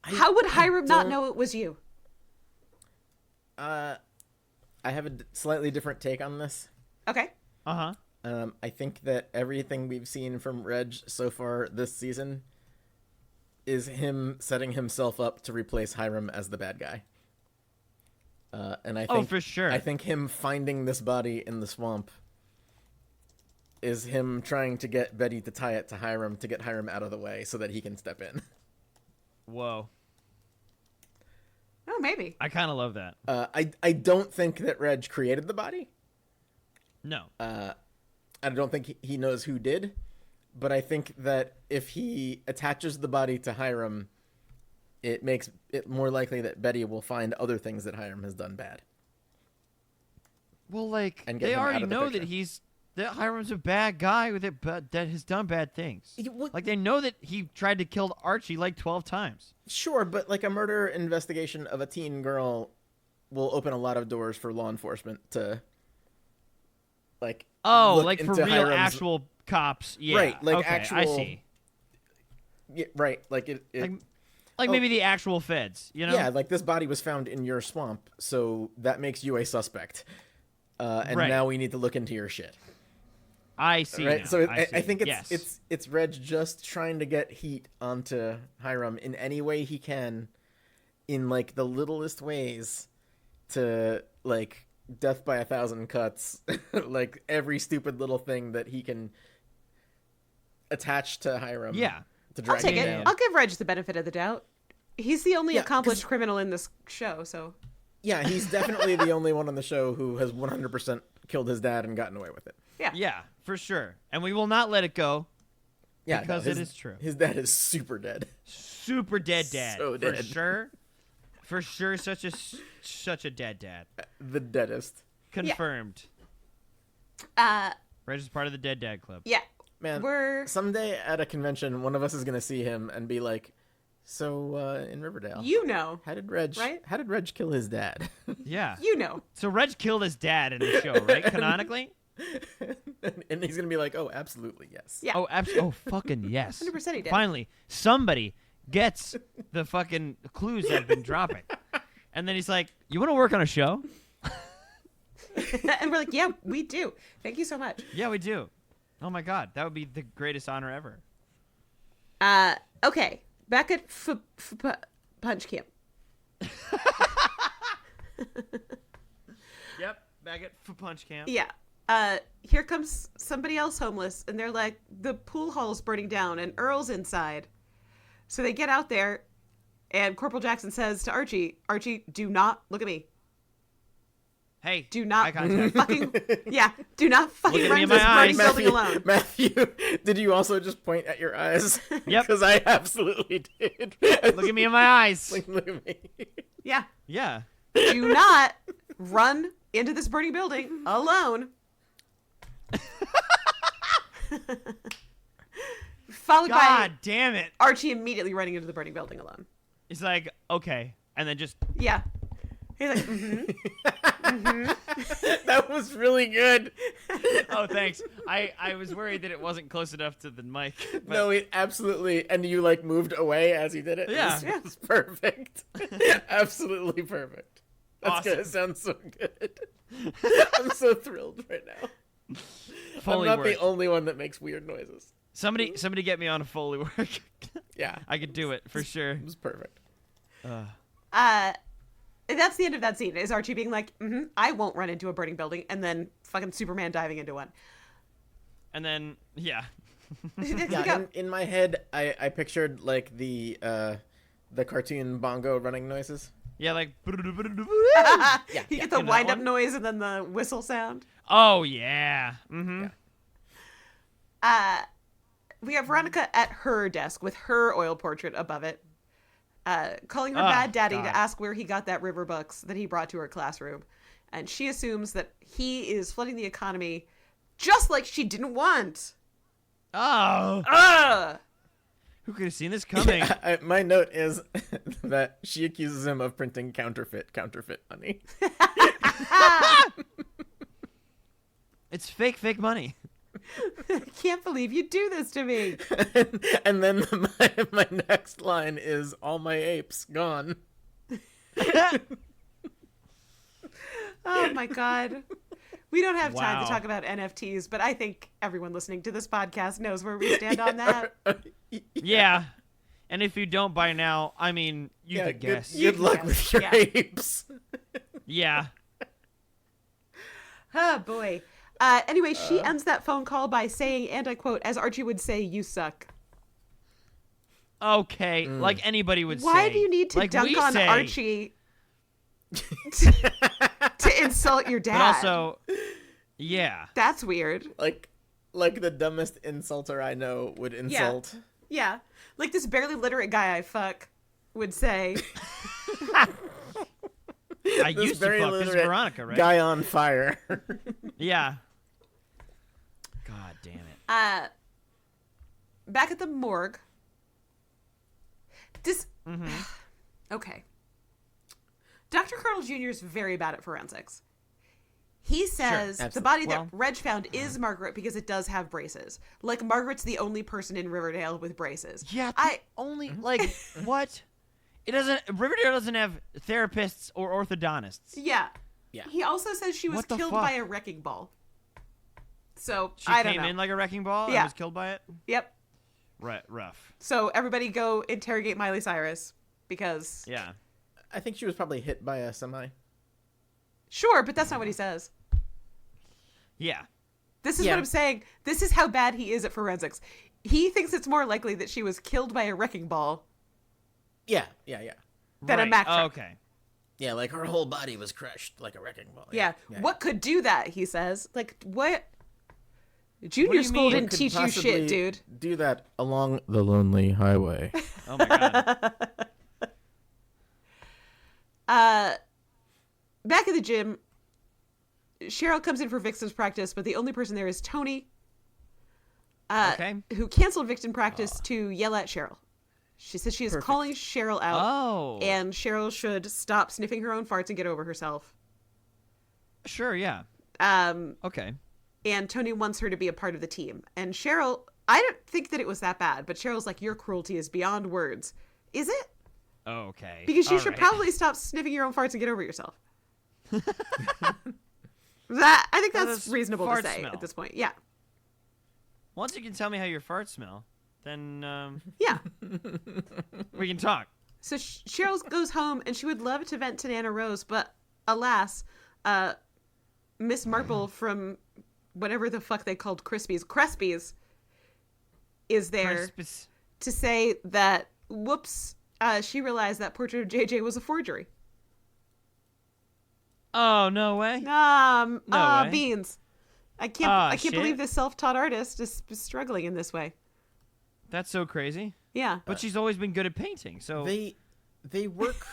Speaker 3: How would Hiram not know it was you?
Speaker 2: I have a slightly different take on this.
Speaker 3: Okay.
Speaker 1: Uh-huh.
Speaker 2: I think that everything we've seen from Reg so far this season is him setting himself up to replace Hiram as the bad guy. And I think,
Speaker 1: for sure.
Speaker 2: I think him finding this body in the swamp is him trying to get Betty to tie it to Hiram to get Hiram out of the way so that he can step in.
Speaker 1: Whoa.
Speaker 3: Oh, maybe.
Speaker 1: I kind of love that.
Speaker 2: I don't think that Reg created the body.
Speaker 1: No.
Speaker 2: I don't think he knows who did, but I think that if he attaches the body to Hiram, it makes it more likely that Betty will find other things that Hiram has done bad.
Speaker 1: Well, like,
Speaker 2: And get
Speaker 1: they
Speaker 2: him out
Speaker 1: already
Speaker 2: of the
Speaker 1: know
Speaker 2: picture.
Speaker 1: that Hiram's a bad guy that has done bad things. Like, they know that he tried to kill Archie like 12 times.
Speaker 2: Sure, but like a murder investigation of a teen girl will open a lot of doors for law enforcement to, like, look
Speaker 1: like for
Speaker 2: into
Speaker 1: real
Speaker 2: Hiram's-
Speaker 1: actual cops. Yeah.
Speaker 2: Right, like
Speaker 1: okay,
Speaker 2: actual.
Speaker 1: I see.
Speaker 2: Yeah, right, like it
Speaker 1: Like maybe the actual feds, you know?
Speaker 2: Yeah, like this body was found in your swamp, so that makes you a suspect. And
Speaker 1: Right.
Speaker 2: now we need to look into your shit.
Speaker 1: I see.
Speaker 2: Right?
Speaker 1: now.
Speaker 2: So
Speaker 1: I
Speaker 2: I
Speaker 1: see.
Speaker 2: think
Speaker 1: Yes.
Speaker 2: it's Reg just trying to get heat onto Hiram in any way he can, in like the littlest ways, to like death by 1,000 cuts, like every stupid little thing that he can attach to Hiram.
Speaker 1: Yeah.
Speaker 2: To
Speaker 3: I'll
Speaker 2: drag
Speaker 3: take
Speaker 2: him
Speaker 3: it.
Speaker 2: down.
Speaker 3: I'll give Reg the benefit of the doubt. He's the only
Speaker 2: Yeah,
Speaker 3: accomplished
Speaker 2: 'cause-
Speaker 3: criminal in this show, so.
Speaker 2: Yeah, he's definitely the only one on the show who has 100% killed his dad and gotten away with it.
Speaker 3: Yeah.
Speaker 1: Yeah, for sure. And we will not let it go.
Speaker 2: Yeah,
Speaker 1: Because
Speaker 2: no,
Speaker 1: it is true.
Speaker 2: His dad is super dead.
Speaker 1: Super dead dad.
Speaker 2: So
Speaker 1: For
Speaker 2: dead.
Speaker 1: sure. For sure, such a dead dad.
Speaker 2: The deadest.
Speaker 1: Confirmed.
Speaker 3: Uh,
Speaker 1: Reg is part of the Dead Dad Club.
Speaker 3: yeah.
Speaker 2: Man,
Speaker 3: We're.
Speaker 2: someday at a convention, one of us is going to see him and be like, so, in Riverdale,
Speaker 3: You know.
Speaker 2: how did Reg kill his dad?
Speaker 1: Yeah.
Speaker 3: You know.
Speaker 1: So Reg killed his dad in the show, right? Canonically?
Speaker 2: And he's going to be like, oh, absolutely, yes.
Speaker 3: Yeah.
Speaker 1: Oh, absolutely. Oh, fucking yes.
Speaker 3: 100% he did.
Speaker 1: Finally, somebody gets the fucking clues that have been dropping. And then he's like, you want to work on a show?
Speaker 3: And we're like, yeah, we do. Thank you so much.
Speaker 1: Yeah, we do. Oh my God. That would be the greatest honor ever.
Speaker 3: Okay. Back at Punch Camp.
Speaker 1: Yep. Back at Punch Camp.
Speaker 3: Yeah. Here comes somebody else homeless, and they're like, the pool hall's burning down, and Earl's inside. So they get out there, And Corporal Jackson says to Archie, do not look at me.
Speaker 1: Hey,
Speaker 3: Do not
Speaker 1: eye contact.
Speaker 3: do not fucking
Speaker 1: Look at
Speaker 3: run
Speaker 1: me in
Speaker 3: this
Speaker 1: my
Speaker 3: burning
Speaker 1: eyes.
Speaker 3: building alone.
Speaker 2: Matthew, did you also just point at your eyes?
Speaker 1: Yep.
Speaker 2: Because I absolutely did.
Speaker 1: Look at me in my eyes.
Speaker 2: Look at me.
Speaker 3: Yeah.
Speaker 1: Yeah.
Speaker 3: Do not run into this burning building alone. Followed
Speaker 1: God
Speaker 3: by
Speaker 1: damn it.
Speaker 3: Archie immediately running into the burning building alone.
Speaker 1: He's like, okay. And then just,
Speaker 3: Yeah. He's like,
Speaker 2: That was really good.
Speaker 1: oh, thanks. I was worried that it wasn't close enough to the mic. But
Speaker 2: No, it absolutely. And you like moved away as he did it.
Speaker 1: Yeah.
Speaker 2: It was perfect. Absolutely perfect. That's
Speaker 1: Awesome.
Speaker 2: gonna sound so good. I'm so thrilled right now.
Speaker 1: Foley
Speaker 2: I'm not
Speaker 1: work.
Speaker 2: the only one that makes weird noises.
Speaker 1: Somebody get me on a Foley work.
Speaker 2: Yeah,
Speaker 1: I could do it for sure.
Speaker 2: it was perfect.
Speaker 3: that's the end of that scene. Is Archie being like, I won't run into a burning building, and then fucking Superman diving into one.
Speaker 1: And then, yeah.
Speaker 2: Yeah, in my head, I pictured like the cartoon bongo running noises.
Speaker 1: Yeah, like.
Speaker 3: You get the
Speaker 1: You know that
Speaker 3: wind-up
Speaker 1: one?
Speaker 3: noise and then the whistle sound.
Speaker 1: Oh, yeah. Mm-hmm.
Speaker 2: Yeah.
Speaker 3: We have Veronica at her desk with her oil portrait above it, calling her
Speaker 1: Oh,
Speaker 3: bad daddy
Speaker 1: God.
Speaker 3: to ask where he got that river books that he brought to her classroom. And she assumes that he is flooding the economy just like she didn't want.
Speaker 1: Oh.
Speaker 3: Ugh!
Speaker 1: Who could have seen this coming?
Speaker 2: My note is that she accuses him of printing counterfeit money.
Speaker 1: It's fake money.
Speaker 3: I can't believe you do this to me.
Speaker 2: And then my next line is, all my apes gone.
Speaker 3: Oh my God. We don't have time
Speaker 1: Wow.
Speaker 3: to talk about NFTs, but I think everyone listening to this podcast knows where we stand on that.
Speaker 1: Yeah. And if you don't by now, I mean, you
Speaker 2: Yeah,
Speaker 1: could guess.
Speaker 2: Good
Speaker 3: can
Speaker 2: luck
Speaker 3: guess.
Speaker 2: with your
Speaker 3: Yeah.
Speaker 2: apes.
Speaker 1: Yeah.
Speaker 3: Oh boy. Anyway, she ends that phone call by saying, and I quote, as Archie would say, "You suck."
Speaker 1: Okay. Like anybody would say.
Speaker 3: Why do you need to
Speaker 1: like
Speaker 3: dunk
Speaker 1: we
Speaker 3: on
Speaker 1: say.
Speaker 3: Archie to insult your dad?
Speaker 1: But also, yeah.
Speaker 3: That's weird.
Speaker 2: like the dumbest insulter I know would insult.
Speaker 3: Yeah. Like this barely literate guy I fuck would say.
Speaker 1: I
Speaker 2: This
Speaker 1: used to
Speaker 2: very
Speaker 1: fuck this
Speaker 2: literate
Speaker 1: Veronica, right?
Speaker 2: Guy on fire.
Speaker 1: Yeah. God damn it.
Speaker 3: Back at the morgue. Okay. Dr. Cardle Jr. is very bad at forensics. He says the
Speaker 2: absolutely.
Speaker 3: body
Speaker 1: Well-
Speaker 3: that Reg found is Margaret because it does have braces. Like, Margaret's the only person in Riverdale with braces.
Speaker 1: Yeah,
Speaker 3: I
Speaker 1: only like what? It doesn't. Riverdale doesn't have therapists or orthodontists.
Speaker 3: Yeah.
Speaker 2: Yeah.
Speaker 3: He also says she was
Speaker 1: What the
Speaker 3: killed
Speaker 1: fuck?
Speaker 3: by a wrecking ball. So,
Speaker 1: She
Speaker 3: I don't
Speaker 1: came
Speaker 3: know.
Speaker 1: in like a wrecking ball and
Speaker 3: Yeah.
Speaker 1: was killed by it.
Speaker 3: Yep.
Speaker 1: Right, rough.
Speaker 3: So, everybody go interrogate Miley Cyrus because...
Speaker 1: Yeah.
Speaker 2: I think she was probably hit by a semi.
Speaker 3: Sure, but that's not what he says.
Speaker 1: Yeah.
Speaker 3: This is
Speaker 2: Yeah.
Speaker 3: what I'm saying. This is how bad he is at forensics. He thinks it's more likely that she was killed by a wrecking ball
Speaker 2: Yeah.
Speaker 3: than a
Speaker 1: Right.
Speaker 3: Mack truck.
Speaker 1: Okay.
Speaker 2: Yeah, like her whole body was crushed like a wrecking ball.
Speaker 3: Yeah. What could do that, he says. Like, what? Junior
Speaker 1: you
Speaker 3: school
Speaker 1: mean?
Speaker 3: didn't
Speaker 2: Could
Speaker 3: teach you
Speaker 2: possibly
Speaker 3: shit, dude.
Speaker 2: Do that along the lonely highway.
Speaker 1: Oh my god.
Speaker 3: Back at the gym, Cheryl comes in for Vixen's practice, but the only person there is Tony,
Speaker 1: Okay.
Speaker 3: who canceled Vixen practice to yell at Cheryl. She says she is calling Cheryl out,
Speaker 1: Oh.
Speaker 3: and Cheryl should stop sniffing her own farts and get over herself.
Speaker 1: Sure. Yeah. Okay.
Speaker 3: And Tony wants her to be a part of the team. And Cheryl, I don't think that it was that bad, but Cheryl's like, your cruelty is beyond words. Is it?
Speaker 1: Okay.
Speaker 3: Because you
Speaker 1: All
Speaker 3: should
Speaker 1: right.
Speaker 3: probably stop sniffing your own farts and get over yourself. I think
Speaker 1: How
Speaker 3: that's
Speaker 1: does
Speaker 3: reasonable to
Speaker 1: fart
Speaker 3: say
Speaker 1: smell?
Speaker 3: at this point. Yeah.
Speaker 1: Once you can tell me how your farts smell, then
Speaker 3: Yeah.
Speaker 1: we can talk.
Speaker 3: So Cheryl goes home and she would love to vent to Nana Rose, but alas, Miss Marple from whatever the fuck they called Crespies is there
Speaker 1: Crispus.
Speaker 3: to say that, whoops, she realized that portrait of JJ was a forgery.
Speaker 1: Oh, no way.
Speaker 3: No
Speaker 1: way.
Speaker 3: Beans. I can't
Speaker 1: shit.
Speaker 3: believe this self-taught artist is struggling in this way.
Speaker 1: That's so crazy.
Speaker 3: Yeah.
Speaker 1: But she's always been good at painting, so...
Speaker 2: They work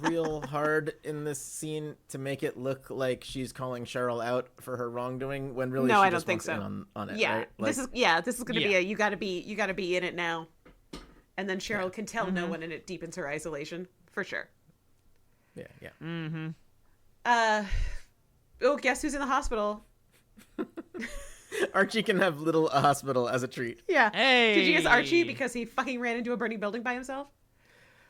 Speaker 2: real hard in this scene to make it look like she's calling Cheryl out for her wrongdoing when really
Speaker 3: No,
Speaker 2: she
Speaker 3: I don't
Speaker 2: just
Speaker 3: think
Speaker 2: wants
Speaker 3: so.
Speaker 2: in on it.
Speaker 3: Yeah,
Speaker 2: right? Like,
Speaker 3: this is gonna be you gotta be in it now, and then Cheryl can tell no one, and it deepens her isolation for sure.
Speaker 2: yeah.
Speaker 1: Mm-hmm.
Speaker 3: Oh, guess who's in the hospital?
Speaker 2: Archie can have little a hospital as a treat.
Speaker 3: Yeah.
Speaker 1: Hey.
Speaker 3: Did you guess Archie because he fucking ran into a burning building by himself?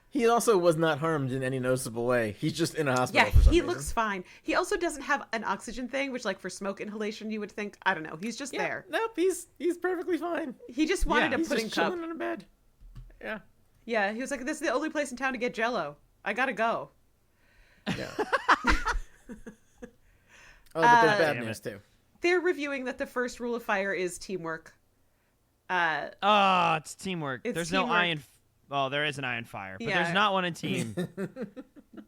Speaker 2: He also was not harmed in any noticeable way. He's just in a hospital
Speaker 3: Yeah,
Speaker 2: for some
Speaker 3: he
Speaker 2: reason.
Speaker 3: looks fine. He also doesn't have an oxygen thing, which, like, for smoke inhalation, you would think. I don't know. He's just there.
Speaker 2: Nope, he's perfectly fine.
Speaker 3: He just wanted a
Speaker 2: He's
Speaker 3: pudding
Speaker 2: just
Speaker 3: cup.
Speaker 2: chilling in a bed. Yeah.
Speaker 3: Yeah, he was like, "This is the only place in town to get Jell-O. I gotta go."
Speaker 2: Yeah. Oh, but there's bad
Speaker 1: Damn
Speaker 2: news
Speaker 1: it.
Speaker 2: too.
Speaker 3: They're reviewing that the first rule of fire is teamwork.
Speaker 1: Oh, it's teamwork.
Speaker 3: It's
Speaker 1: There's
Speaker 3: teamwork.
Speaker 1: no eye in... Oh, there is an eye in fire, but
Speaker 3: Yeah.
Speaker 1: there's not one in team.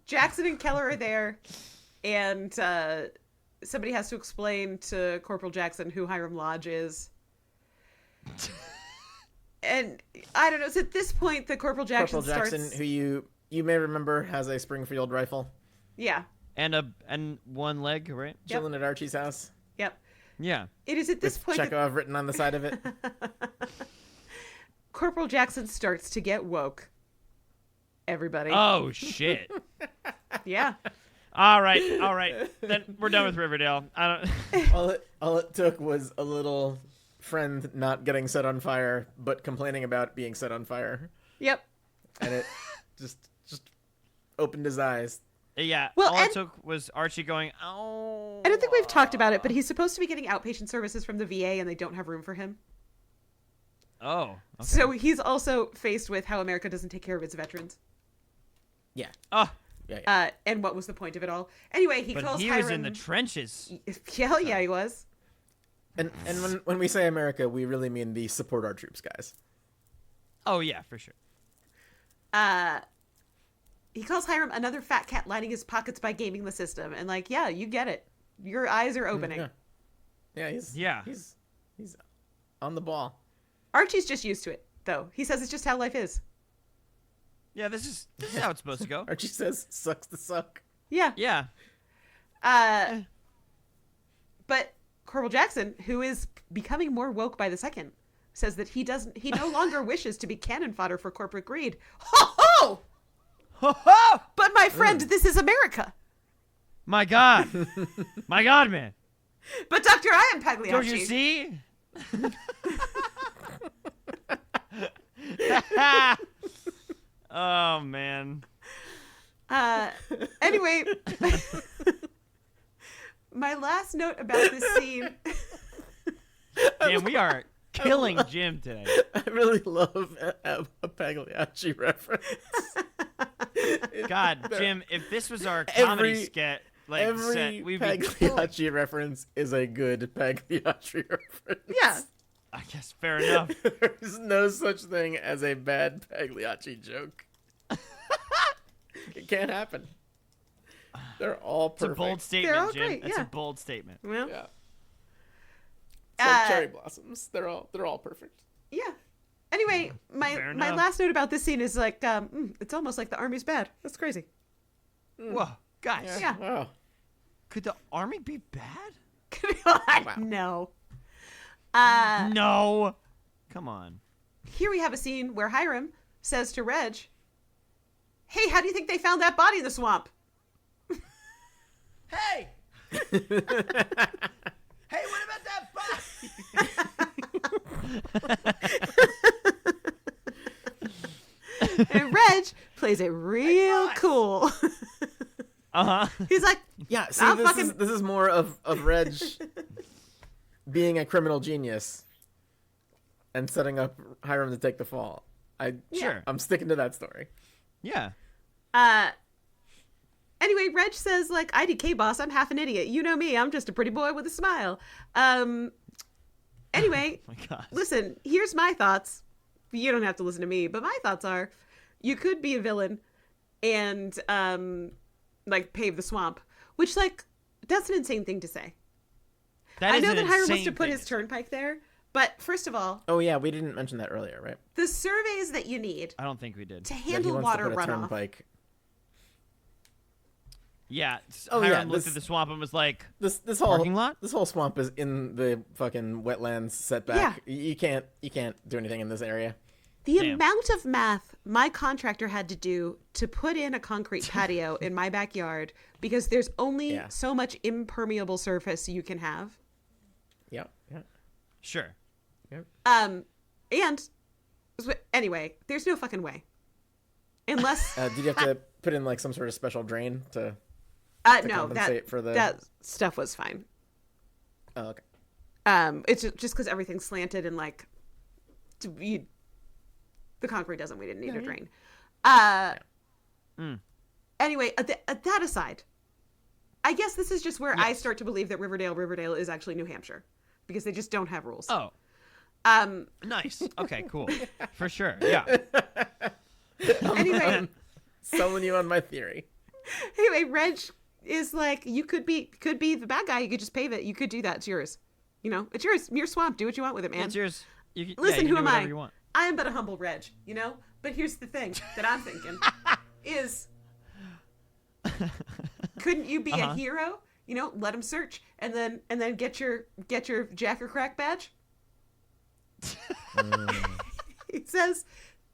Speaker 3: Jackson and Keller are there, and somebody has to explain to Corporal Jackson who Hiram Lodge is. And I don't know. So at this point, the Corporal Jackson starts.
Speaker 2: Who you may remember has a Springfield rifle,
Speaker 3: Yeah.
Speaker 1: And one leg, right?
Speaker 3: Yep.
Speaker 2: chilling at Archie's house.
Speaker 3: Yep.
Speaker 1: Yeah.
Speaker 3: It is at this
Speaker 2: With
Speaker 3: point that
Speaker 2: Chekhov written on the side of it.
Speaker 3: Corporal Jackson starts to get woke. Everybody.
Speaker 1: Oh, shit.
Speaker 3: Yeah.
Speaker 1: All right. Then we're done with Riverdale. I don't...
Speaker 2: all it took was a little friend not getting set on fire, but complaining about being set on fire,
Speaker 3: Yep.
Speaker 2: and it just opened his eyes.
Speaker 1: Yeah,
Speaker 3: Well,
Speaker 1: all it
Speaker 3: and-
Speaker 1: took was Archie going, oh.
Speaker 3: I don't think we've talked about it, but he's supposed to be getting outpatient services from the VA, and they don't have room for him.
Speaker 1: Oh. Okay.
Speaker 3: So he's also faced with how America doesn't take care of its veterans.
Speaker 2: Yeah.
Speaker 1: Oh,
Speaker 2: Yeah.
Speaker 3: And what was the point of it all? Anyway, he
Speaker 1: but
Speaker 3: calls
Speaker 1: he
Speaker 3: Hiram.
Speaker 1: was in the trenches.
Speaker 3: Hell yeah, he was.
Speaker 2: And when we say America, we really mean the support our troops guys.
Speaker 1: Oh, yeah, for sure.
Speaker 3: He calls Hiram another fat cat lining his pockets by gaming the system. And like, yeah, you get it. Your eyes are opening.
Speaker 2: Yeah. He's on the ball.
Speaker 3: Archie's just used to it, though. He says it's just how life is.
Speaker 1: Yeah, this is how it's supposed to go.
Speaker 2: Archie says, "Sucks to suck."
Speaker 3: Yeah.
Speaker 1: Yeah.
Speaker 3: But Corporal Jackson, who is becoming more woke by the second, says that he no longer wishes to be cannon fodder for corporate greed. Ho ho!
Speaker 1: Ho ho!
Speaker 3: But my friend, this is America.
Speaker 1: My God. My God, man.
Speaker 3: But Dr. I am Pagliacci.
Speaker 1: Don't you see? Oh, man.
Speaker 3: Anyway, my last note about this scene.
Speaker 1: Damn, we are killing Jim today.
Speaker 2: I really love a Pagliacci reference.
Speaker 1: God, Jim, if this was our comedy
Speaker 2: Every-
Speaker 1: skit,
Speaker 2: Every
Speaker 1: set, we'd be
Speaker 2: Pagliacci reference is a good Pagliacci reference.
Speaker 3: Yeah.
Speaker 1: I guess fair enough.
Speaker 2: There's no such thing as a bad Pagliacci joke. It can't happen. They're all
Speaker 1: It's a
Speaker 2: perfect.
Speaker 1: bold
Speaker 3: They're all
Speaker 1: statement, Jim.
Speaker 3: great,
Speaker 1: It's
Speaker 3: yeah.
Speaker 1: a bold statement.
Speaker 3: Well,
Speaker 2: Yeah. It's like
Speaker 3: Uh,
Speaker 2: cherry blossoms. They're all perfect.
Speaker 3: yeah. Anyway,
Speaker 1: Fair
Speaker 3: my
Speaker 1: enough.
Speaker 3: last note about this scene is like, it's almost like the army's bad. That's crazy.
Speaker 1: Whoa, guys.
Speaker 3: Yeah.
Speaker 2: Oh.
Speaker 1: Could the army be bad?
Speaker 3: No.
Speaker 1: No. Come on.
Speaker 3: Here we have a scene where Hiram says to Reg, "Hey, how do you think they found that body in the swamp?"
Speaker 1: Hey! Hey, what about that
Speaker 3: And Reg plays it real cool.
Speaker 1: Uh-huh.
Speaker 3: He's like,
Speaker 2: Yeah, see, this is more of Reg being a criminal genius and setting up Hiram to take the fall.
Speaker 1: Sure.
Speaker 2: I'm sticking to that story.
Speaker 1: Yeah.
Speaker 3: Anyway, Reg says, like, IDK boss, I'm half an idiot. You know me, I'm just a pretty boy with a smile. Anyway,
Speaker 1: Oh my God.
Speaker 3: listen, here's my thoughts. You don't have to listen to me, but my thoughts are, You could be a villain and like pave the swamp, which like that's an insane thing to say. I know that Hiram wants to put his turnpike there, but first of all,
Speaker 2: oh yeah, we didn't mention that earlier, right?
Speaker 3: the surveys that you need
Speaker 1: I don't think we did.
Speaker 3: to
Speaker 2: He
Speaker 3: handle
Speaker 2: wants
Speaker 3: water
Speaker 2: to put a
Speaker 3: runoff.
Speaker 2: turnpike.
Speaker 1: Yeah.
Speaker 2: Oh,
Speaker 1: Hiram
Speaker 2: yeah,
Speaker 1: looked at the swamp and was like,
Speaker 2: This whole
Speaker 1: parking lot?
Speaker 2: This whole swamp is in the fucking wetlands setback. You can't do anything in this area.
Speaker 3: The
Speaker 1: Damn.
Speaker 3: amount of math my contractor had to do to put in a concrete patio in my backyard because there's only so much impermeable surface you can have.
Speaker 2: Yeah.
Speaker 1: sure.
Speaker 3: And anyway, there's no fucking way. Unless
Speaker 2: Did you have to put in like some sort of special drain to
Speaker 3: no,
Speaker 2: compensate for the...
Speaker 3: that stuff was fine.
Speaker 2: Oh, okay.
Speaker 3: It's just because everything's slanted and like the concrete doesn't. We didn't need a drain. Anyway, that aside, I guess this is just where I start to believe that Riverdale is actually New Hampshire because they just don't have rules.
Speaker 1: Oh. Nice. Okay, cool. For sure. Yeah.
Speaker 3: Anyway,
Speaker 2: I'm selling you on my theory.
Speaker 3: anyway, Reg is like, you could be the bad guy. You could just pave it. You could do that. It's yours. You know, it's yours. Your swamp. Do what you want with it, man.
Speaker 1: It's yours.
Speaker 3: Listen,
Speaker 1: you
Speaker 3: who
Speaker 1: can
Speaker 3: am
Speaker 1: do
Speaker 3: I?
Speaker 1: whatever you want.
Speaker 3: I am but a humble Reg, you know? But here's the thing that I'm thinking is, couldn't you be a hero? You know, let him search and then get your Jack or Crack badge. He says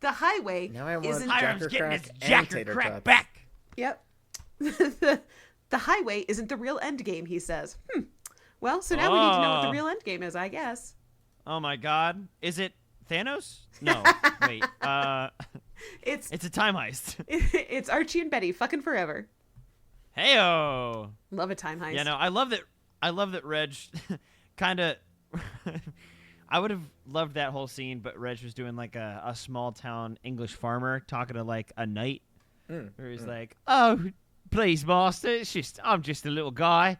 Speaker 3: the highway
Speaker 2: Now I want
Speaker 3: isn't
Speaker 1: Hiram's getting
Speaker 2: Crack
Speaker 1: his
Speaker 2: and
Speaker 1: Jack or
Speaker 2: tater
Speaker 1: Crack
Speaker 2: tots.
Speaker 1: back.
Speaker 3: Yep. The highway isn't the real end game, he says. Well, so now we need to know what the real end game is, I guess.
Speaker 1: Oh my God. Is it Thanos? No. Wait.
Speaker 3: It's
Speaker 1: It's a time heist.
Speaker 3: it's Archie and Betty fucking forever.
Speaker 1: Heyo.
Speaker 3: Love a time heist.
Speaker 1: Yeah, no, I love that Reg kind of I would have loved that whole scene, but Reg was doing like a small town English farmer talking to like a knight. Where he's like, "Oh, please, master, I'm just a little guy.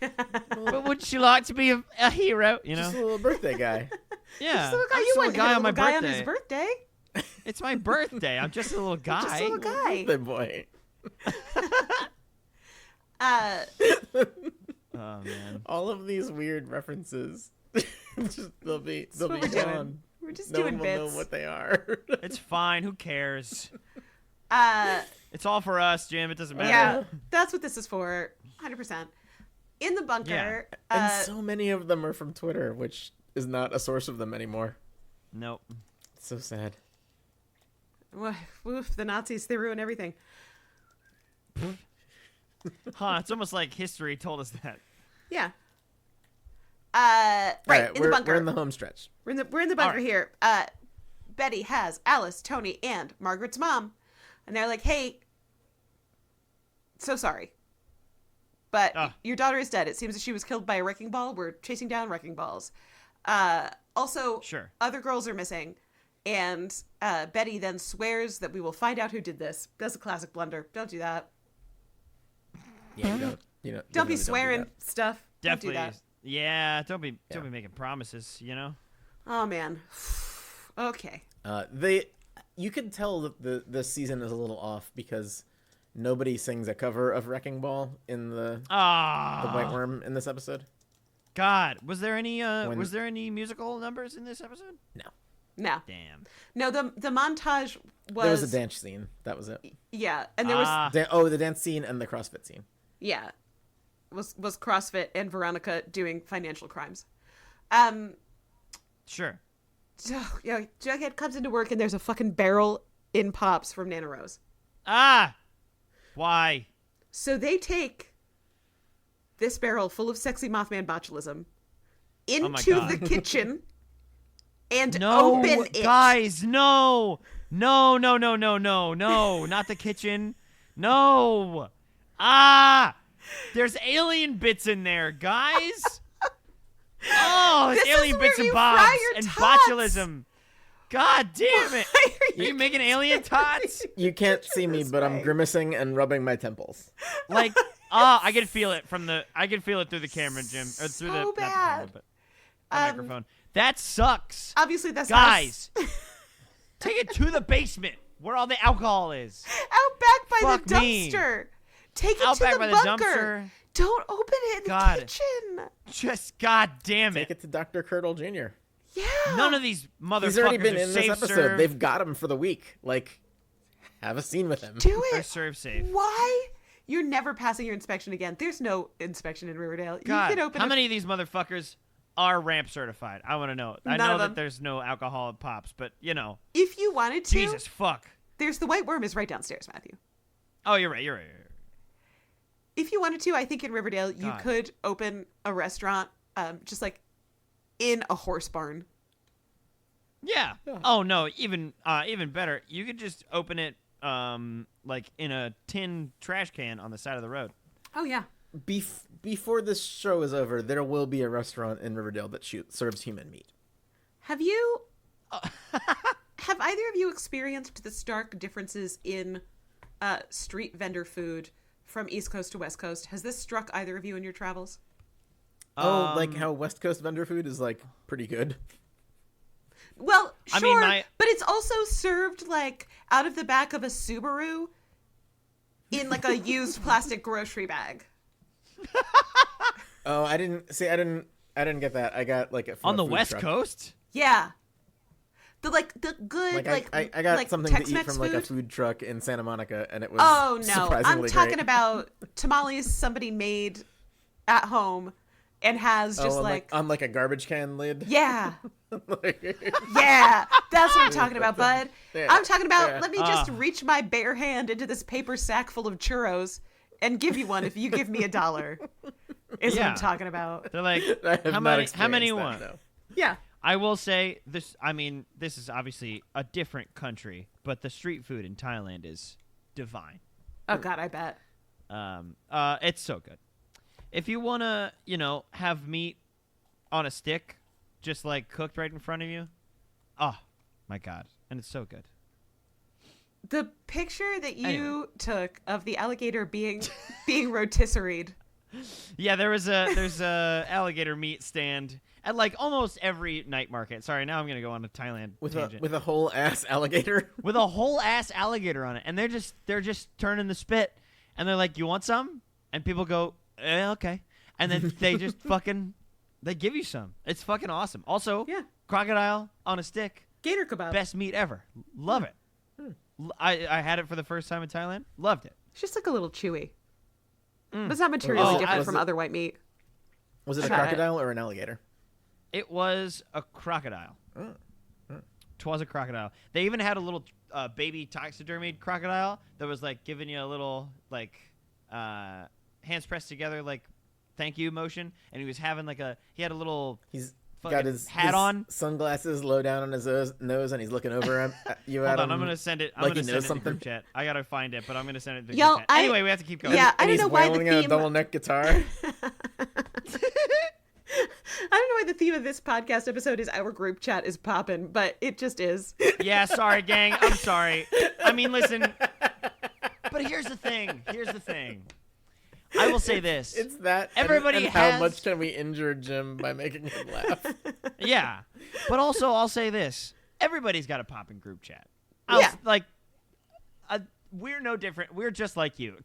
Speaker 1: But wouldn't you like to be a hero, you know?"
Speaker 2: Just a little birthday guy.
Speaker 1: Yeah.
Speaker 3: Just a little guy.
Speaker 1: I'm
Speaker 3: You
Speaker 1: just a
Speaker 3: wouldn't
Speaker 1: little
Speaker 3: hit
Speaker 1: guy
Speaker 3: a
Speaker 1: on my
Speaker 3: little guy on
Speaker 1: birthday.
Speaker 3: his birthday.
Speaker 1: It's my birthday. I'm just a little guy.
Speaker 3: Just a little guy.
Speaker 2: Birthday boy.
Speaker 1: Oh man.
Speaker 2: All of these weird references. they'll be
Speaker 3: what we're doing.
Speaker 2: gone.
Speaker 3: We're just
Speaker 2: No
Speaker 3: doing
Speaker 2: one will
Speaker 3: bits.
Speaker 2: know what they are.
Speaker 1: It's fine. Who cares?
Speaker 3: Uh,
Speaker 1: It's all for us, Jim. It doesn't matter.
Speaker 3: yeah, that's what this is for. 100%. In the bunker.
Speaker 2: And so many of them are from Twitter, which is not a source of them anymore.
Speaker 1: Nope.
Speaker 2: It's so sad.
Speaker 3: Woof, the Nazis, they ruin everything.
Speaker 1: Huh? It's almost like history told us that.
Speaker 3: Yeah.
Speaker 2: All
Speaker 3: Right, in the bunker.
Speaker 2: We're in the home stretch.
Speaker 3: We're in the bunker
Speaker 1: right.
Speaker 3: here. Betty has Alice, Tony, and Margaret's mom. And they're like, hey, so sorry. But your daughter is dead. It seems that she was killed by a wrecking ball. We're chasing down wrecking balls. Also,
Speaker 1: Sure.
Speaker 3: other girls are missing. And Betty then swears that we will find out who did this. That's a classic blunder. Don't do that.
Speaker 2: Yeah,
Speaker 3: Don't be
Speaker 2: do
Speaker 3: swearing
Speaker 2: that.
Speaker 3: stuff.
Speaker 1: Definitely.
Speaker 3: Don't do that.
Speaker 1: Yeah. Don't be making promises. You know.
Speaker 3: Oh, man. Okay.
Speaker 2: You could tell that the season is a little off because nobody sings a cover of Wrecking Ball in the White Worm in this episode.
Speaker 1: God, was there any musical numbers in this episode?
Speaker 3: No.
Speaker 1: Damn.
Speaker 3: No, the montage was...
Speaker 2: There was a dance scene. That was it.
Speaker 3: Yeah, and there was...
Speaker 2: The dance scene and the CrossFit scene.
Speaker 3: Yeah. Was CrossFit and Veronica doing financial crimes.
Speaker 1: Sure.
Speaker 3: So, Jughead comes into work and there's a fucking barrel in Pops from Nana Rose.
Speaker 1: Why?
Speaker 3: So they take this barrel full of sexy Mothman botulism into the kitchen and open it.
Speaker 1: Guys, no, not the kitchen. No. There's alien bits in there, guys. Oh, it's
Speaker 3: This
Speaker 1: alien
Speaker 3: is
Speaker 1: bits
Speaker 3: where
Speaker 1: and
Speaker 3: you
Speaker 1: bobs
Speaker 3: fry your
Speaker 1: and
Speaker 3: tots.
Speaker 1: botulism. God damn it. Are you making alien tots?
Speaker 2: You can't see me,
Speaker 3: this
Speaker 2: but I'm
Speaker 3: way?
Speaker 2: grimacing and rubbing my temples.
Speaker 1: Like, I can feel it through the camera, Jim. Or through
Speaker 3: So
Speaker 1: the, not the
Speaker 3: bad.
Speaker 1: camera, but the microphone. That sucks.
Speaker 3: Obviously, that's
Speaker 1: Guys, take it to the basement. where all the alcohol is.
Speaker 3: Out back by
Speaker 1: Fuck
Speaker 3: the
Speaker 1: me.
Speaker 3: dumpster. Take it
Speaker 1: Out
Speaker 3: to
Speaker 1: back
Speaker 3: the
Speaker 1: by the
Speaker 3: bunker.
Speaker 1: dumpster.
Speaker 3: Don't open it in
Speaker 1: God.
Speaker 3: the kitchen.
Speaker 1: Just goddamn
Speaker 2: Take
Speaker 1: it.
Speaker 2: it to Dr. Curdle Jr.
Speaker 3: Yeah.
Speaker 1: None of these motherfuckers
Speaker 2: He's already been
Speaker 1: are
Speaker 2: in this
Speaker 1: safe
Speaker 2: episode.
Speaker 1: serve.
Speaker 2: They've got him for the week. Like, have a scene with him.
Speaker 3: Do
Speaker 1: They're
Speaker 3: it.
Speaker 1: serve safe.
Speaker 3: Why? You're never passing your inspection again. There's no inspection in Riverdale.
Speaker 1: God,
Speaker 3: You can open
Speaker 1: how many of these motherfuckers are ramp certified? I want to know. I
Speaker 3: None
Speaker 1: know
Speaker 3: of
Speaker 1: that
Speaker 3: them.
Speaker 1: there's no alcohol at Pops, but you know,
Speaker 3: If you wanted to,
Speaker 1: Jesus fuck.
Speaker 3: there's the White Worm is right downstairs, Matthew.
Speaker 1: Oh, you're right. You're right.
Speaker 3: If you wanted to, I think in Riverdale you
Speaker 1: God.
Speaker 3: could open a restaurant, just like in a horse barn.
Speaker 1: Yeah. Oh no, even better. You could just open it like in a tin trash can on the side of the road.
Speaker 3: Oh yeah.
Speaker 2: Before this show is over, there will be a restaurant in Riverdale that serves human meat.
Speaker 3: Have you? Have either of you experienced the stark differences in street vendor food from East Coast to West Coast? Has this struck either of you in your travels?
Speaker 2: Like how West Coast vendor food is like pretty good.
Speaker 3: Well, sure,
Speaker 1: I mean,
Speaker 3: but it's also served like out of the back of a Subaru in like a used plastic grocery bag.
Speaker 2: Oh, I didn't get that. I got like it from
Speaker 1: On
Speaker 2: a
Speaker 1: the
Speaker 2: food
Speaker 1: West
Speaker 2: truck.
Speaker 1: Coast?
Speaker 3: Yeah. The good
Speaker 2: I got
Speaker 3: like
Speaker 2: something to eat
Speaker 3: Tex-Mex
Speaker 2: from like a
Speaker 3: food.
Speaker 2: food truck in Santa Monica, and it was
Speaker 3: Oh no,
Speaker 2: surprisingly
Speaker 3: I'm talking
Speaker 2: great.
Speaker 3: about tamales somebody made at home and has just
Speaker 2: on like a garbage can lid.
Speaker 3: yeah. Yeah, that's what I'm talking about, bud.
Speaker 2: Yeah,
Speaker 3: I'm talking about,
Speaker 2: yeah.
Speaker 3: let me just reach my bare hand into this paper sack full of churros and give you one if you give me $1. Is what
Speaker 1: Yeah.
Speaker 3: I'm talking about.
Speaker 1: They're like,
Speaker 2: I have
Speaker 1: how
Speaker 2: not
Speaker 1: many you
Speaker 2: experienced that,
Speaker 1: want?
Speaker 2: no.
Speaker 3: Yeah.
Speaker 1: I will say this. I mean, this is obviously a different country, but the street food in Thailand is divine.
Speaker 3: Oh God, I bet.
Speaker 1: It's so good. If you wanna, have meat on a stick, just like cooked right in front of you, oh my God, and it's so good.
Speaker 3: The picture that you
Speaker 1: Anyway.
Speaker 3: took of the alligator being rotisseried.
Speaker 1: Yeah, there's a alligator meat stand at like almost every night market. Sorry, now I'm gonna go on a Thailand tangent.
Speaker 2: with a whole ass alligator.
Speaker 1: With a whole ass alligator on it, and they're just turning the spit, and they're like, "You want some?" And people go, "Okay," and then they just they give you some. It's fucking awesome. Also,
Speaker 3: Yeah.
Speaker 1: crocodile on a stick,
Speaker 3: Gator kebab.
Speaker 1: best meat ever. Love it. I had it for the first time in Thailand. Loved it.
Speaker 3: It's just like a little chewy. But it's not materially
Speaker 1: Oh,
Speaker 3: different from
Speaker 2: was it-
Speaker 3: other white meat.
Speaker 2: Was it a
Speaker 3: Try it.
Speaker 2: crocodile or an alligator?
Speaker 1: It was a crocodile. Twas a crocodile. They even had a little baby taxidermied crocodile that was like giving you a little like hands pressed together like thank you motion, and he was having like he had a little
Speaker 2: He's
Speaker 1: fucking
Speaker 2: got his
Speaker 1: hat
Speaker 2: his
Speaker 1: on.
Speaker 2: sunglasses low down on his nose, and he's looking over at you.
Speaker 1: Hold
Speaker 2: at
Speaker 1: on,
Speaker 2: him
Speaker 1: I'm gonna send it. I'm
Speaker 2: like
Speaker 1: gonna
Speaker 2: he
Speaker 1: send
Speaker 2: knows
Speaker 1: it in the group
Speaker 2: something.
Speaker 1: chat. I gotta find it, but I'm gonna send it in the
Speaker 3: Yo,
Speaker 1: group chat. Anyway, we have to keep going.
Speaker 3: Yeah, I
Speaker 2: And
Speaker 3: don't
Speaker 2: he's
Speaker 3: know why the
Speaker 2: wailing a
Speaker 3: theme.
Speaker 2: double neck guitar.
Speaker 3: I don't know why the theme of this podcast episode is our group chat is poppin', but it just is.
Speaker 1: Yeah, sorry, gang. I'm sorry. I mean, listen. But here's the thing. I will say this.
Speaker 2: It's that.
Speaker 1: Everybody
Speaker 2: and
Speaker 1: has-
Speaker 2: how much can we injure Jim by making him laugh?
Speaker 1: Yeah. But also, I'll say this. Everybody's got a pop in group chat.
Speaker 3: Yeah.
Speaker 1: We're no different. We're just like you.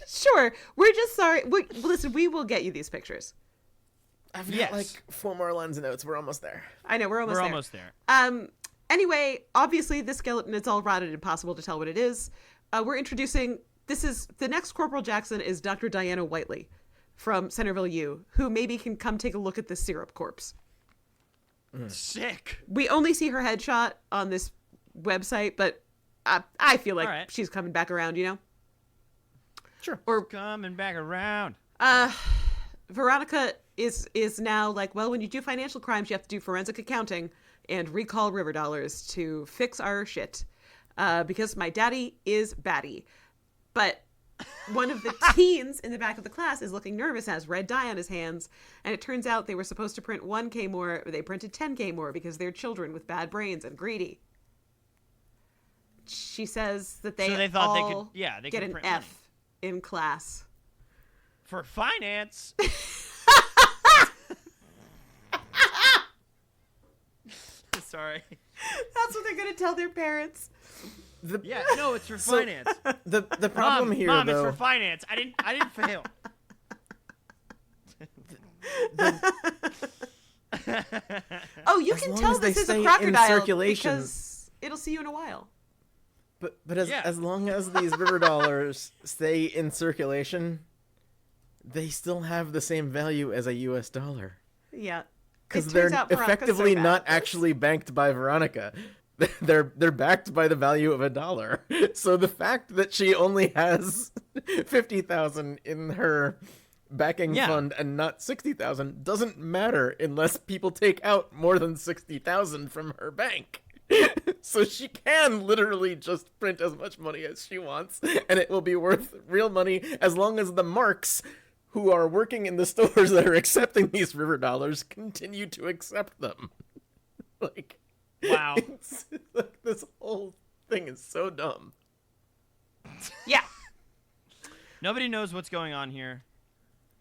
Speaker 3: Sure, we're just sorry. Listen, we will get you these pictures.
Speaker 2: I've got
Speaker 1: Yes.
Speaker 2: like 4 more lines of notes. We're almost there.
Speaker 3: I know we're almost
Speaker 1: We're
Speaker 3: there.
Speaker 1: almost there.
Speaker 3: Anyway, obviously the skeleton is all rotted, impossible to tell what it is. We're introducing. The next Corporal Jackson is Dr. Diana Whiteley from Centerville U, who maybe can come take a look at the syrup corpse.
Speaker 1: Sick.
Speaker 3: We only see her headshot on this website, but I feel like
Speaker 1: All right.
Speaker 3: she's coming back around, you know?
Speaker 2: Sure.
Speaker 3: Or
Speaker 1: Coming back around.
Speaker 3: Veronica is now like, well, when you do financial crimes, you have to do forensic accounting and recall river dollars to fix our shit. Because my daddy is batty. But one of the teens in the back of the class is looking nervous, has red dye on his hands, and it turns out they were supposed to print 1K more, but they printed 10K more because they're children with bad brains and greedy. She says that they,
Speaker 1: So they thought they
Speaker 3: all
Speaker 1: could- yeah, they
Speaker 3: get
Speaker 1: could
Speaker 3: an
Speaker 1: print
Speaker 3: F in class.
Speaker 1: For finance. Sorry.
Speaker 3: That's what they're going to tell their parents.
Speaker 1: Yeah, no, it's for
Speaker 2: So-
Speaker 1: finance.
Speaker 2: The problem
Speaker 1: Mom,
Speaker 2: here,
Speaker 1: Mom,
Speaker 2: though,
Speaker 1: it's for finance. I didn't fail.
Speaker 3: Oh, you
Speaker 2: As
Speaker 3: can
Speaker 2: long
Speaker 3: tell
Speaker 2: as they
Speaker 3: this is
Speaker 2: stay
Speaker 3: a
Speaker 2: in
Speaker 3: crocodile
Speaker 2: circulation.
Speaker 3: because it'll see you in a while.
Speaker 2: but
Speaker 1: Yeah.
Speaker 2: as long as these river dollars stay in circulation, they still have the same value as a U.S. dollar.
Speaker 3: Yeah.
Speaker 2: Because
Speaker 3: It
Speaker 2: they're
Speaker 3: turns out Veronica's
Speaker 2: effectively
Speaker 3: so bad
Speaker 2: not
Speaker 3: at this.
Speaker 2: actually banked by Veronica. They're backed by the value of $1. So the fact that she only has 50,000 in her backing
Speaker 1: Yeah.
Speaker 2: fund and not 60,000 doesn't matter unless people take out more than 60,000 from her bank. So she can literally just print as much money as she wants, and it will be worth real money as long as the marks who are working in the stores that are accepting these river dollars continue to accept them. Like,
Speaker 1: Wow.
Speaker 2: it's like this whole thing is so dumb.
Speaker 3: Yeah.
Speaker 1: Nobody knows what's going on here,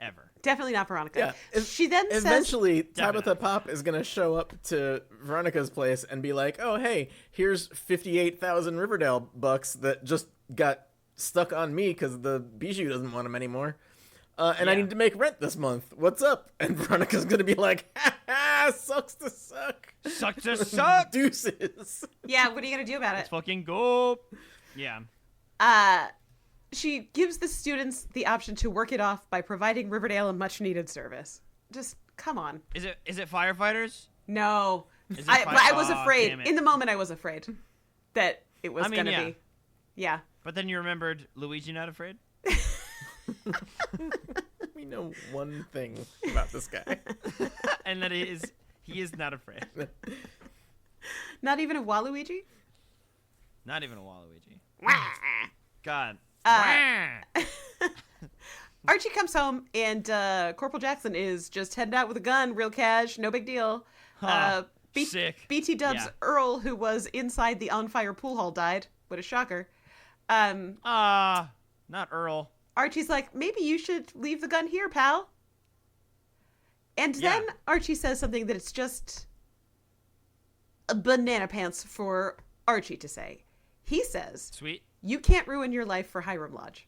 Speaker 1: ever.
Speaker 3: Definitely not Veronica.
Speaker 2: Yeah.
Speaker 3: She then says,
Speaker 2: Eventually,
Speaker 1: Definitely
Speaker 2: Tabitha Pop is going to show up to Veronica's place and be like, oh, hey, here's 58,000 Riverdale bucks that just got stuck on me because the Bijou doesn't want them anymore. And I
Speaker 1: Yeah.
Speaker 2: need to make rent this month. What's up? And Veronica's going to be like, ha ha, sucks to suck.
Speaker 1: Suck to suck.
Speaker 2: Deuces.
Speaker 3: yeah, what are you going to do about
Speaker 1: Let's
Speaker 3: it?
Speaker 1: fucking go. Yeah.
Speaker 3: She gives the students the option to work it off by providing Riverdale a much needed service. Just come on.
Speaker 1: Is it firefighters?
Speaker 3: No.
Speaker 1: Is it
Speaker 3: I was
Speaker 1: Aw,
Speaker 3: afraid.
Speaker 1: damn it.
Speaker 3: in the moment I was afraid that it was
Speaker 1: I mean,
Speaker 3: going to
Speaker 1: yeah.
Speaker 3: be. Yeah.
Speaker 1: But then you remembered Luigi Not Afraid?
Speaker 2: We know one thing about this guy.
Speaker 1: And that he is not afraid.
Speaker 3: Not even a Waluigi?
Speaker 1: Not even a Waluigi.
Speaker 3: Wah.
Speaker 1: God.
Speaker 3: Archie comes home and Corporal Jackson is just heading out with a gun, real cash, no big deal.
Speaker 1: Huh. Sick.
Speaker 3: BT Dubs
Speaker 1: Yeah.
Speaker 3: Earl, who was inside the on fire pool hall, died. What a shocker.
Speaker 1: Not Earl.
Speaker 3: Archie's like, maybe you should leave the gun here, pal. And
Speaker 1: Yeah.
Speaker 3: then Archie says something that it's just a banana pants for Archie to say. He says,
Speaker 1: Sweet.
Speaker 3: you can't ruin your life for Hiram Lodge.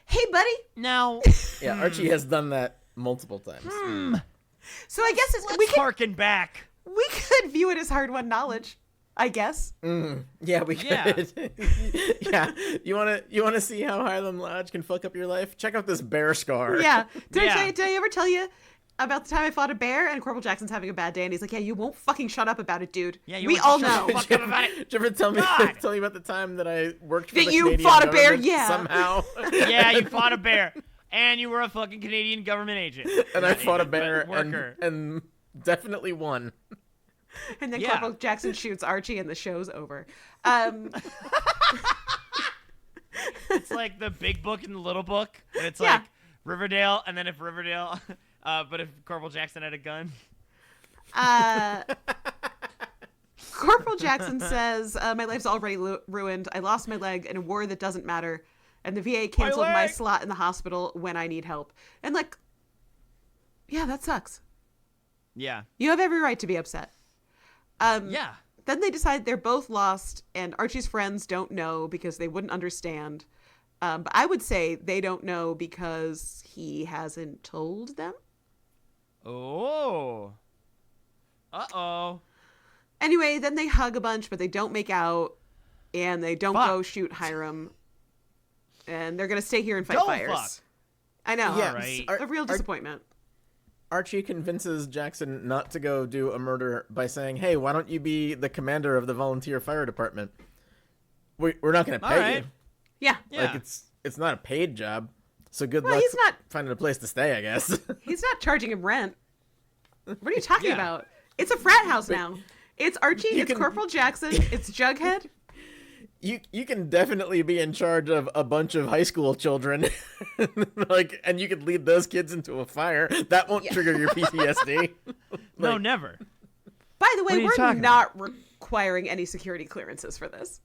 Speaker 3: Hey, buddy.
Speaker 1: Now,
Speaker 2: Yeah, Archie has done that multiple times.
Speaker 3: So I guess we
Speaker 1: let's
Speaker 3: could
Speaker 1: harken back.
Speaker 3: view it as hard-won knowledge, I guess.
Speaker 2: Yeah, we
Speaker 1: Yeah.
Speaker 2: could. Yeah, you wanna see how Highland Lodge can fuck up your life? Check out this bear scar.
Speaker 3: Yeah. Did
Speaker 1: Yeah.
Speaker 3: I ever tell you about the time I fought a bear and Corporal Jackson's having a bad day and he's like, yeah, you won't fucking shut up about it, dude.
Speaker 1: Yeah, you
Speaker 3: we
Speaker 1: won't
Speaker 3: all
Speaker 1: shut
Speaker 3: know.
Speaker 1: the fuck up about it.
Speaker 2: Did you ever tell me
Speaker 1: God.
Speaker 2: tell you about the time that I worked for
Speaker 3: That
Speaker 2: the
Speaker 3: you
Speaker 2: Canadian
Speaker 3: fought a bear?
Speaker 2: government
Speaker 3: Yeah.
Speaker 2: somehow?
Speaker 1: Yeah, you fought a bear. And you were a fucking Canadian government agent.
Speaker 2: And I
Speaker 1: Not
Speaker 2: fought a
Speaker 1: agent, but
Speaker 2: bear
Speaker 1: worker.
Speaker 2: and definitely won.
Speaker 3: And then
Speaker 1: Yeah.
Speaker 3: Corporal Jackson shoots Archie and the show's over.
Speaker 1: It's like the big book and the little book. And it's
Speaker 3: Yeah.
Speaker 1: like Riverdale, and then if Riverdale, but if Corporal Jackson had a gun.
Speaker 3: Corporal Jackson says, my life's already ruined. I lost my leg in a war that doesn't matter. And the VA canceled my
Speaker 1: leg!
Speaker 3: slot in the hospital when I need help. And like, yeah, that sucks.
Speaker 1: Yeah.
Speaker 3: You have every right to be upset.
Speaker 1: Yeah.
Speaker 3: Then they decide they're both lost, and Archie's friends don't know because they wouldn't understand. But I would say they don't know because he hasn't told them.
Speaker 1: Oh. Uh-oh.
Speaker 3: Anyway, then they hug a bunch, but they don't make out, and they don't
Speaker 1: Fuck.
Speaker 3: go shoot Hiram. And they're going to stay here and fight
Speaker 1: Go
Speaker 3: fires.
Speaker 1: fuck.
Speaker 3: I know.
Speaker 2: Yeah,
Speaker 1: right.
Speaker 3: A real disappointment.
Speaker 2: Archie convinces Jackson not to go do a murder by saying, "Hey, why don't you be the commander of the volunteer fire department? We're not going to
Speaker 1: All
Speaker 2: pay
Speaker 1: right.
Speaker 2: you.
Speaker 3: Yeah.
Speaker 1: Yeah.
Speaker 2: Like it's not a paid job. So good
Speaker 3: Well,
Speaker 2: luck
Speaker 3: he's not-
Speaker 2: finding a place to stay, I guess."
Speaker 3: He's not charging him rent. What are you talking
Speaker 1: Yeah.
Speaker 3: about? It's a frat house now. It's Archie,
Speaker 2: You
Speaker 3: it's
Speaker 2: can-
Speaker 3: Corporal Jackson, it's Jughead.
Speaker 2: You can definitely be in charge of a bunch of high school children, and you could lead those kids into a fire. That won't trigger your PTSD.
Speaker 1: No,
Speaker 2: Like,
Speaker 1: never.
Speaker 3: By the
Speaker 1: What
Speaker 3: way,
Speaker 1: are you
Speaker 3: we're
Speaker 1: talking
Speaker 3: not requiring any security clearances for this.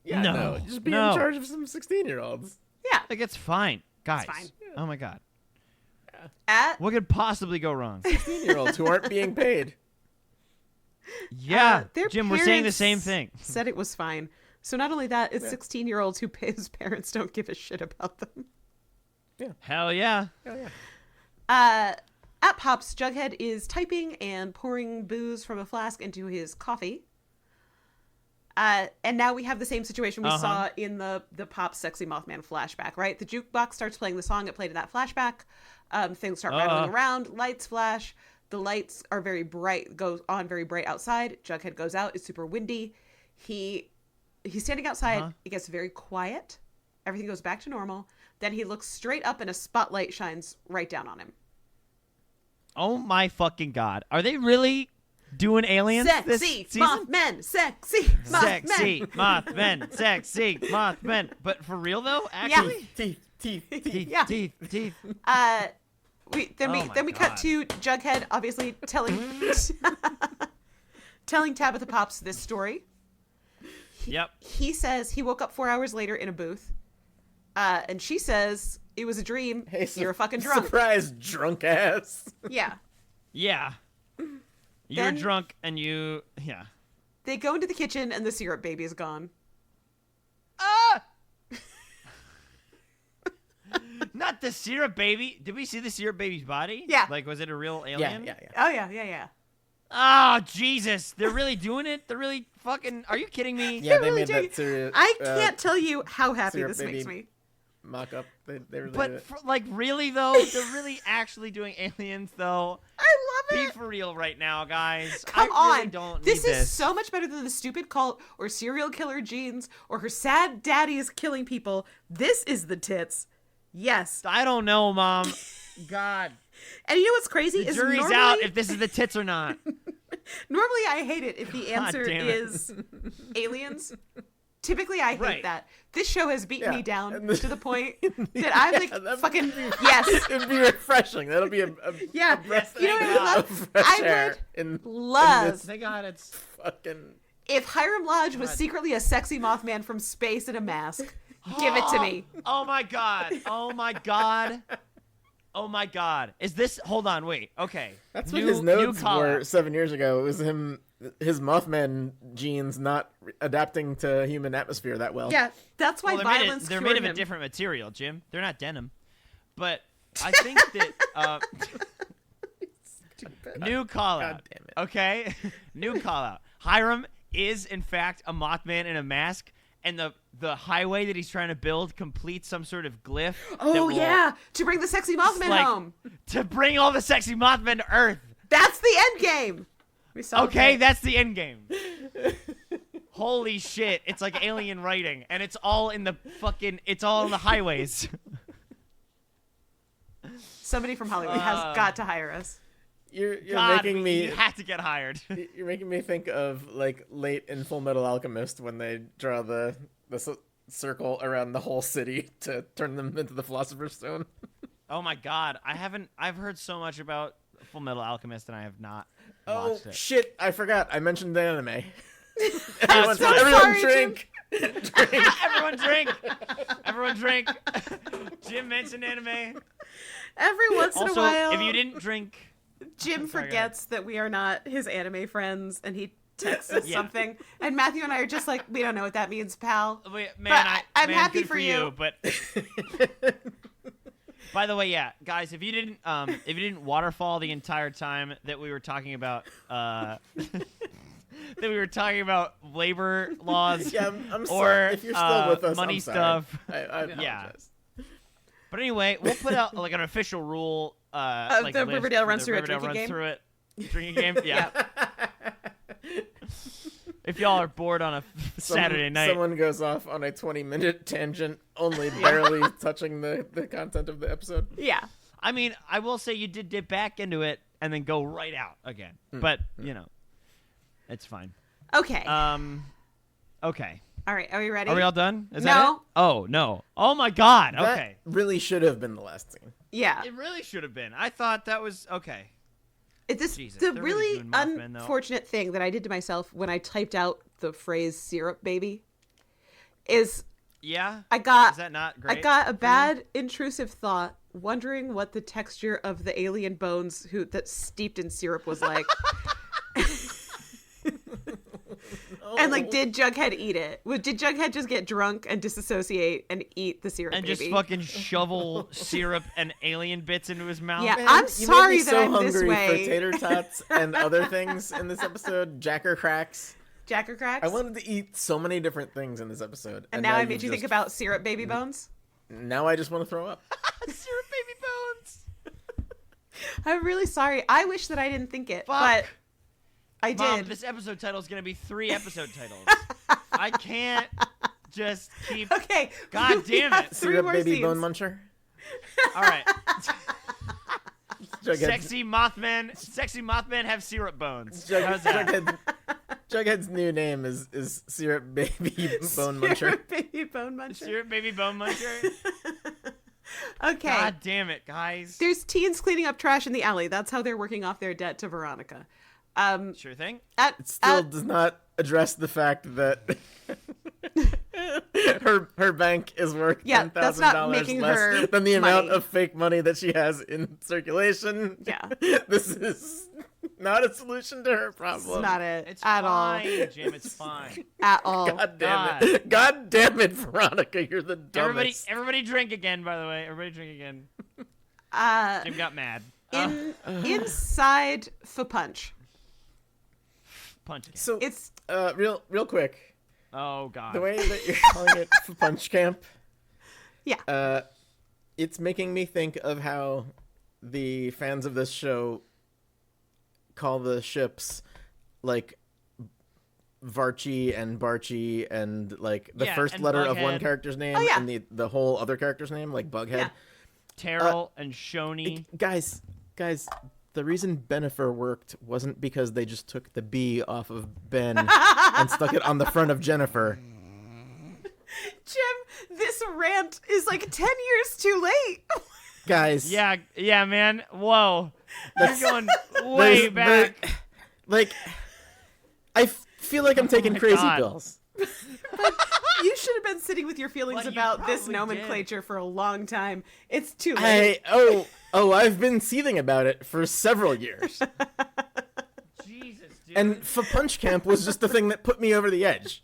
Speaker 2: Yeah,
Speaker 1: No.
Speaker 2: just be
Speaker 1: No.
Speaker 2: in charge of some 16-year-olds.
Speaker 3: Yeah.
Speaker 1: Like, it's fine. Guys.
Speaker 3: fine.
Speaker 1: Oh, my God.
Speaker 3: At
Speaker 1: What could possibly go wrong?
Speaker 2: 16-year-olds who aren't being paid.
Speaker 1: Yeah.
Speaker 3: their
Speaker 1: Jim, we're saying the
Speaker 3: parents
Speaker 1: same thing.
Speaker 3: Said it was fine. So not only that, it's 16-year-olds whose parents don't give a shit about them.
Speaker 1: Hell yeah.
Speaker 3: At Pops, Jughead is typing and pouring booze from a flask into his coffee. And now we have the same situation we saw in the Pops Sexy Mothman flashback, right? The jukebox starts playing the song it played in that flashback. Things start rattling around. Lights flash. The lights are very bright, goes on very bright outside. Jughead goes out. It's super windy. He's standing outside. It gets very quiet. Everything goes back to normal. Then he looks straight up and a spotlight shines right down on him.
Speaker 1: Oh my fucking God. Are they really doing aliens this
Speaker 3: Sexy
Speaker 1: season?
Speaker 3: Mothman! Sexy Mothman!
Speaker 1: Sexy Mothman! Sexy Mothman! But for real though? Actually?
Speaker 2: Teeth.
Speaker 3: Yeah.
Speaker 1: Teeth.
Speaker 3: We cut to Jughead obviously telling Tabitha Pops this story.
Speaker 1: Yep.
Speaker 3: He says he woke up 4 hours later in a booth. And she says, it was a dream.
Speaker 2: Hey,
Speaker 3: You're a fucking drunk.
Speaker 2: Surprise, drunk ass.
Speaker 3: Yeah.
Speaker 1: Yeah. You're
Speaker 3: Then-
Speaker 1: drunk and you... Yeah.
Speaker 3: They go into the kitchen and the syrup baby is gone.
Speaker 1: Ah! Not the syrup baby. Did we see the syrup baby's body?
Speaker 3: Yeah.
Speaker 1: Like, was it a real
Speaker 2: Yeah,
Speaker 1: alien?
Speaker 2: yeah.
Speaker 3: Oh, yeah.
Speaker 1: Oh, Jesus. They're really doing it? They're really fucking... Are you kidding me?
Speaker 2: Yeah, they
Speaker 3: really
Speaker 2: made
Speaker 3: doing
Speaker 2: that syrup.
Speaker 3: I can't tell you how happy
Speaker 2: syrup
Speaker 3: this
Speaker 2: baby.
Speaker 3: makes me.
Speaker 2: Mock up. They really did
Speaker 1: But,
Speaker 2: it.
Speaker 1: like, really, though? They're really actually doing aliens, though?
Speaker 3: I love
Speaker 1: Be
Speaker 3: it.
Speaker 1: for real right now, guys.
Speaker 3: Come
Speaker 1: I really
Speaker 3: on.
Speaker 1: don't need
Speaker 3: This is
Speaker 1: this.
Speaker 3: so much better than the stupid cult or serial killer genes or her sad daddy is killing people. This is the tits. Yes.
Speaker 1: I don't know, Mom. God.
Speaker 3: And you know what's crazy
Speaker 1: The
Speaker 3: is
Speaker 1: jury's
Speaker 3: normally,
Speaker 1: out if this is the tits or not.
Speaker 3: normally I hate it if the answer
Speaker 1: damn it.
Speaker 3: is aliens. Typically I hate
Speaker 1: Right.
Speaker 3: that. This show has beaten
Speaker 2: Yeah.
Speaker 3: me down
Speaker 2: And the-
Speaker 3: to the point that I'm like
Speaker 2: that'd
Speaker 3: fucking
Speaker 2: be-
Speaker 3: yes.
Speaker 2: It'd be refreshing. That'll be a
Speaker 3: Yeah.
Speaker 2: breath
Speaker 3: You know what I would
Speaker 2: of
Speaker 3: love?
Speaker 2: fresh
Speaker 3: I
Speaker 2: air
Speaker 3: would
Speaker 2: in
Speaker 3: love
Speaker 2: this
Speaker 1: Thank God it's...
Speaker 2: fucking.
Speaker 3: if Hiram Lodge was
Speaker 1: God.
Speaker 3: secretly a sexy Mothman from space in a mask. Give it to me.
Speaker 1: Oh my God. Oh my God. Oh my God. Is this... Hold on, wait. Okay.
Speaker 2: That's
Speaker 1: New-
Speaker 2: what his
Speaker 1: new
Speaker 2: notes
Speaker 1: call
Speaker 2: were
Speaker 1: out.
Speaker 2: 7 years ago. It was his Mothman genes not adapting to human atmosphere that well.
Speaker 3: Yeah, that's why
Speaker 1: Well,
Speaker 3: violence
Speaker 1: they're
Speaker 3: cured
Speaker 1: made of a
Speaker 3: him.
Speaker 1: different material, Jim. They're not denim. But I think that... new call
Speaker 2: God
Speaker 1: out.
Speaker 2: damn it.
Speaker 1: Okay? New call out. Hiram is, in fact, a Mothman in a mask, and the highway that he's trying to build completes some sort of glyph. that
Speaker 3: Oh
Speaker 1: will,
Speaker 3: yeah, to bring the sexy Mothman
Speaker 1: like,
Speaker 3: home.
Speaker 1: To bring all the sexy Mothmen to Earth.
Speaker 3: That's the end game. We saw
Speaker 1: Okay, that's the end game. Holy shit, it's like alien writing, and it's all in the highways.
Speaker 3: somebody from Hollywood has got to hire us.
Speaker 2: You're
Speaker 1: God,
Speaker 2: making me.
Speaker 1: you have to get hired.
Speaker 2: You're making me think of like late in Full Metal Alchemist when they draw the circle around the whole city to turn them into the Philosopher's Stone.
Speaker 1: Oh my God, I've heard so much about Full Metal Alchemist, and I have not
Speaker 2: Oh
Speaker 1: watched it.
Speaker 2: shit! I forgot. I mentioned the anime.
Speaker 1: I'm so
Speaker 2: everyone
Speaker 3: sorry,
Speaker 2: drink.
Speaker 1: Everyone drink. Everyone drink. Jim mentioned anime.
Speaker 3: Every once in a
Speaker 1: Also,
Speaker 3: while,
Speaker 1: if you didn't drink,
Speaker 3: Jim
Speaker 1: Sorry, go
Speaker 3: forgets that we are not his anime friends, and he texts us
Speaker 1: Yeah.
Speaker 3: something. And Matthew and I are just like, we don't know what that means, pal.
Speaker 1: man,
Speaker 3: But I'm
Speaker 1: man,
Speaker 3: happy
Speaker 1: good
Speaker 3: for you.
Speaker 1: But by the way, yeah, guys, if you didn't waterfall the entire time that we were talking about, that we were talking about labor laws,
Speaker 2: Yeah, I'm
Speaker 1: or
Speaker 2: sorry. If you're still with us,
Speaker 1: money
Speaker 2: I'm sorry.
Speaker 1: stuff.
Speaker 2: I apologize.
Speaker 1: Yeah. But anyway, we'll put out like an official rule. Like
Speaker 3: the
Speaker 1: list
Speaker 3: Riverdale
Speaker 1: for
Speaker 3: runs
Speaker 1: the
Speaker 3: through it
Speaker 1: Riverdale
Speaker 3: drinking
Speaker 1: runs
Speaker 3: game?
Speaker 1: through it. Drinking game, yeah. If y'all are bored on a Saturday night,
Speaker 2: Someone goes off on a 20-minute tangent, only barely touching the content of the episode.
Speaker 3: Yeah.
Speaker 1: I mean, I will say you did dip back into it and then go right out again. But you know, it's fine.
Speaker 3: Okay.
Speaker 1: Okay.
Speaker 3: All right. Are we ready?
Speaker 1: Are we all done? Is
Speaker 3: No.
Speaker 1: that it? Oh no. Oh my God.
Speaker 2: That
Speaker 1: Okay.
Speaker 2: really should have been the last scene.
Speaker 3: Yeah.
Speaker 1: It really should have been. I thought that was okay. Jesus,
Speaker 3: The
Speaker 1: they're really
Speaker 3: really
Speaker 1: doing Mothman, though.
Speaker 3: unfortunate thing that I did to myself when I typed out the phrase "syrup baby" is
Speaker 1: Yeah.
Speaker 3: I got
Speaker 1: Is that not great?
Speaker 3: I got a bad intrusive thought, wondering what the texture of the alien bones that steeped in syrup was like. And like, did Jughead eat it? Did Jughead just get drunk and disassociate and eat the syrup
Speaker 1: and
Speaker 3: baby?
Speaker 1: just fucking shovel syrup and alien bits into his mouth?
Speaker 3: Yeah,
Speaker 2: Man,
Speaker 3: I'm
Speaker 2: you
Speaker 3: sorry
Speaker 2: made me
Speaker 3: that
Speaker 2: so
Speaker 3: I'm this
Speaker 2: hungry
Speaker 3: way.
Speaker 2: for tater tots and other things in this episode. Jacker cracks.
Speaker 3: Jacker cracks.
Speaker 2: I wanted to eat so many different things in this episode.
Speaker 3: and now I made
Speaker 2: you've
Speaker 3: you think
Speaker 2: just-
Speaker 3: about syrup baby bones.
Speaker 2: Now I just want to throw up.
Speaker 1: Syrup baby bones.
Speaker 3: I'm really sorry. I wish that I didn't think it,
Speaker 1: Fuck.
Speaker 3: but I
Speaker 1: Mom,
Speaker 3: did.
Speaker 1: this episode title is gonna be 3 episode titles. I can't just keep.
Speaker 3: Okay.
Speaker 1: God
Speaker 3: we
Speaker 1: damn
Speaker 3: have
Speaker 1: it.
Speaker 3: 3
Speaker 2: Syrup
Speaker 3: more
Speaker 2: baby
Speaker 3: scenes.
Speaker 2: bone muncher.
Speaker 1: All right.
Speaker 2: Jughead,
Speaker 1: Sexy Mothman have syrup bones. How's that?
Speaker 2: Jughead's new name is Syrup Baby Bone Muncher.
Speaker 3: Syrup baby bone muncher.
Speaker 1: Syrup baby bone muncher.
Speaker 3: Okay.
Speaker 1: God damn it, guys.
Speaker 3: There's teens cleaning up trash in the alley. That's how they're working off their debt to Veronica.
Speaker 1: Sure thing.
Speaker 2: It still does not address the fact that her bank is worth
Speaker 3: Yeah, that's not
Speaker 2: $10,000
Speaker 3: making her
Speaker 2: less than the amount
Speaker 3: money.
Speaker 2: of fake money that she has in circulation.
Speaker 3: Yeah.
Speaker 2: This is not a solution to her problem.
Speaker 3: It's not it
Speaker 1: It's
Speaker 3: at
Speaker 1: fine, Jim. It's fine.
Speaker 3: all. At all.
Speaker 2: God damn it. God damn it, Veronica. You're the dumbest.
Speaker 1: Everybody drink again, by the way. Everybody drink again. Jim got mad.
Speaker 3: Inside for punch.
Speaker 1: Punch again.
Speaker 2: So,
Speaker 3: It's
Speaker 2: real quick.
Speaker 1: Oh, God.
Speaker 2: The way that you're calling it Punch Camp,
Speaker 3: yeah.
Speaker 2: it's making me think of how the fans of this show call the ships like Varchi and Barchi and like the
Speaker 1: Yeah,
Speaker 2: first
Speaker 1: and
Speaker 2: letter of one
Speaker 1: Bughead.
Speaker 2: character's name
Speaker 3: Oh, yeah.
Speaker 2: and the whole other character's name, like Bughead.
Speaker 3: Yeah.
Speaker 1: Terrell and Shoney.
Speaker 2: Guys, the reason Benifer worked wasn't because they just took the B off of Ben and stuck it on the front of Jennifer.
Speaker 3: Jim, this rant is like 10 years too late.
Speaker 2: Guys.
Speaker 1: Yeah, man. Whoa.
Speaker 2: That's-
Speaker 1: You're going way
Speaker 2: there's-
Speaker 1: back.
Speaker 2: there- like, I feel like I'm taking
Speaker 1: my
Speaker 2: crazy
Speaker 1: God.
Speaker 2: pills.
Speaker 3: You should have been sitting with your feelings
Speaker 1: Well, you
Speaker 3: about this
Speaker 1: probably
Speaker 3: nomenclature for a long time. It's too late.
Speaker 2: I've been seething about it for several years.
Speaker 1: Jesus, dude.
Speaker 2: And Punch Camp was just the thing that put me over the edge.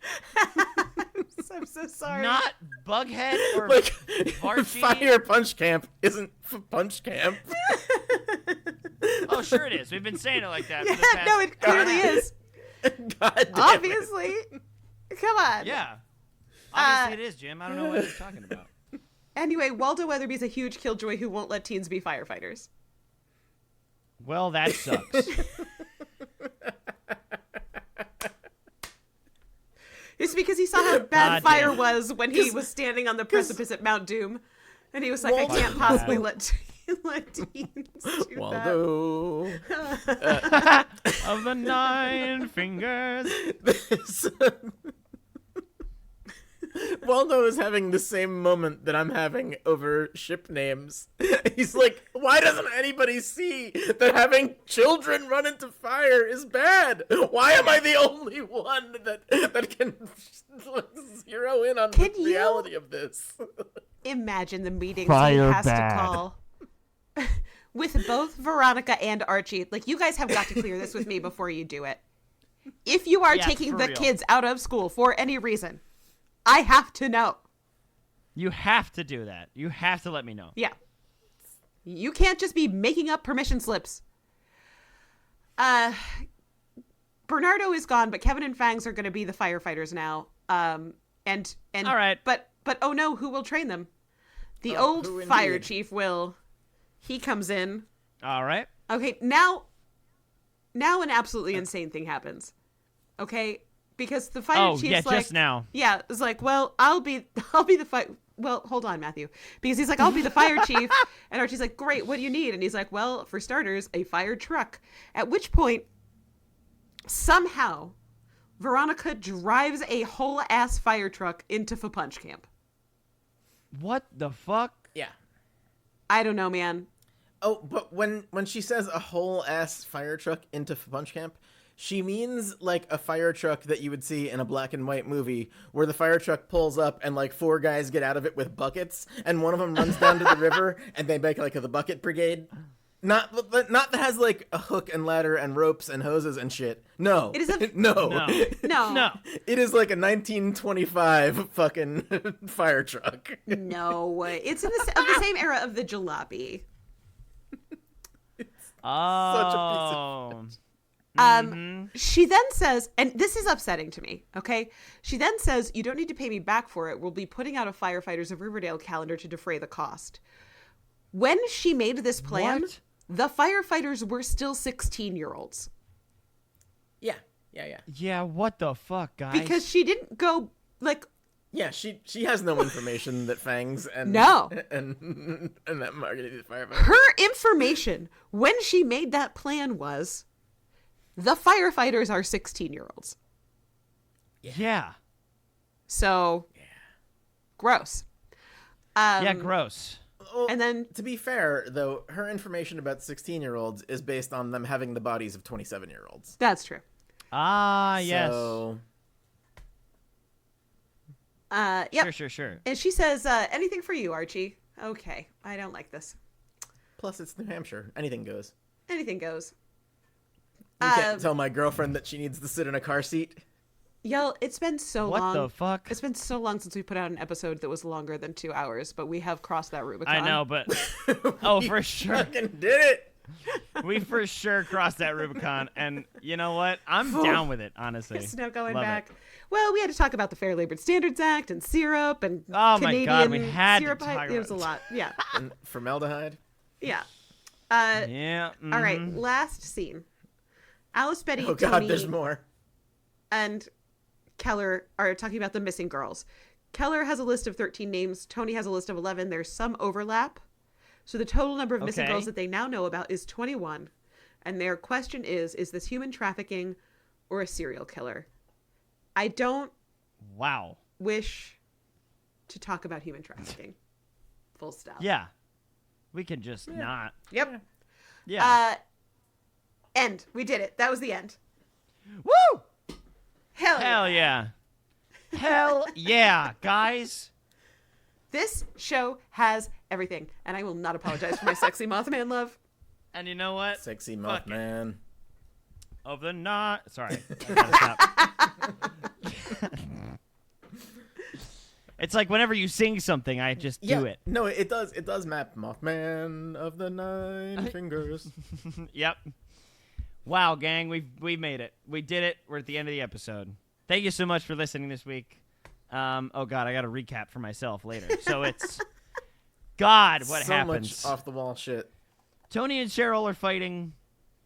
Speaker 3: I'm so sorry.
Speaker 1: Not Bughead or
Speaker 2: Like,
Speaker 1: Varchi.
Speaker 2: Fire Punch Camp isn't Punch Camp.
Speaker 1: Oh, sure it is. We've been saying it like that for the past.
Speaker 3: No, it clearly is.
Speaker 2: God damn it.
Speaker 3: Obviously. Come on.
Speaker 1: Yeah. Obviously it is, Jim. I don't know what you're talking about.
Speaker 3: Anyway, Waldo Weatherby's a huge killjoy who won't let teens be firefighters.
Speaker 1: Well, that sucks.
Speaker 3: It's because he saw how bad
Speaker 1: God
Speaker 3: fire
Speaker 1: damn.
Speaker 3: was when he was standing on the precipice at Mount Doom. And he was like, I can't possibly let teens do
Speaker 2: Waldo.
Speaker 1: Of the 9 fingers.
Speaker 2: Waldo is having the same moment that I'm having over ship names. He's like, why doesn't anybody see that having children run into fire is bad? Why am I the only one that can zero in on
Speaker 3: Can
Speaker 2: the
Speaker 3: you-
Speaker 2: reality of this?
Speaker 3: Imagine the meetings
Speaker 4: Fire
Speaker 3: he has
Speaker 4: bad.
Speaker 3: to call. With both Veronica and Archie. Like, you guys have got to clear this with me before you do it. If you are
Speaker 1: Yeah,
Speaker 3: taking
Speaker 1: for
Speaker 3: the
Speaker 1: real.
Speaker 3: kids out of school for any reason, I have to know.
Speaker 1: You have to do that. You have to let me know.
Speaker 3: Yeah. You can't just be making up permission slips. Bernardo is gone, but Kevin and Fangs are going to be the firefighters now. And
Speaker 1: All right.
Speaker 3: But oh no, who will train them? The
Speaker 2: Oh,
Speaker 3: old
Speaker 2: who
Speaker 3: fire
Speaker 2: indeed?
Speaker 3: chief will. He comes in.
Speaker 1: All right.
Speaker 3: Okay, now an absolutely insane thing happens. Okay, because the fire
Speaker 1: Oh,
Speaker 3: chief's
Speaker 1: yeah,
Speaker 3: like,
Speaker 1: just now.
Speaker 3: yeah, it's like, well, I'll be the fire. Well, hold on, Matthew, because he's like, I'll be the fire chief, and Archie's like, great, what do you need? And he's like, well, for starters, a fire truck. At which point, somehow, Veronica drives a whole ass fire truck into Punch Camp.
Speaker 1: What the fuck?
Speaker 2: Yeah.
Speaker 3: I don't know, man.
Speaker 2: Oh, but when she says a whole ass fire truck into Punch Camp, she means like a fire truck that you would see in a black and white movie where the fire truck pulls up and like 4 guys get out of it with buckets and one of them runs down to the river and they make like the bucket brigade. Not that has like a hook and ladder and ropes and hoses and shit. No.
Speaker 3: It is a
Speaker 2: no.
Speaker 3: no.
Speaker 2: It is like a 1925 fucking fire truck.
Speaker 3: No, it's of the same era of the jalopy.
Speaker 1: Oh.
Speaker 3: She then says, and this is upsetting to me, okay? She then says, you don't need to pay me back for it. We'll be putting out a Firefighters of Riverdale calendar to defray the cost. When she made this plan,
Speaker 1: What?
Speaker 3: the firefighters were still 16-year-olds.
Speaker 2: Yeah.
Speaker 1: Yeah, what the fuck, guys?
Speaker 3: Because she didn't go, like...
Speaker 2: Yeah, she has no information that Fangs and
Speaker 3: No.
Speaker 2: and that Marguerite is firefighter.
Speaker 3: Her information when she made that plan was the firefighters are 16-year-olds.
Speaker 1: Yeah.
Speaker 3: So, gross.
Speaker 1: Yeah, gross.
Speaker 2: Well,
Speaker 3: And then...
Speaker 2: to be fair, though, her information about 16-year-olds is based on them having the bodies of 27-year-olds.
Speaker 3: That's true.
Speaker 1: Ah, yes.
Speaker 2: So,
Speaker 3: Yep.
Speaker 1: Sure.
Speaker 3: And she says, anything for you, Archie. Okay, I don't like this.
Speaker 2: plus it's New Hampshire. Anything goes.
Speaker 3: Anything goes.
Speaker 2: You can't tell my girlfriend that she needs to sit in a car seat.
Speaker 3: Y'all, it's been so long.
Speaker 1: What the fuck?
Speaker 3: It's been so long since we put out an episode that was longer than 2 hours, but we have crossed that Rubicon.
Speaker 1: I know, but oh, for sure,
Speaker 2: Fucking did it.
Speaker 1: we for sure crossed that Rubicon, and you know what? I'm down with it, honestly.
Speaker 3: There's no going
Speaker 1: Love
Speaker 3: back.
Speaker 1: it.
Speaker 3: Well, we had to talk about the Fair Labor Standards Act and syrup and
Speaker 1: Oh my
Speaker 3: Canadian
Speaker 1: God, we had to
Speaker 3: syrup.
Speaker 1: talk
Speaker 3: It was a
Speaker 1: about
Speaker 3: lot. Yeah.
Speaker 2: And formaldehyde.
Speaker 3: Yeah.
Speaker 1: Yeah.
Speaker 3: All right. Last scene. Alice, Betty,
Speaker 2: Oh God,
Speaker 3: Tony,
Speaker 2: there's more.
Speaker 3: and Keller are talking about the missing girls. Keller has a list of 13 names. Tony has a list of 11. There's some overlap. So the total number of missing
Speaker 1: Okay.
Speaker 3: girls that they now know about is 21. And their question is this human trafficking or a serial killer? I don't
Speaker 1: Wow.
Speaker 3: wish to talk about human trafficking. Full stop.
Speaker 1: Yeah. We can just not.
Speaker 3: Yep.
Speaker 1: Yeah.
Speaker 3: End. We did it. That was the end.
Speaker 1: Woo!
Speaker 3: Hell yeah.
Speaker 1: Hell yeah, guys.
Speaker 3: This show has everything. And I will not apologize for my sexy Mothman love.
Speaker 1: And you know what?
Speaker 2: Sexy
Speaker 1: Fuck it.
Speaker 2: Mothman.
Speaker 1: Of the night. Sorry. I gotta stop. It's like whenever you sing something, I just do it.
Speaker 2: No, it does. It does map Mothman of the Nine Fingers.
Speaker 1: Yep. Wow, gang, we made it. We did it. We're at the end of the episode. Thank you so much for listening this week. Oh God, I got to recap for myself later. So it's God, what
Speaker 2: so
Speaker 1: happens?
Speaker 2: much off the wall shit.
Speaker 1: Tony and Cheryl are fighting.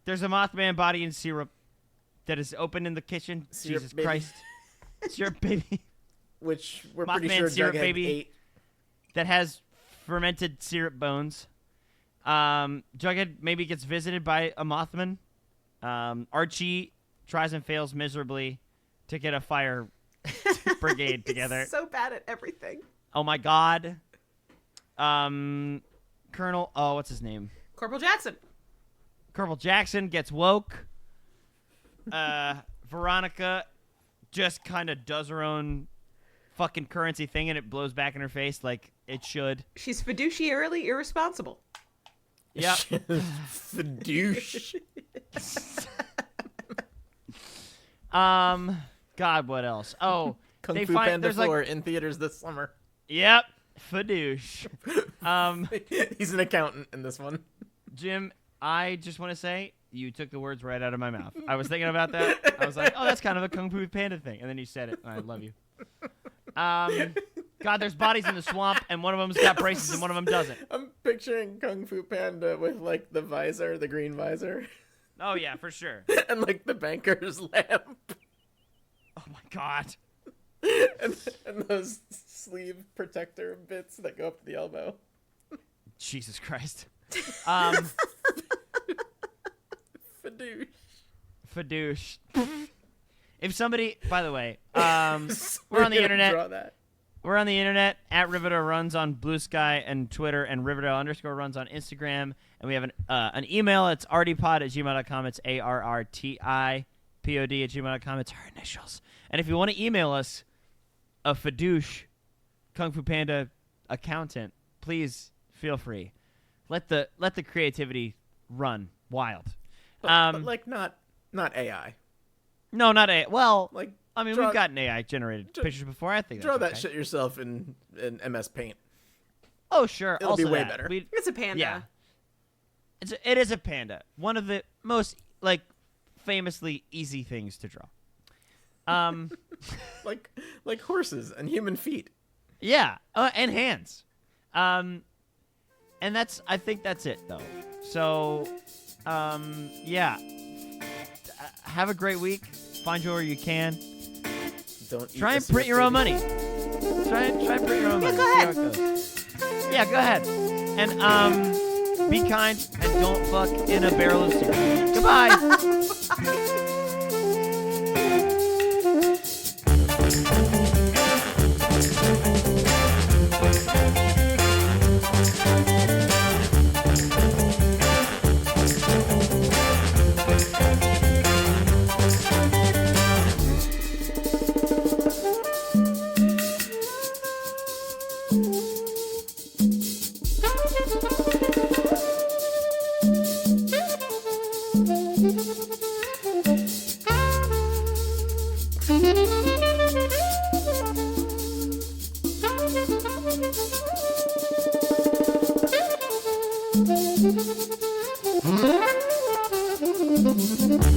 Speaker 1: There's a Mothman body in syrup that is open in the kitchen.
Speaker 2: Syrup
Speaker 1: Jesus
Speaker 2: baby.
Speaker 1: Christ. Syrup baby.
Speaker 2: Which we're
Speaker 1: Mothman
Speaker 2: pretty sure
Speaker 1: syrup
Speaker 2: Jughead
Speaker 1: baby.
Speaker 2: ate.
Speaker 1: That has fermented syrup bones. Jughead maybe gets visited by a Mothman. Archie tries and fails miserably to get a fire brigade together.
Speaker 3: He's so bad at everything.
Speaker 1: Oh my God. Colonel, what's his name?
Speaker 3: Corporal Jackson.
Speaker 1: Corporal Jackson gets woke. Veronica just kind of does her own fucking currency thing and it blows back in her face like it should.
Speaker 3: She's fiduciarily irresponsible.
Speaker 1: Yep.
Speaker 2: Fadoosh.
Speaker 1: God, what else? Oh,
Speaker 2: Kung
Speaker 1: they
Speaker 2: Fu
Speaker 1: find
Speaker 2: Panda
Speaker 1: there's like
Speaker 2: 4 in theaters this summer.
Speaker 1: yep, fadoosh.
Speaker 2: He's an accountant in this one.
Speaker 1: Jim, I just want to say you took the words right out of my mouth. I was thinking about that. I was like, oh, that's kind of a Kung Fu Panda thing, and then you said it. And I love you. God, there's bodies in the swamp, and one of them's got braces, and one of them doesn't.
Speaker 2: I'm picturing Kung Fu Panda with like the visor, the green visor,
Speaker 1: Oh yeah, for sure.
Speaker 2: and like the banker's lamp,
Speaker 1: Oh my God.
Speaker 2: and those sleeve protector bits that go up to the elbow.
Speaker 1: Jesus Christ.
Speaker 2: Fadoosh.
Speaker 1: Fadoosh. If somebody, by the way, we're on the internet.
Speaker 2: Draw that.
Speaker 1: We're on the internet at Riverdale Runs on Blue Sky and Twitter, and Riverdale_runs on Instagram. And we have an email. It's artipod@gmail.com. It's ARRTIPOD@gmail.com. It's our initials. And if you want to email us a fadoosh Kung Fu Panda accountant, please feel free. Let the creativity run wild.
Speaker 2: But like not AI.
Speaker 1: No, not AI. Well,
Speaker 2: Like
Speaker 1: I mean,
Speaker 2: draw-
Speaker 1: we've gotten AI generated pictures before. I think
Speaker 2: Draw
Speaker 1: that's
Speaker 2: that
Speaker 1: okay.
Speaker 2: shit yourself in MS Paint.
Speaker 1: Oh, sure.
Speaker 2: It'll
Speaker 1: also
Speaker 2: be way
Speaker 1: that.
Speaker 2: better.
Speaker 3: It's a panda.
Speaker 1: Yeah. It is a panda. One of the most like famously easy things to draw.
Speaker 2: Like horses and human feet.
Speaker 1: Yeah, and hands. And I think that's it though. So, yeah. Have a great week. Find joy where you can.
Speaker 2: Don't
Speaker 1: Try and print your own money. Try and print your own money.
Speaker 3: go
Speaker 1: See how
Speaker 3: ahead.
Speaker 1: it goes. Yeah, go ahead. And be kind and don't fuck in a barrel of cereal. Goodbye.
Speaker 5: Thank you.